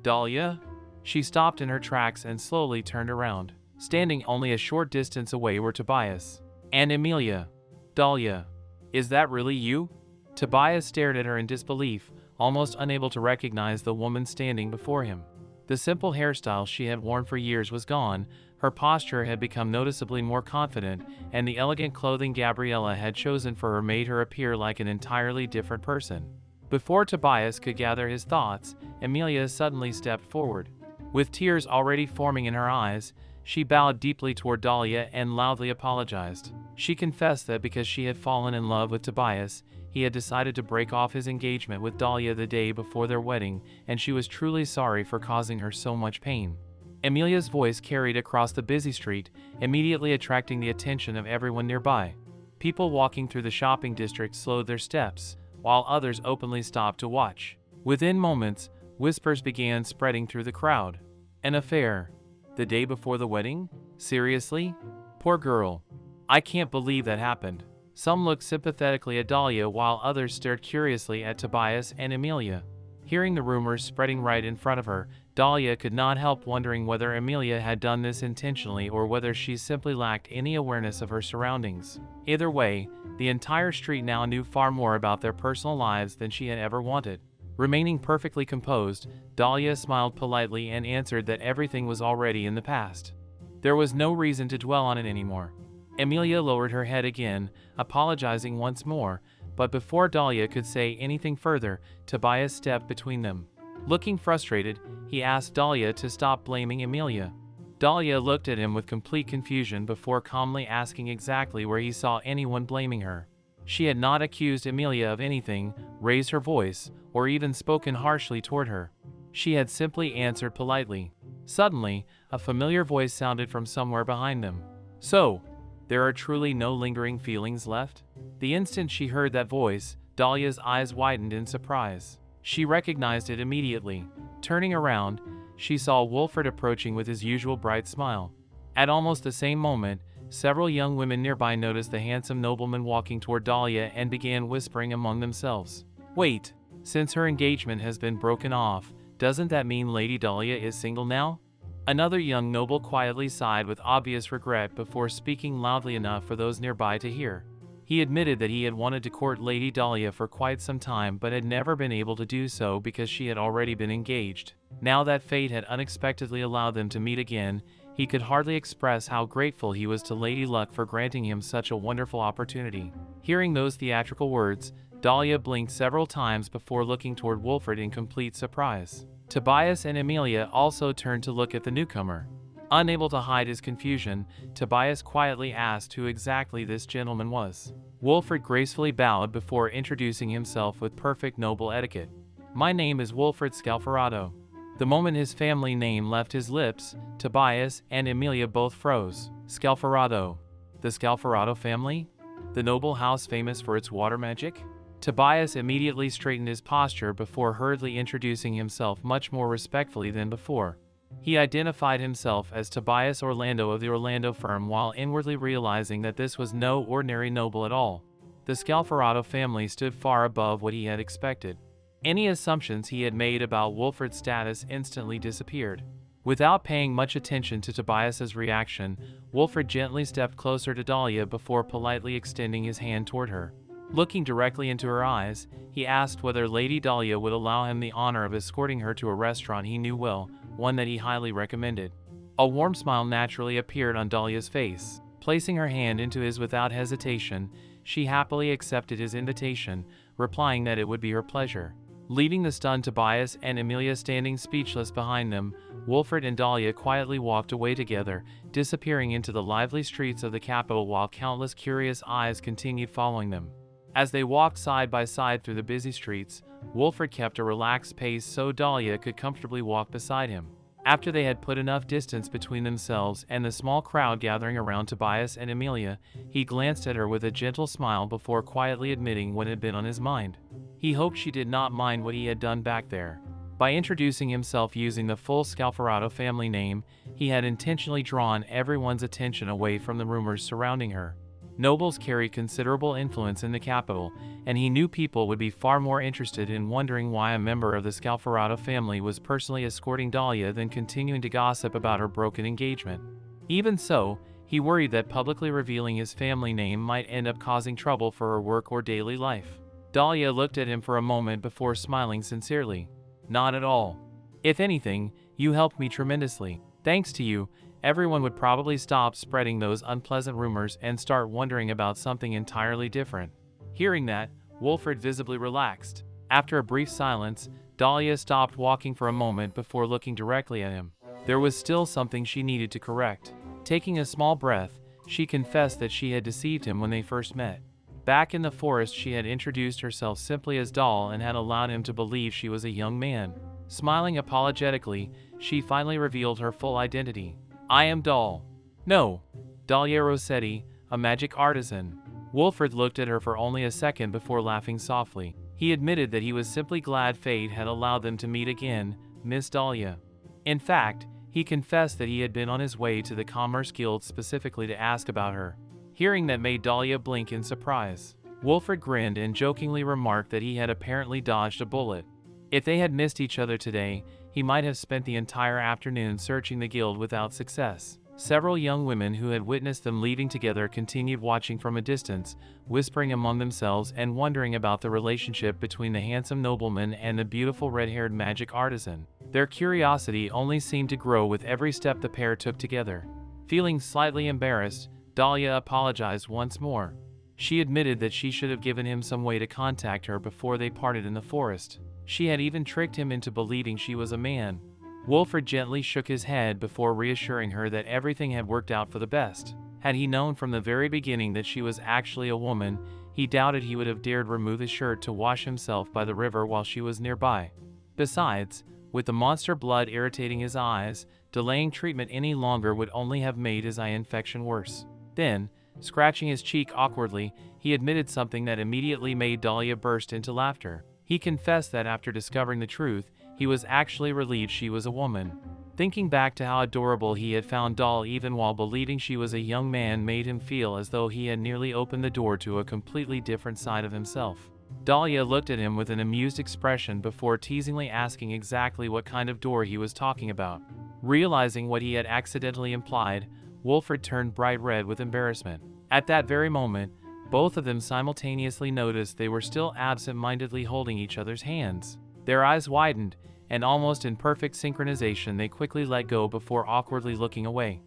Dahlia?" She stopped in her tracks and slowly turned around. Standing only a short distance away were Tobias and Emilia. "Dahlia, is that really you?" Tobias stared at her in disbelief, almost unable to recognize the woman standing before him. The simple hairstyle she had worn for years was gone, her posture had become noticeably more confident, and the elegant clothing Gabriella had chosen for her made her appear like an entirely different person. Before Tobias could gather his thoughts, Emilia suddenly stepped forward. With tears already forming in her eyes, she bowed deeply toward Dahlia and loudly apologized. She confessed that because she had fallen in love with Tobias, he had decided to break off his engagement with Dahlia the day before their wedding, and she was truly sorry for causing her so much pain. Emilia's voice carried across the busy street, immediately attracting the attention of everyone nearby. People walking through the shopping district slowed their steps, while others openly stopped to watch. Within moments, whispers began spreading through the crowd. An affair. The day before the wedding? Seriously? Poor girl. I can't believe that happened. Some looked sympathetically at Dahlia while others stared curiously at Tobias and Emilia. Hearing the rumors spreading right in front of her, Dahlia could not help wondering whether Emilia had done this intentionally or whether she simply lacked any awareness of her surroundings. Either way, the entire street now knew far more about their personal lives than she had ever wanted. Remaining perfectly composed, Dahlia smiled politely and answered that everything was already in the past. There was no reason to dwell on it anymore. Emilia lowered her head again, apologizing once more, but before Dahlia could say anything further, Tobias stepped between them. Looking frustrated, he asked Dahlia to stop blaming Emilia. Dahlia looked at him with complete confusion before calmly asking exactly where he saw anyone blaming her. She had not accused Emilia of anything, raised her voice, or even spoken harshly toward her. She had simply answered politely. Suddenly, a familiar voice sounded from somewhere behind them. "So, there are truly no lingering feelings left?" The instant she heard that voice, Dahlia's eyes widened in surprise. She recognized it immediately. Turning around, she saw Wolfert approaching with his usual bright smile. At almost the same moment, several young women nearby noticed the handsome nobleman walking toward Dahlia and began whispering among themselves. "Wait, since her engagement has been broken off, doesn't that mean Lady Dahlia is single now?" Another young noble quietly sighed with obvious regret before speaking loudly enough for those nearby to hear. He admitted that he had wanted to court Lady Dahlia for quite some time but had never been able to do so because she had already been engaged. Now that fate had unexpectedly allowed them to meet again, he could hardly express how grateful he was to Lady Luck for granting him such a wonderful opportunity. Hearing those theatrical words, Dahlia blinked several times before looking toward Wolfert in complete surprise. Tobias and Emilia also turned to look at the newcomer. Unable to hide his confusion, Tobias quietly asked who exactly this gentleman was. Wolfert gracefully bowed before introducing himself with perfect noble etiquette. "My name is Wolfert Scalfarado." The moment his family name left his lips, Tobias and Emilia both froze. Scalfarado. The Scalfarado family? The noble house famous for its water magic? Tobias immediately straightened his posture before hurriedly introducing himself much more respectfully than before. He identified himself as Tobias Orlando of the Orlando firm while inwardly realizing that this was no ordinary noble at all. The Scalfarado family stood far above what he had expected. Any assumptions he had made about Wolfert's status instantly disappeared. Without paying much attention to Tobias's reaction, Wolfert gently stepped closer to Dahlia before politely extending his hand toward her. Looking directly into her eyes, he asked whether Lady Dahlia would allow him the honor of escorting her to a restaurant he knew well, one that he highly recommended. A warm smile naturally appeared on Dahlia's face. Placing her hand into his without hesitation, she happily accepted his invitation, replying that it would be her pleasure. Leaving the stunned Tobias and Emilia standing speechless behind them, Wolfert and Dahlia quietly walked away together, disappearing into the lively streets of the capital while countless curious eyes continued following them. As they walked side by side through the busy streets, Wolfert kept a relaxed pace so Dahlia could comfortably walk beside him. After they had put enough distance between themselves and the small crowd gathering around Tobias and Emilia, he glanced at her with a gentle smile before quietly admitting what had been on his mind. He hoped she did not mind what he had done back there. By introducing himself using the full Scalfarado family name, he had intentionally drawn everyone's attention away from the rumors surrounding her. Nobles carry considerable influence in the capital, and he knew people would be far more interested in wondering why a member of the Scalfarado family was personally escorting Dahlia than continuing to gossip about her broken engagement. Even so, he worried that publicly revealing his family name might end up causing trouble for her work or daily life. Dahlia looked at him for a moment before smiling sincerely. "Not at all. If anything, you helped me tremendously. Thanks to you, everyone would probably stop spreading those unpleasant rumors and start wondering about something entirely different." Hearing that, Wolfert visibly relaxed. After a brief silence, Dahlia stopped walking for a moment before looking directly at him. there was still something she needed to correct. Taking a small breath, she confessed that she had deceived him when they first met. Back in the forest, she had introduced herself simply as Doll and had allowed him to believe she was a young man. Smiling apologetically, she finally revealed her full identity. "I am Doll." "No, Dahlia Rossetti, a magic artisan." Wolfert looked at her for only a second before laughing softly. He admitted that he was simply glad fate had allowed them to meet again, Miss Dahlia. In fact, he confessed that he had been on his way to the Commerce Guild specifically to ask about her. Hearing that made Dahlia blink in surprise. Wolfert grinned and jokingly remarked that he had apparently dodged a bullet. If they had missed each other today, he might have spent the entire afternoon searching the guild without success. Several young women who had witnessed them leaving together continued watching from a distance, whispering among themselves and wondering about the relationship between the handsome nobleman and the beautiful red-haired magic artisan. Their curiosity only seemed to grow with every step the pair took together. Feeling slightly embarrassed, Dahlia apologized once more. She admitted that she should have given him some way to contact her before they parted in the forest. She had even tricked him into believing she was a man. Wolfert gently shook his head before reassuring her that everything had worked out for the best. Had he known from the very beginning that she was actually a woman, he doubted he would have dared remove his shirt to wash himself by the river while she was nearby. Besides, with the monster blood irritating his eyes, delaying treatment any longer would only have made his eye infection worse. Then, scratching his cheek awkwardly, he admitted something that immediately made Dahlia burst into laughter. He confessed that after discovering the truth, he was actually relieved she was a woman. Thinking back to how adorable he had found Doll even while believing she was a young man made him feel as though he had nearly opened the door to a completely different side of himself. Dahlia looked at him with an amused expression before teasingly asking exactly what kind of door he was talking about. Realizing what he had accidentally implied, Wolfert turned bright red with embarrassment. At that very moment, both of them simultaneously noticed they were still absent-mindedly holding each other's hands. Their eyes widened, and almost in perfect synchronization they quickly let go before awkwardly looking away.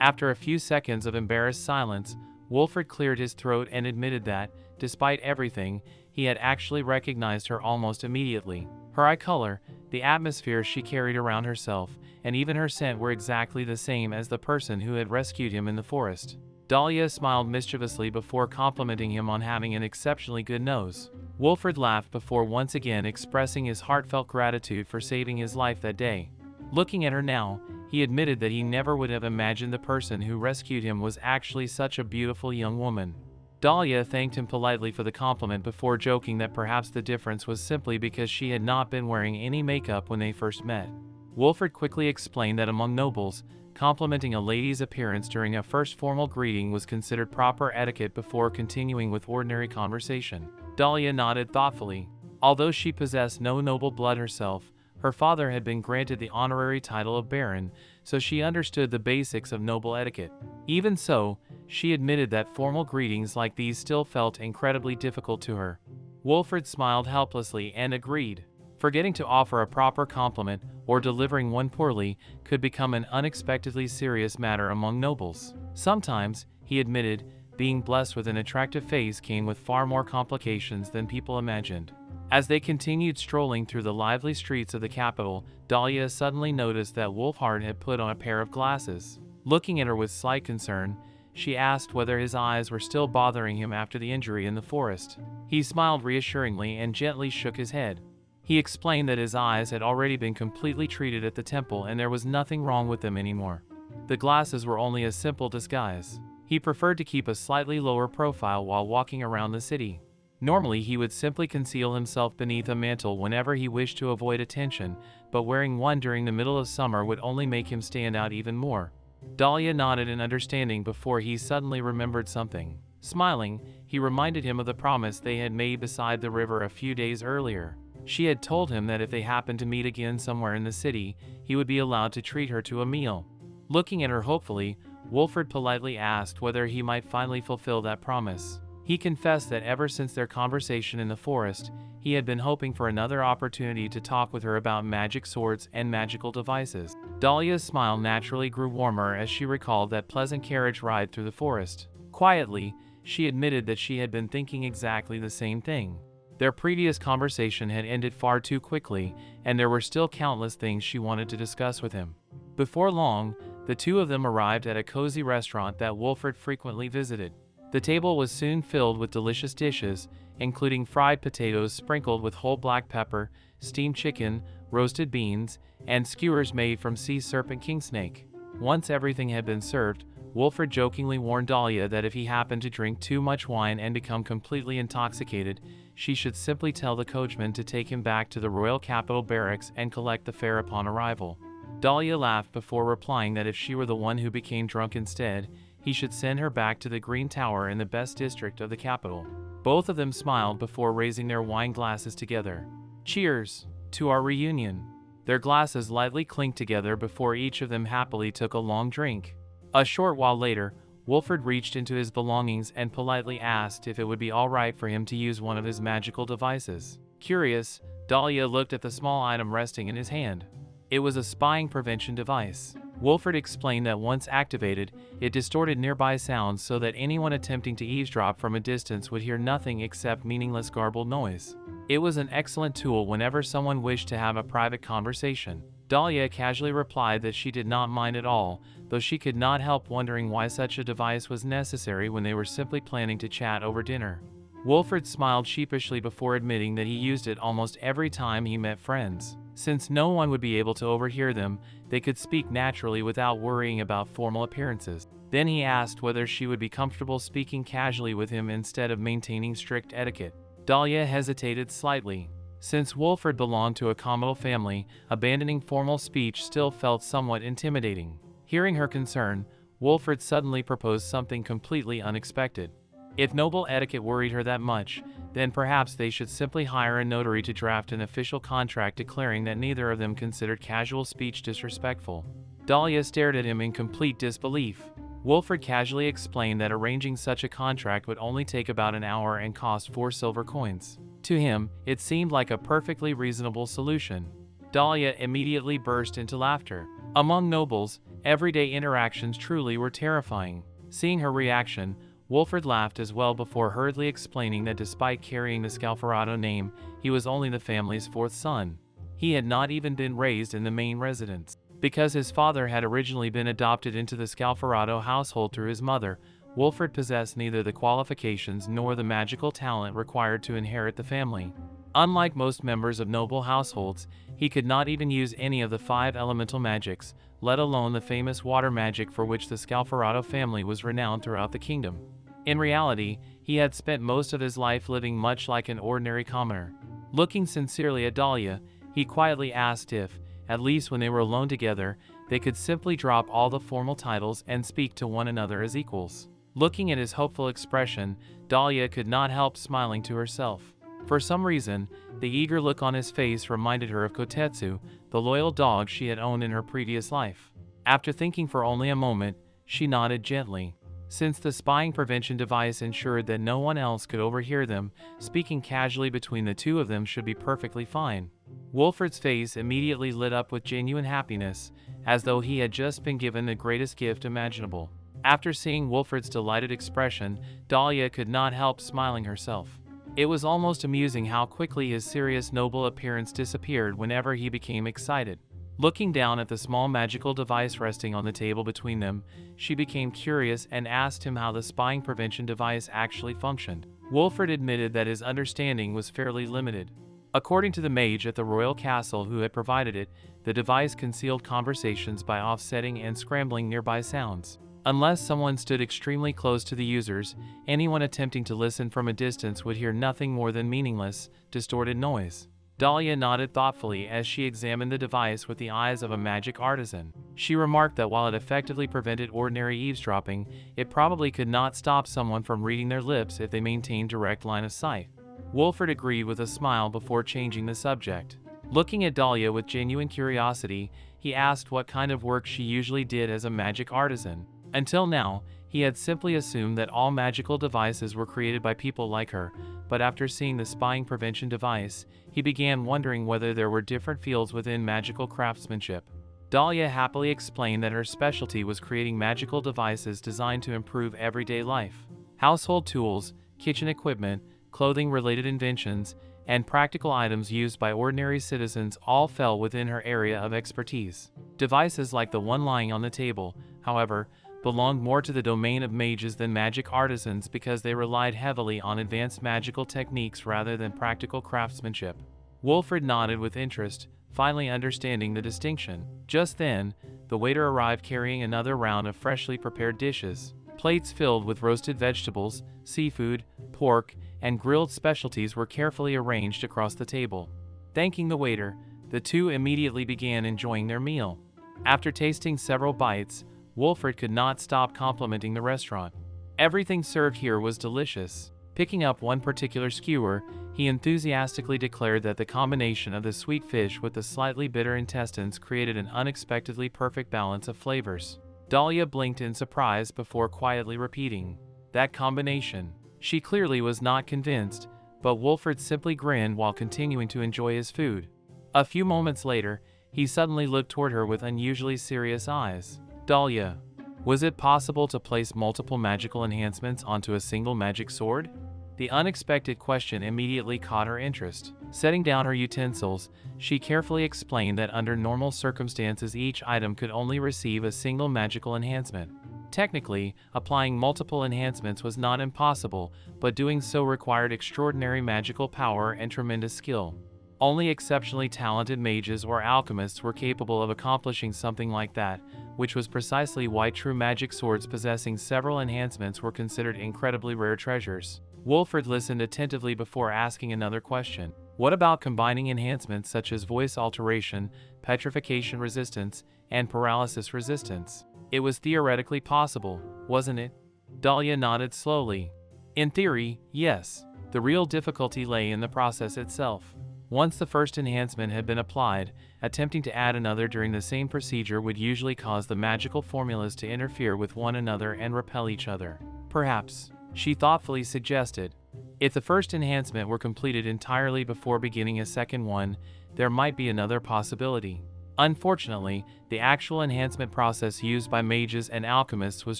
After a few seconds of embarrassed silence, Wolfert cleared his throat and admitted that, despite everything, he had actually recognized her almost immediately. Her eye color, the atmosphere she carried around herself, and even her scent were exactly the same as the person who had rescued him in the forest. Dahlia smiled mischievously before complimenting him on having an exceptionally good nose. Wolfert laughed before once again expressing his heartfelt gratitude for saving his life that day. Looking at her now, he admitted that he never would have imagined the person who rescued him was actually such a beautiful young woman. Dahlia thanked him politely for the compliment before joking that perhaps the difference was simply because she had not been wearing any makeup when they first met. Wolfert quickly explained that among nobles, complimenting a lady's appearance during a first formal greeting was considered proper etiquette before continuing with ordinary conversation. Dahlia nodded thoughtfully. Although she possessed no noble blood herself, her father had been granted the honorary title of Baron, so she understood the basics of noble etiquette. Even so, she admitted that formal greetings like these still felt incredibly difficult to her. Wolfert smiled helplessly and agreed. Forgetting to offer a proper compliment or delivering one poorly could become an unexpectedly serious matter among nobles. Sometimes, he admitted, being blessed with an attractive face came with far more complications than people imagined. As they continued strolling through the lively streets of the capital, Dahlia suddenly noticed that Wolfhard had put on a pair of glasses. Looking at her with slight concern, she asked whether his eyes were still bothering him after the injury in the forest. He smiled reassuringly and gently shook his head. He explained that his eyes had already been completely treated at the temple and there was nothing wrong with them anymore. The glasses were only a simple disguise. He preferred to keep a slightly lower profile while walking around the city. Normally, he would simply conceal himself beneath a mantle whenever he wished to avoid attention, but wearing one during the middle of summer would only make him stand out even more. Dahlia nodded in understanding before he suddenly remembered something. Smiling, he reminded him of the promise they had made beside the river a few days earlier. She had told him that if they happened to meet again somewhere in the city, he would be allowed to treat her to a meal. Looking at her hopefully, Wolfert politely asked whether he might finally fulfill that promise. He confessed that ever since their conversation in the forest, he had been hoping for another opportunity to talk with her about magic swords and magical devices. Dahlia's smile naturally grew warmer as she recalled that pleasant carriage ride through the forest. Quietly, she admitted that she had been thinking exactly the same thing. Their previous conversation had ended far too quickly, and there were still countless things she wanted to discuss with him. Before long, the two of them arrived at a cozy restaurant that Wolfert frequently visited. The table was soon filled with delicious dishes, including fried potatoes sprinkled with whole black pepper, steamed chicken, roasted beans, and skewers made from sea serpent kingsnake. Once everything had been served, Wolfert jokingly warned Dahlia that if he happened to drink too much wine and become completely intoxicated, she should simply tell the coachman to take him back to the royal capital barracks and collect the fare upon arrival. Dahlia laughed before replying that if she were the one who became drunk instead, he should send her back to the Green Tower in the best district of the capital. Both of them smiled before raising their wine glasses together. Cheers to our reunion. Their glasses lightly clinked together before each of them happily took a long drink. A short while later, Wolfert reached into his belongings and politely asked if it would be all right for him to use one of his magical devices. Curious, Dahlia looked at the small item resting in his hand. It was a spying prevention device. Wolfert explained that once activated, it distorted nearby sounds so that anyone attempting to eavesdrop from a distance would hear nothing except meaningless garbled noise. It was an excellent tool whenever someone wished to have a private conversation. Dahlia casually replied that she did not mind at all, though she could not help wondering why such a device was necessary when they were simply planning to chat over dinner. Wolfert smiled sheepishly before admitting that he used it almost every time he met friends. Since no one would be able to overhear them, they could speak naturally without worrying about formal appearances. Then he asked whether she would be comfortable speaking casually with him instead of maintaining strict etiquette. Dahlia hesitated slightly. Since Wolfert belonged to a communal family, abandoning formal speech still felt somewhat intimidating. Hearing her concern, Wolfert suddenly proposed something completely unexpected. If noble etiquette worried her that much, then perhaps they should simply hire a notary to draft an official contract declaring that neither of them considered casual speech disrespectful. Dahlia stared at him in complete disbelief. Wolfert casually explained that arranging such a contract would only take about an hour and cost 4 silver coins. To him, it seemed like a perfectly reasonable solution. Dahlia immediately burst into laughter. Among nobles, everyday interactions truly were terrifying. Seeing her reaction, Wolfert laughed as well before hurriedly explaining that despite carrying the Scalfarado name, he was only the family's 4th son. He had not even been raised in the main residence. Because his father had originally been adopted into the Scalfarado household through his mother, Wolfert possessed neither the qualifications nor the magical talent required to inherit the family. Unlike most members of noble households, he could not even use any of the 5 elemental magics, let alone the famous water magic for which the Scalfarado family was renowned throughout the kingdom. In reality, he had spent most of his life living much like an ordinary commoner. Looking sincerely at Dahlia, he quietly asked if, at least when they were alone together, they could simply drop all the formal titles and speak to one another as equals. Looking at his hopeful expression, Dahlia could not help smiling to herself. For some reason, the eager look on his face reminded her of Kotetsu, the loyal dog she had owned in her previous life. After thinking for only a moment, she nodded gently. Since the spying prevention device ensured that no one else could overhear them, speaking casually between the two of them should be perfectly fine. Wolfert's face immediately lit up with genuine happiness, as though he had just been given the greatest gift imaginable. After seeing Wolfert's delighted expression, Dahlia could not help smiling herself. It was almost amusing how quickly his serious noble appearance disappeared whenever he became excited. Looking down at the small magical device resting on the table between them, she became curious and asked him how the spying prevention device actually functioned. Wolfert admitted that his understanding was fairly limited. According to the mage at the royal castle who had provided it, the device concealed conversations by offsetting and scrambling nearby sounds. Unless someone stood extremely close to the users, anyone attempting to listen from a distance would hear nothing more than meaningless, distorted noise. Dahlia nodded thoughtfully as she examined the device with the eyes of a magic artisan. She remarked that while it effectively prevented ordinary eavesdropping, it probably could not stop someone from reading their lips if they maintained direct line of sight. Wolfert agreed with a smile before changing the subject. Looking at Dahlia with genuine curiosity, he asked what kind of work she usually did as a magic artisan. Until now, he had simply assumed that all magical devices were created by people like her, but after seeing the spying prevention device, he began wondering whether there were different fields within magical craftsmanship. Dahlia happily explained that her specialty was creating magical devices designed to improve everyday life. Household tools, kitchen equipment, clothing-related inventions, and practical items used by ordinary citizens all fell within her area of expertise. Devices like the one lying on the table, however, belonged more to the domain of mages than magic artisans because they relied heavily on advanced magical techniques rather than practical craftsmanship. Wilfred nodded with interest, finally understanding the distinction. Just then, the waiter arrived carrying another round of freshly prepared dishes. Plates filled with roasted vegetables, seafood, pork, and grilled specialties were carefully arranged across the table. Thanking the waiter, the two immediately began enjoying their meal. After tasting several bites, Wilfred could not stop complimenting the restaurant. Everything served here was delicious. Picking up one particular skewer, he enthusiastically declared that the combination of the sweet fish with the slightly bitter intestines created an unexpectedly perfect balance of flavors. Dahlia blinked in surprise before quietly repeating, "That combination." She clearly was not convinced, but Wilfred simply grinned while continuing to enjoy his food. A few moments later, he suddenly looked toward her with unusually serious eyes. "Dahlia, was it possible to place multiple magical enhancements onto a single magic sword?" The unexpected question immediately caught her interest. Setting down her utensils, she carefully explained that under normal circumstances each item could only receive a single magical enhancement. Technically, applying multiple enhancements was not impossible, but doing so required extraordinary magical power and tremendous skill. Only exceptionally talented mages or alchemists were capable of accomplishing something like that, which was precisely why true magic swords possessing several enhancements were considered incredibly rare treasures. Wilfred listened attentively before asking another question. What about combining enhancements such as voice alteration, petrification resistance, and paralysis resistance? It was theoretically possible, wasn't it? Dahlia nodded slowly. In theory, yes. The real difficulty lay in the process itself. Once the first enhancement had been applied, attempting to add another during the same procedure would usually cause the magical formulas to interfere with one another and repel each other. Perhaps, she thoughtfully suggested, if the first enhancement were completed entirely before beginning a second one, there might be another possibility. Unfortunately, the actual enhancement process used by mages and alchemists was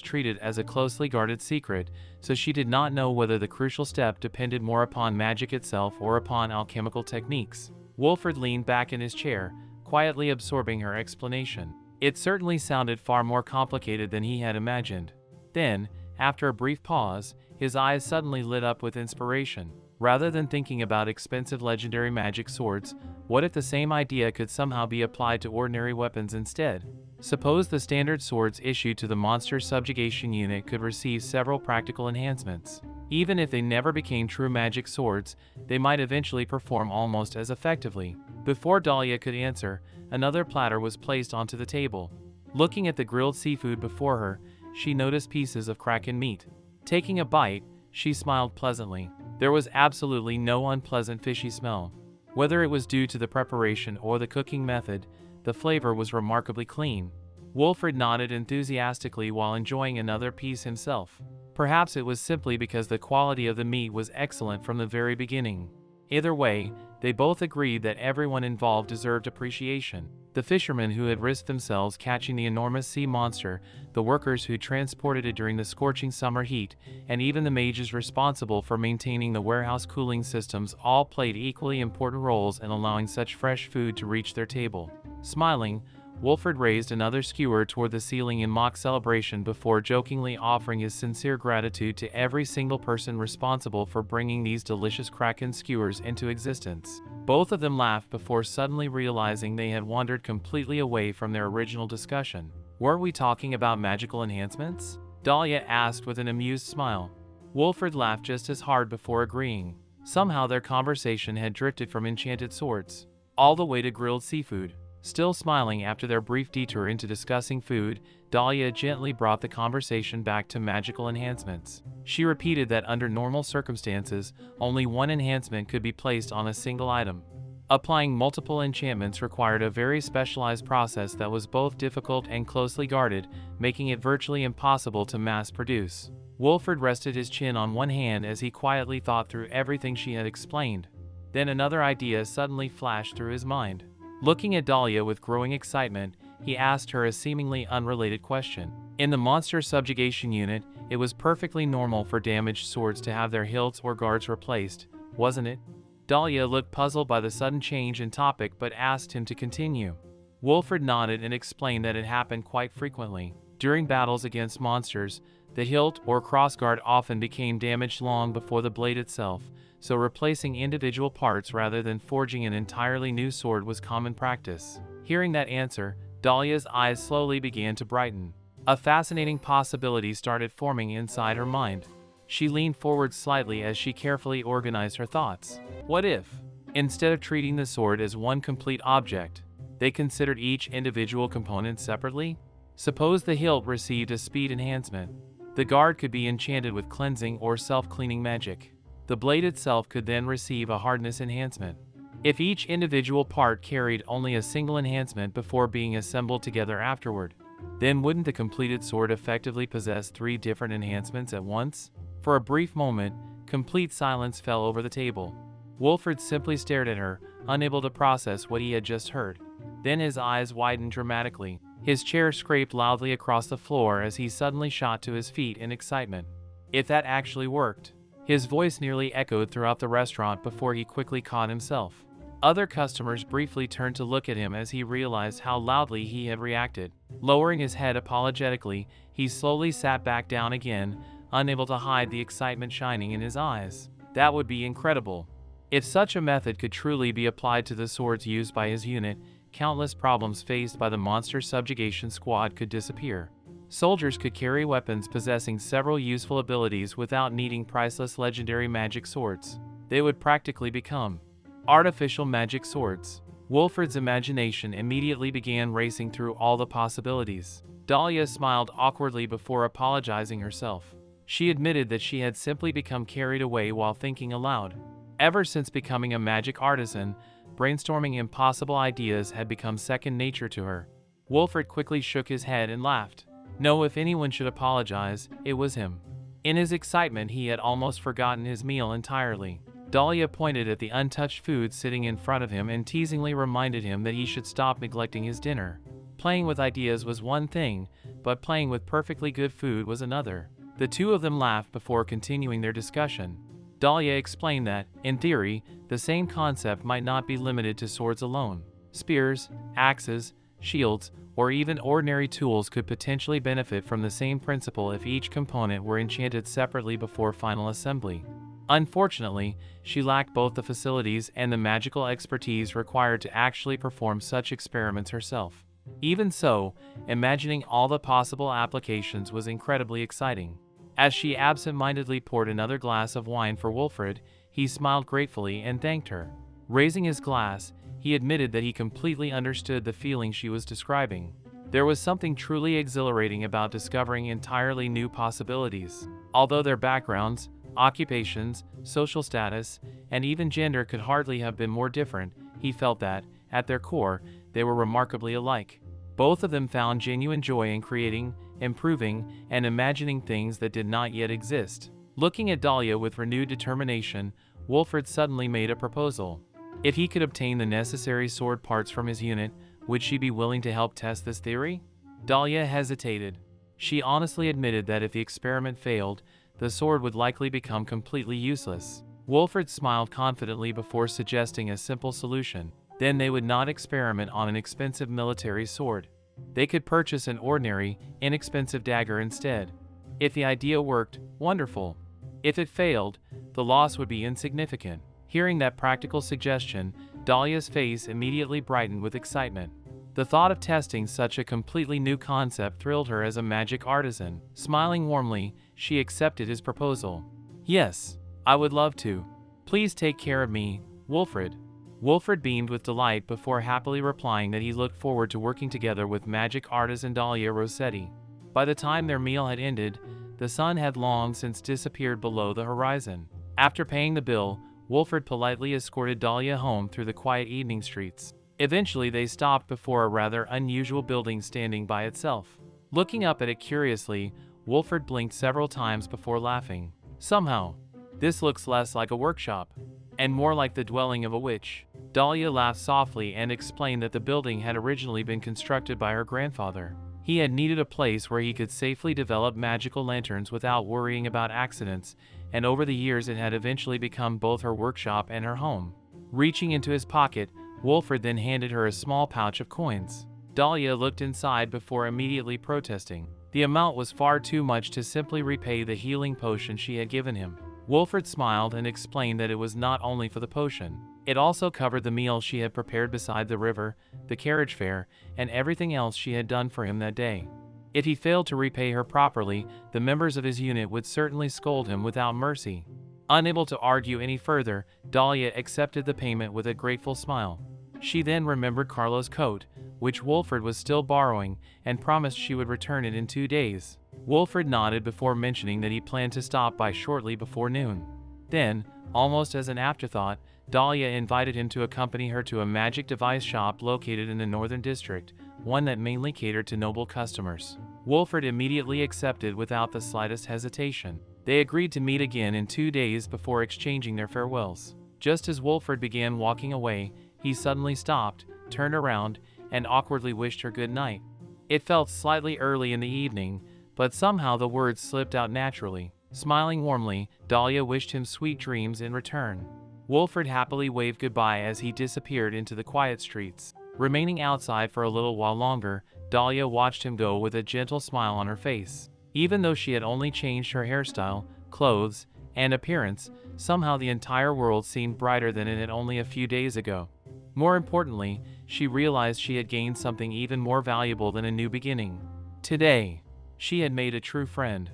treated as a closely guarded secret, so she did not know whether the crucial step depended more upon magic itself or upon alchemical techniques. Wilfred leaned back in his chair, quietly absorbing her explanation. It certainly sounded far more complicated than he had imagined. Then, after a brief pause, his eyes suddenly lit up with inspiration. Rather than thinking about expensive legendary magic swords, what if the same idea could somehow be applied to ordinary weapons instead? Suppose the standard swords issued to the monster subjugation unit could receive several practical enhancements. Even if they never became true magic swords, they might eventually perform almost as effectively. Before Dahlia could answer, another platter was placed onto the table. Looking at the grilled seafood before her, she noticed pieces of kraken meat. Taking a bite, she smiled pleasantly. There was absolutely no unpleasant fishy smell. Whether it was due to the preparation or the cooking method, the flavor was remarkably clean. Wilfred nodded enthusiastically while enjoying another piece himself. Perhaps it was simply because the quality of the meat was excellent from the very beginning. Either way, they both agreed that everyone involved deserved appreciation. The fishermen who had risked themselves catching the enormous sea monster, the workers who transported it during the scorching summer heat, and even the mages responsible for maintaining the warehouse cooling systems all played equally important roles in allowing such fresh food to reach their table. Smiling, Wilfred raised another skewer toward the ceiling in mock celebration before jokingly offering his sincere gratitude to every single person responsible for bringing these delicious kraken skewers into existence. Both of them laughed before suddenly realizing they had wandered completely away from their original discussion. Weren't we talking about magical enhancements? Dahlia asked with an amused smile. Wilfred laughed just as hard before agreeing. Somehow their conversation had drifted from enchanted swords all the way to grilled seafood. Still smiling after their brief detour into discussing food, Dahlia gently brought the conversation back to magical enhancements. She repeated that under normal circumstances, only one enhancement could be placed on a single item. Applying multiple enchantments required a very specialized process that was both difficult and closely guarded, making it virtually impossible to mass produce. Wilfred rested his chin on one hand as he quietly thought through everything she had explained. Then another idea suddenly flashed through his mind. Looking at Dahlia with growing excitement, he asked her a seemingly unrelated question. In the monster subjugation unit, it was perfectly normal for damaged swords to have their hilts or guards replaced, wasn't it? Dahlia looked puzzled by the sudden change in topic but asked him to continue. Wilfred nodded and explained that it happened quite frequently. During battles against monsters, the hilt or crossguard often became damaged long before the blade itself, so replacing individual parts rather than forging an entirely new sword was common practice. Hearing that answer, Dahlia's eyes slowly began to brighten. A fascinating possibility started forming inside her mind. She leaned forward slightly as she carefully organized her thoughts. What if, instead of treating the sword as one complete object, they considered each individual component separately? Suppose the hilt received a speed enhancement. The guard could be enchanted with cleansing or self-cleaning magic. The blade itself could then receive a hardness enhancement. If each individual part carried only a single enhancement before being assembled together afterward, then wouldn't the completed sword effectively possess 3 different enhancements at once? For a brief moment, complete silence fell over the table. Wilfred simply stared at her, unable to process what he had just heard. Then his eyes widened dramatically. His chair scraped loudly across the floor as he suddenly shot to his feet in excitement. If that actually worked! His voice nearly echoed throughout the restaurant before he quickly caught himself. Other customers briefly turned to look at him as he realized how loudly he had reacted. Lowering his head apologetically, he slowly sat back down again, unable to hide the excitement shining in his eyes. That would be incredible. If such a method could truly be applied to the swords used by his unit, countless problems faced by the monster subjugation squad could disappear. Soldiers could carry weapons possessing several useful abilities without needing priceless legendary magic swords. They would practically become artificial magic swords. Wilfred's imagination immediately began racing through all the possibilities. Dahlia smiled awkwardly before apologizing herself. She admitted that she had simply become carried away while thinking aloud. Ever since becoming a magic artisan, brainstorming impossible ideas had become second nature to her. Wilfred quickly shook his head and laughed. No, if anyone should apologize, it was him. In his excitement, he had almost forgotten his meal entirely. Dahlia pointed at the untouched food sitting in front of him and teasingly reminded him that he should stop neglecting his dinner. Playing with ideas was one thing, but playing with perfectly good food was another. The two of them laughed before continuing their discussion. Dahlia explained that, in theory, the same concept might not be limited to swords alone. Spears, axes, shields, or even ordinary tools could potentially benefit from the same principle if each component were enchanted separately before final assembly. Unfortunately, she lacked both the facilities and the magical expertise required to actually perform such experiments herself. Even so, imagining all the possible applications was incredibly exciting. As she absent-mindedly poured another glass of wine for Wilfred, he smiled gratefully and thanked her. Raising his glass, he admitted that he completely understood the feeling she was describing. There was something truly exhilarating about discovering entirely new possibilities. Although their backgrounds, occupations, social status, and even gender could hardly have been more different, he felt that, at their core, they were remarkably alike. Both of them found genuine joy in creating, improving, and imagining things that did not yet exist. Looking at Dahlia with renewed determination, Wilfred suddenly made a proposal. If he could obtain the necessary sword parts from his unit, would she be willing to help test this theory? Dahlia hesitated. She honestly admitted that if the experiment failed, the sword would likely become completely useless. Wilfred smiled confidently before suggesting a simple solution. Then they would not experiment on an expensive military sword. They could purchase an ordinary, inexpensive dagger instead. If the idea worked, wonderful. If it failed, the loss would be insignificant. Hearing that practical suggestion, Dahlia's face immediately brightened with excitement. The thought of testing such a completely new concept thrilled her as a magic artisan. Smiling warmly, she accepted his proposal. Yes, I would love to. Please take care of me, Wilfred. Wilfred beamed with delight before happily replying that he looked forward to working together with magic artisan Dahlia Rossetti. By the time their meal had ended, the sun had long since disappeared below the horizon. After paying the bill, Wilfred politely escorted Dahlia home through the quiet evening streets. Eventually they stopped before a rather unusual building standing by itself. Looking up at it curiously, Wilfred blinked several times before laughing. Somehow, this looks less like a workshop, and more like the dwelling of a witch. Dahlia laughed softly and explained that the building had originally been constructed by her grandfather. He had needed a place where he could safely develop magical lanterns without worrying about accidents, and over the years it had eventually become both her workshop and her home. Reaching into his pocket, Wolford then handed her a small pouch of coins. Dahlia looked inside before immediately protesting. The amount was far too much to simply repay the healing potion she had given him. Wolford smiled and explained that it was not only for the potion. It also covered the meal she had prepared beside the river, the carriage fare, and everything else she had done for him that day. If he failed to repay her properly, the members of his unit would certainly scold him without mercy. Unable to argue any further, Dahlia accepted the payment with a grateful smile. She then remembered Carlo's coat, which Wolford was still borrowing, and promised she would return it in 2 days. Wolford nodded before mentioning that he planned to stop by shortly before noon. Then, almost as an afterthought, Dahlia invited him to accompany her to a magic device shop located in the Northern District, one that mainly catered to noble customers. Wolford immediately accepted without the slightest hesitation. They agreed to meet again in 2 days before exchanging their farewells. Just as Wolford began walking away, he suddenly stopped, turned around, and awkwardly wished her good night. It felt slightly early in the evening, but somehow the words slipped out naturally. Smiling warmly, Dahlia wished him sweet dreams in return. Wolford happily waved goodbye as he disappeared into the quiet streets. Remaining outside for a little while longer, Dahlia watched him go with a gentle smile on her face. Even though she had only changed her hairstyle, clothes, and appearance, somehow the entire world seemed brighter than it had only a few days ago. More importantly, she realized she had gained something even more valuable than a new beginning. Today, she had made a true friend.